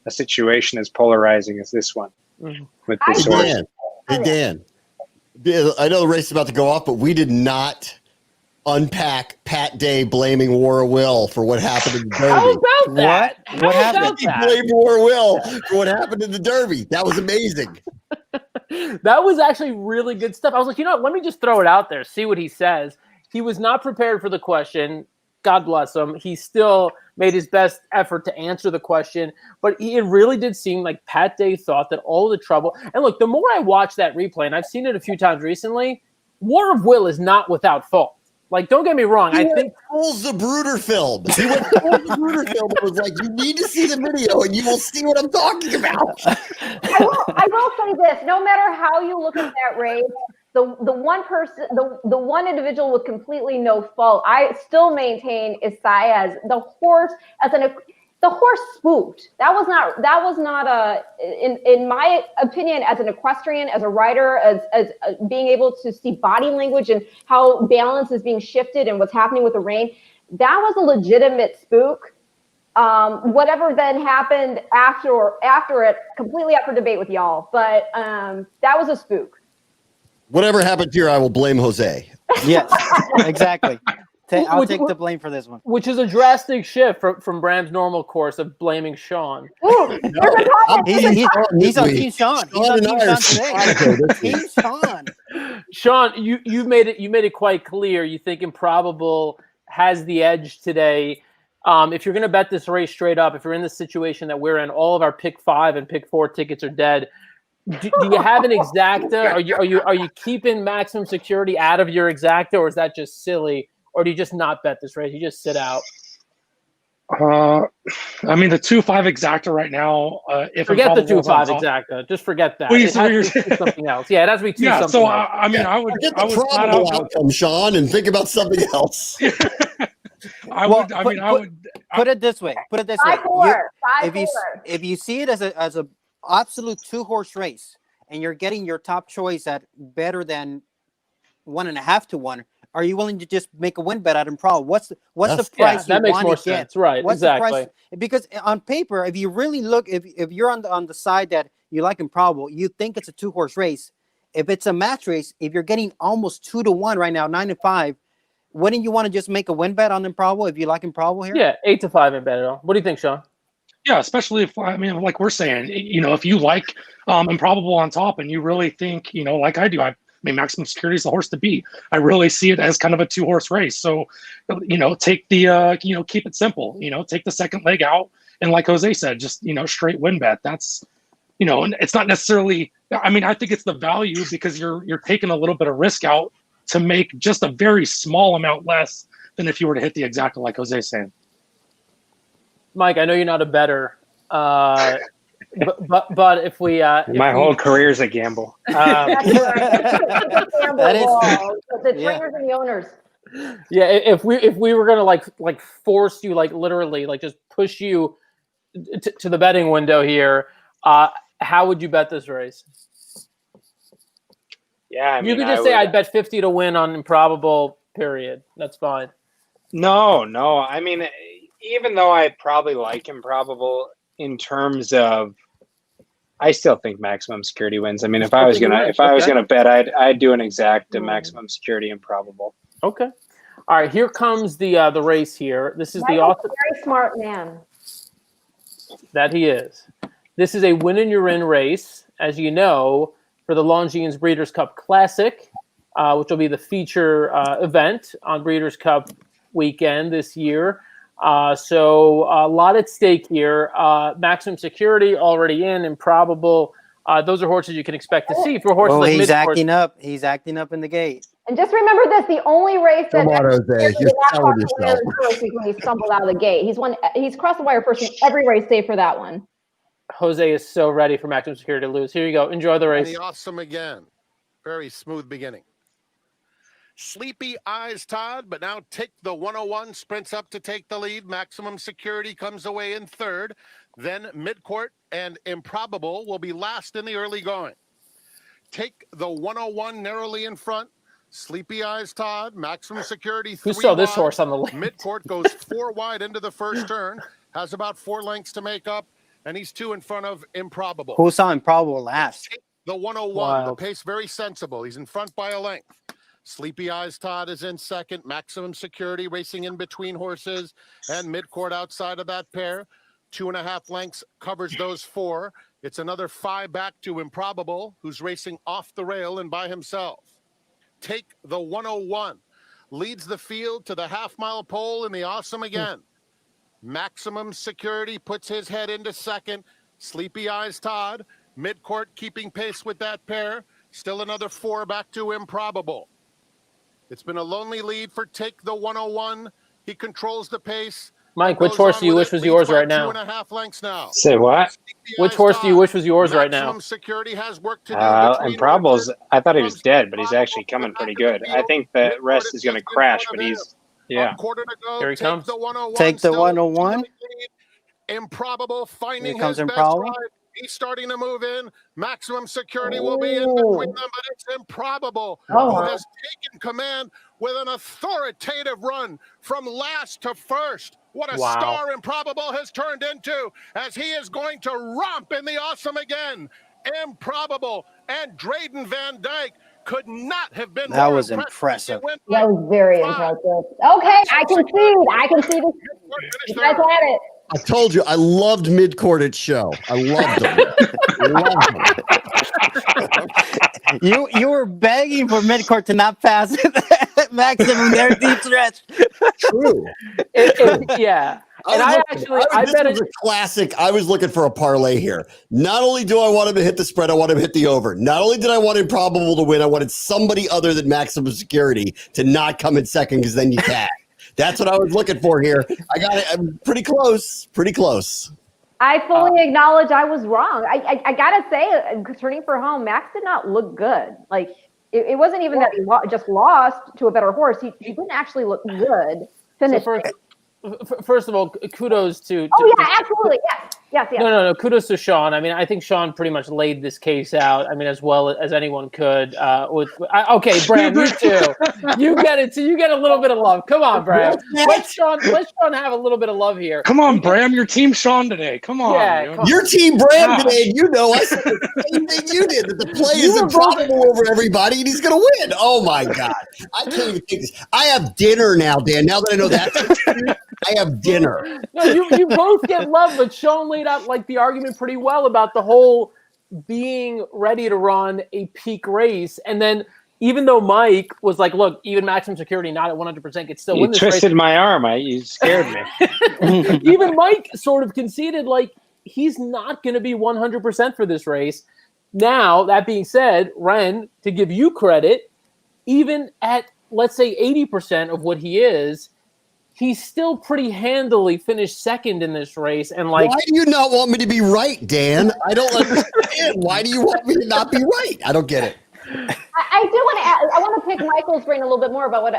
situation as polarizing as this one with this horse. Hey, Dan. I know the race is about to go off, but we did not unpack Pat Day blaming War of Will for what happened in the Derby. How about that? What happened? He blamed War of Will for what happened in the Derby. That was amazing. That was actually really good stuff. I was like, let me just throw it out there, see what he says. He was not prepared for the question. God bless him. He still made his best effort to answer the question, but it really did seem like Pat Day thought that all the trouble. And look, the more I watch that replay, and I've seen it a few times recently, War of Will is not without fault. Like, don't get me wrong. I think full Zapruder film. He went full Zapruder film and was like, "You need to see the video, and you will see what I'm talking about." I will say this: no matter how you look at that race, the one person, the one individual with completely no fault, I still maintain is Saez. The horse the horse spooked. That was not a, in my opinion, as an equestrian, as a rider, as being able to see body language and how balance is being shifted and what's happening with the rein. That was a legitimate spook. Whatever then happened after it, completely up for debate with y'all. But that was a spook. Whatever happened here, I will blame Jose. Yes, exactly. I'll take the blame for this one. Which is a drastic shift from Bram's normal course of blaming Sean. Ooh, He's on Team Sean. He's on Team Sean today. Team Sean. Sean, you made it quite clear. You think Improbable has the edge today. If you're going to bet this race straight up, if you're in the situation that we're in, all of our pick 5 and pick 4 tickets are dead. Do you have an exacta? Are you keeping Maximum Security out of your exacta, or is that just silly? Or do you just not bet this race? You just sit out? I mean, the 2-5 exacta right now. Forget the 2-5 exacta. Just forget that. It has to be something else. Yeah, it has to be something so else. I mean, I would forget the probable outcome, Sean, and think about something else. I would put it this way. If you see it as a absolute 2-horse race, and you're getting your top choice at better than 1.5 to 1. Are you willing to just make a win bet at Improbable? What's the price that you makes want more to get? sense, right? What's exactly. The price? Because on paper, if you really look, if you're on the side that you like Improbable, you think it's a 2-horse race. If it's a match race, if you're getting almost 2 to 1 right now, 9-5, wouldn't you want to just make a win bet on Improbable if you like Improbable here? Yeah, 8-5 and bet it all. What do you think, Sean? Yeah, especially if, I mean, like we're saying, if you like Improbable on top and you really think, like I do, I mean, Maximum Security is the horse to beat. I really see it as kind of a 2-horse race. So, take the, keep it simple, take the second leg out. And like Jose said, just, straight win bet. That's, and it's not necessarily, I mean, I think it's the value because you're taking a little bit of risk out to make just a very small amount less than if you were to hit the exacta, like Jose's saying. Mike, I know you're not a bettor, but if we my whole career is a gamble. The trainers and the owners. Yeah, if we were gonna like force you, like literally, like just push you to the betting window here, how would you bet this race? Yeah, I mean, you could just say I'd bet 50 to win on Improbable. Period. That's fine. No. I mean, even though I probably like Improbable in terms of, I still think Maximum Security wins. I mean, if I was gonna bet, I'd do an exacta Maximum Security Improbable. Okay. All right. Here comes the race here. This is Michael's a very smart man. That he is. This is a win and you're in race, as you know, for the Longines Breeders' Cup Classic, which will be the feature event on Breeders' Cup weekend this year. So a lot at stake here. Maximum Security already in, Improbable. Those are horses you can expect to see for horses like he's acting up. He's acting up in the gate. And just remember this: the only race that you're telling yourself is when he stumbled out of the gate. He's crossed the wire first in every race, save for that one. Jose is so ready for Maximum Security to lose. Here you go. Enjoy the race. And the awesome again. Very smooth beginning. Sleepy Eyes Todd, but now Take the 101 sprints up to take the lead. Maximum Security comes away in third. Then Midcourt and Improbable will be last in the early going. Take the 101 narrowly in front. Sleepy Eyes Todd, Maximum Security 3 Who saw this wide. horse on the list? Midcourt goes 4 wide into the first turn, has about 4 lengths to make up, and he's 2 in front of Improbable. Who saw Improbable last? Take the 101, Wild. The pace very sensible. He's in front by a length. Sleepy Eyes Todd is in second. Maximum Security racing in between horses, and Midcourt outside of that pair. 2.5 lengths covers those 4. It's another 5 back to Improbable, who's racing off the rail and by himself. Take the 101 leads the field to the half-mile pole in the awesome again. Maximum Security puts his head into second. Sleepy Eyes Todd, Midcourt keeping pace with that pair. Still another 4 back to Improbable. It's been a lonely lead for Take the 101. He controls the pace. Mike, which horse do you wish was yours right now? 2.5 lengths now. Say what? Which horse do you wish was yours right now? Maximum Security has work to do. Improbable's, I thought he was dead, but he's actually coming pretty good. I think the rest is going to crash, but he's, yeah. Here he comes. Take the 101. Improbable finding Here comes his best Improbable. ride. He's starting to move in. Maximum Security will be in between them, but it's Improbable who has taken command with an authoritative run from last to first. What a star Improbable has turned into as he is going to romp in the awesome again. Improbable and Drayden Van Dyke could not have been That more was impressive. That was very impressive. Okay, I can see this. You guys had it. I told you, I loved mid-court show. I loved them. You were begging for midcourt to not pass maximum their deep stretch. True. Yeah. And I bet it was a classic. I was looking for a parlay here. Not only do I want him to hit the spread, I want him to hit the over. Not only did I want Improbable to win, I wanted somebody other than Maximum Security to not come in second because then you tag. That's what I was looking for here. I got it. I'm pretty close. Pretty close. I fully acknowledge I was wrong. I gotta say, turning for home, Max did not look good. Like it wasn't even that he just lost to a better horse. He didn't actually look good. First of all, kudos to absolutely. Yes. No. Kudos to Sean. I mean, I think Sean pretty much laid this case out. I mean, as well as anyone could. Okay, Bram, you too. You get it. So you get a little bit of love. Come on, Bram. Let Sean have a little bit of love here. Come on, Bram. Your team Sean today. Come on. Yeah, your team Bram today. You know, I said the same thing you did. That the play is Improbable over everybody, and he's going to win. Oh my God, I can't even take this. I have dinner now, Dan. Now that I know that. I have dinner. No, you both get love, but Sean laid out like the argument pretty well about the whole being ready to run a peak race. And then even though Mike was like, look, even Maximum Security not at 100% could still win this race. You twisted my arm. You scared me. Even Mike sort of conceded like he's not going to be 100% for this race. Now, that being said, Ren, to give you credit, even at, let's say, 80% of what he is, he's still pretty handily finished second in this race. And like, why do you not want me to be right, Dan? I don't understand. Why do you want me to not be right? I don't get it. I do want to add, I want to pick Michael's brain a little bit more about what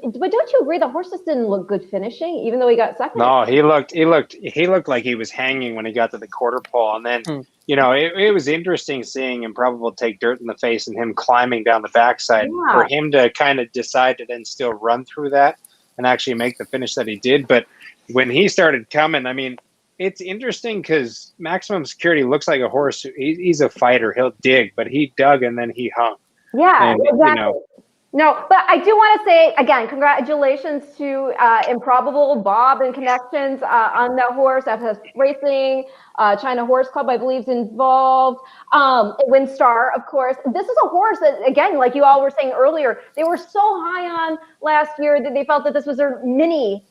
but don't you agree the horse just didn't look good finishing, even though he got second? No, he looked like he was hanging when he got to the quarter pole. And then, you know, it was interesting seeing Improbable take dirt in the face and him climbing down the backside for him to kind of decide to then still run through that and actually make the finish that he did. But when he started coming, I mean, it's interesting because Maximum Security looks like a horse. He's a fighter. He'll dig, but he dug and then he hung. Yeah, and, exactly. You know, no, but I do want to say, again, congratulations to Improbable, Bob and Connections on that horse, FS Racing, China Horse Club, I believe, is involved. Windstar, of course. This is a horse that, again, like you all were saying earlier, they were so high on last year that they felt that this was their mini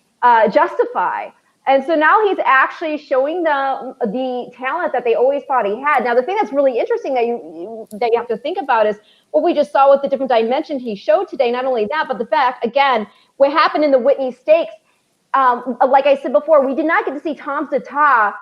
Justify. And so now he's actually showing the talent that they always thought he had. Now, the thing that's really interesting that you have to think about is what we just saw with the different dimensions he showed today. Not only that, but the fact, again, what happened in the Whitney Stakes, like I said before, we did not get to see Tom Zata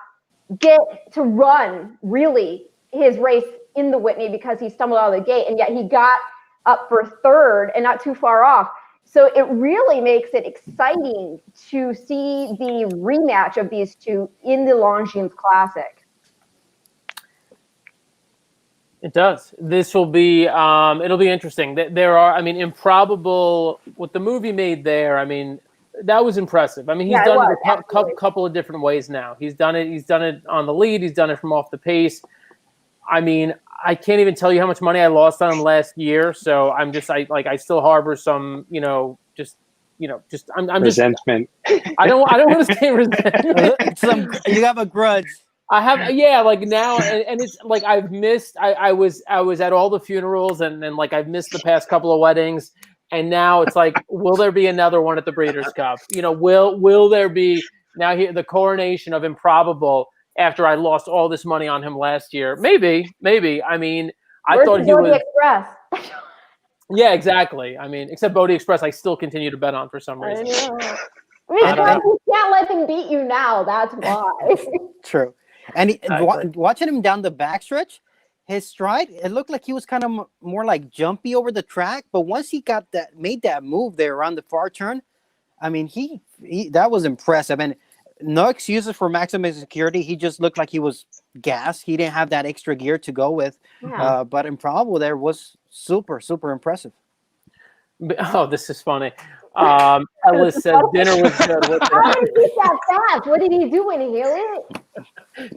get to run, really, his race in the Whitney because he stumbled out of the gate, and yet he got up for third and not too far off. So it really makes it exciting to see the rematch of these two in the Longines Classic. It does. This will be, it'll be interesting. There are, I mean, Improbable, what the movie made there, I mean, that was impressive. I mean, he's done it a couple of different ways now. He's done it on the lead. He's done it from off the pace. I mean, I can't even tell you how much money I lost on him last year. So I'm just, I still harbor some, I'm resentment. I don't want to say resentment. You have a grudge. I have, yeah, like now, and it's like I've missed. I was at all the funerals, and like I've missed the past couple of weddings, and now it's like, will there be another one at the Breeders' Cup? You know, will there be now here the coronation of Improbable after I lost all this money on him last year? Maybe. I mean, I thought he was. Yeah, exactly. I mean, except Bodie Express, I still continue to bet on for some reason. I know. You can't let him beat you now. That's why. True. And Exactly. watching him down the backstretch, his stride, it looked like he was kind of more like jumpy over the track. But once he made that move there around the far turn, I mean, he that was impressive. And no excuses for maximum security. He just looked like he was gassed. He didn't have that extra gear to go with. Yeah. But Improbable there was super, super impressive. Oh, this is funny. Ellis said dinner was good. How did he eat that fast? What did he do when he hit it?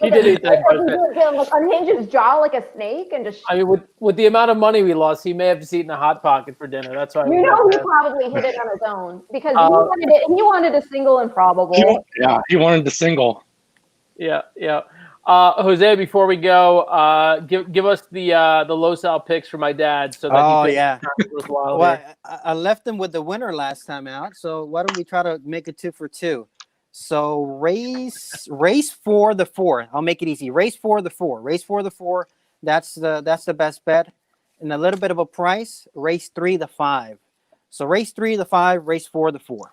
He did eat that quite a bit. Like unhinge his jaw like a snake and just. I mean, with the amount of money we lost, he may have just eaten a Hot Pocket for dinner. That's why. You know, he probably hit it on his own because he wanted a single Improbable. He wanted the single. Yeah. Jose, before we go, give us the Losal picks for my dad so that he can Well, I left him with the winner last time out, so why don't we try to make it 2 for 2? So race 4 the 4. I'll make it easy. Race 4 the 4. Race 4 the 4. That's the best bet. And a little bit of a price. Race 3 the 5. So race 3 the 5. Race 4 the 4.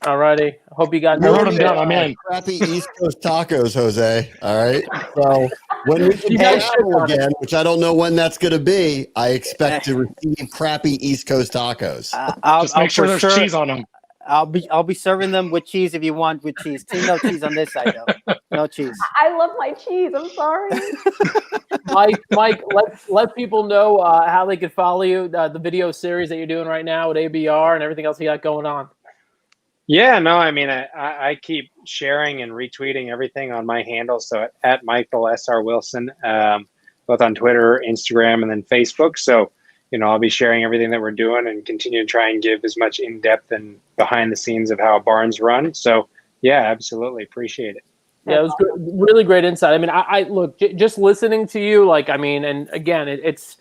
All righty. I hope you got. I wrote them down. I'm in. Crappy East Coast tacos, Jose. All right. So when we can travel again, which I don't know when that's going to be, I expect to receive crappy East Coast tacos. Just make sure there's cheese on them. I'll be serving them with cheese if you want with cheese. No cheese on this side though. No cheese. I love my cheese. I'm sorry. Mike, let people know how they can follow you. The video series that you're doing right now with ABR and everything else you got going on. Yeah, no, I mean, I keep sharing and retweeting everything on my handle. So at Michael SR Wilson, both on Twitter, Instagram, and then Facebook. So, I'll be sharing everything that we're doing and continue to try and give as much in-depth and behind the scenes of how barns run. So, yeah, absolutely. Appreciate it. Yeah, it was really great insight. I mean, I look, just listening to you, and again, it's,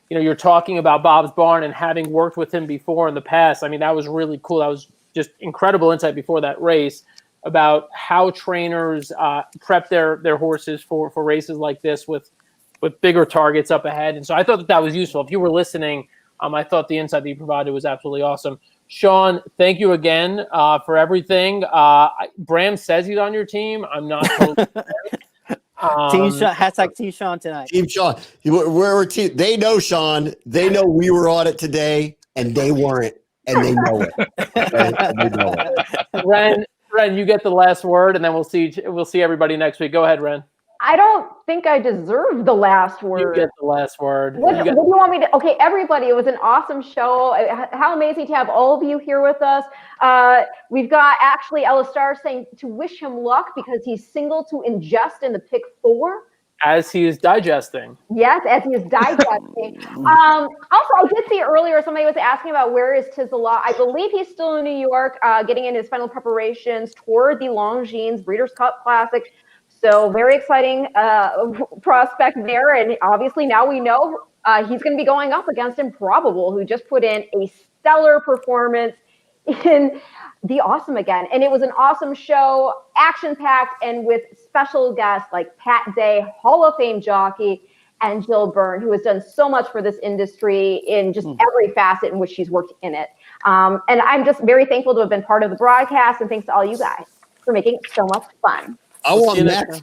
you're talking about Bob's Barn and having worked with him before in the past. I mean, that was really cool. That was just incredible insight before that race about how trainers prep their horses for races like this with bigger targets up ahead. And so I thought that was useful. If you were listening, I thought the insight that you provided was absolutely awesome. Sean, thank you again for everything. Bram says he's on your team. I'm not totally Team Sean, hashtag Team Sean tonight. Team Sean. We're team. They know Sean. They know we were on it today, and they weren't. And they know it. They know it. Ren, you get the last word, and then we'll see everybody next week. Go ahead, Ren. I don't think I deserve the last word. You get the last word. What do you want me to? Okay, everybody, it was an awesome show. How amazing to have all of you here with us. We've got actually Ella Starr saying to wish him luck because he's single to ingest in the pick 4. As he is digesting. Yes, as he is digesting. Also, I did see earlier somebody was asking about where is Tizela. I believe he's still in New York, getting in his final preparations toward the Longines Breeders' Cup Classic. So very exciting prospect there. And obviously now we know he's going to be going up against Improbable, who just put in a stellar performance in the Awesome Again. And it was an awesome show, action-packed, and with special guests like Pat Day, Hall of Fame jockey, and Jill Byrne, who has done so much for this industry in just every facet in which she's worked in it. And I'm just very thankful to have been part of the broadcast, and thanks to all you guys for making it so much fun. I want Max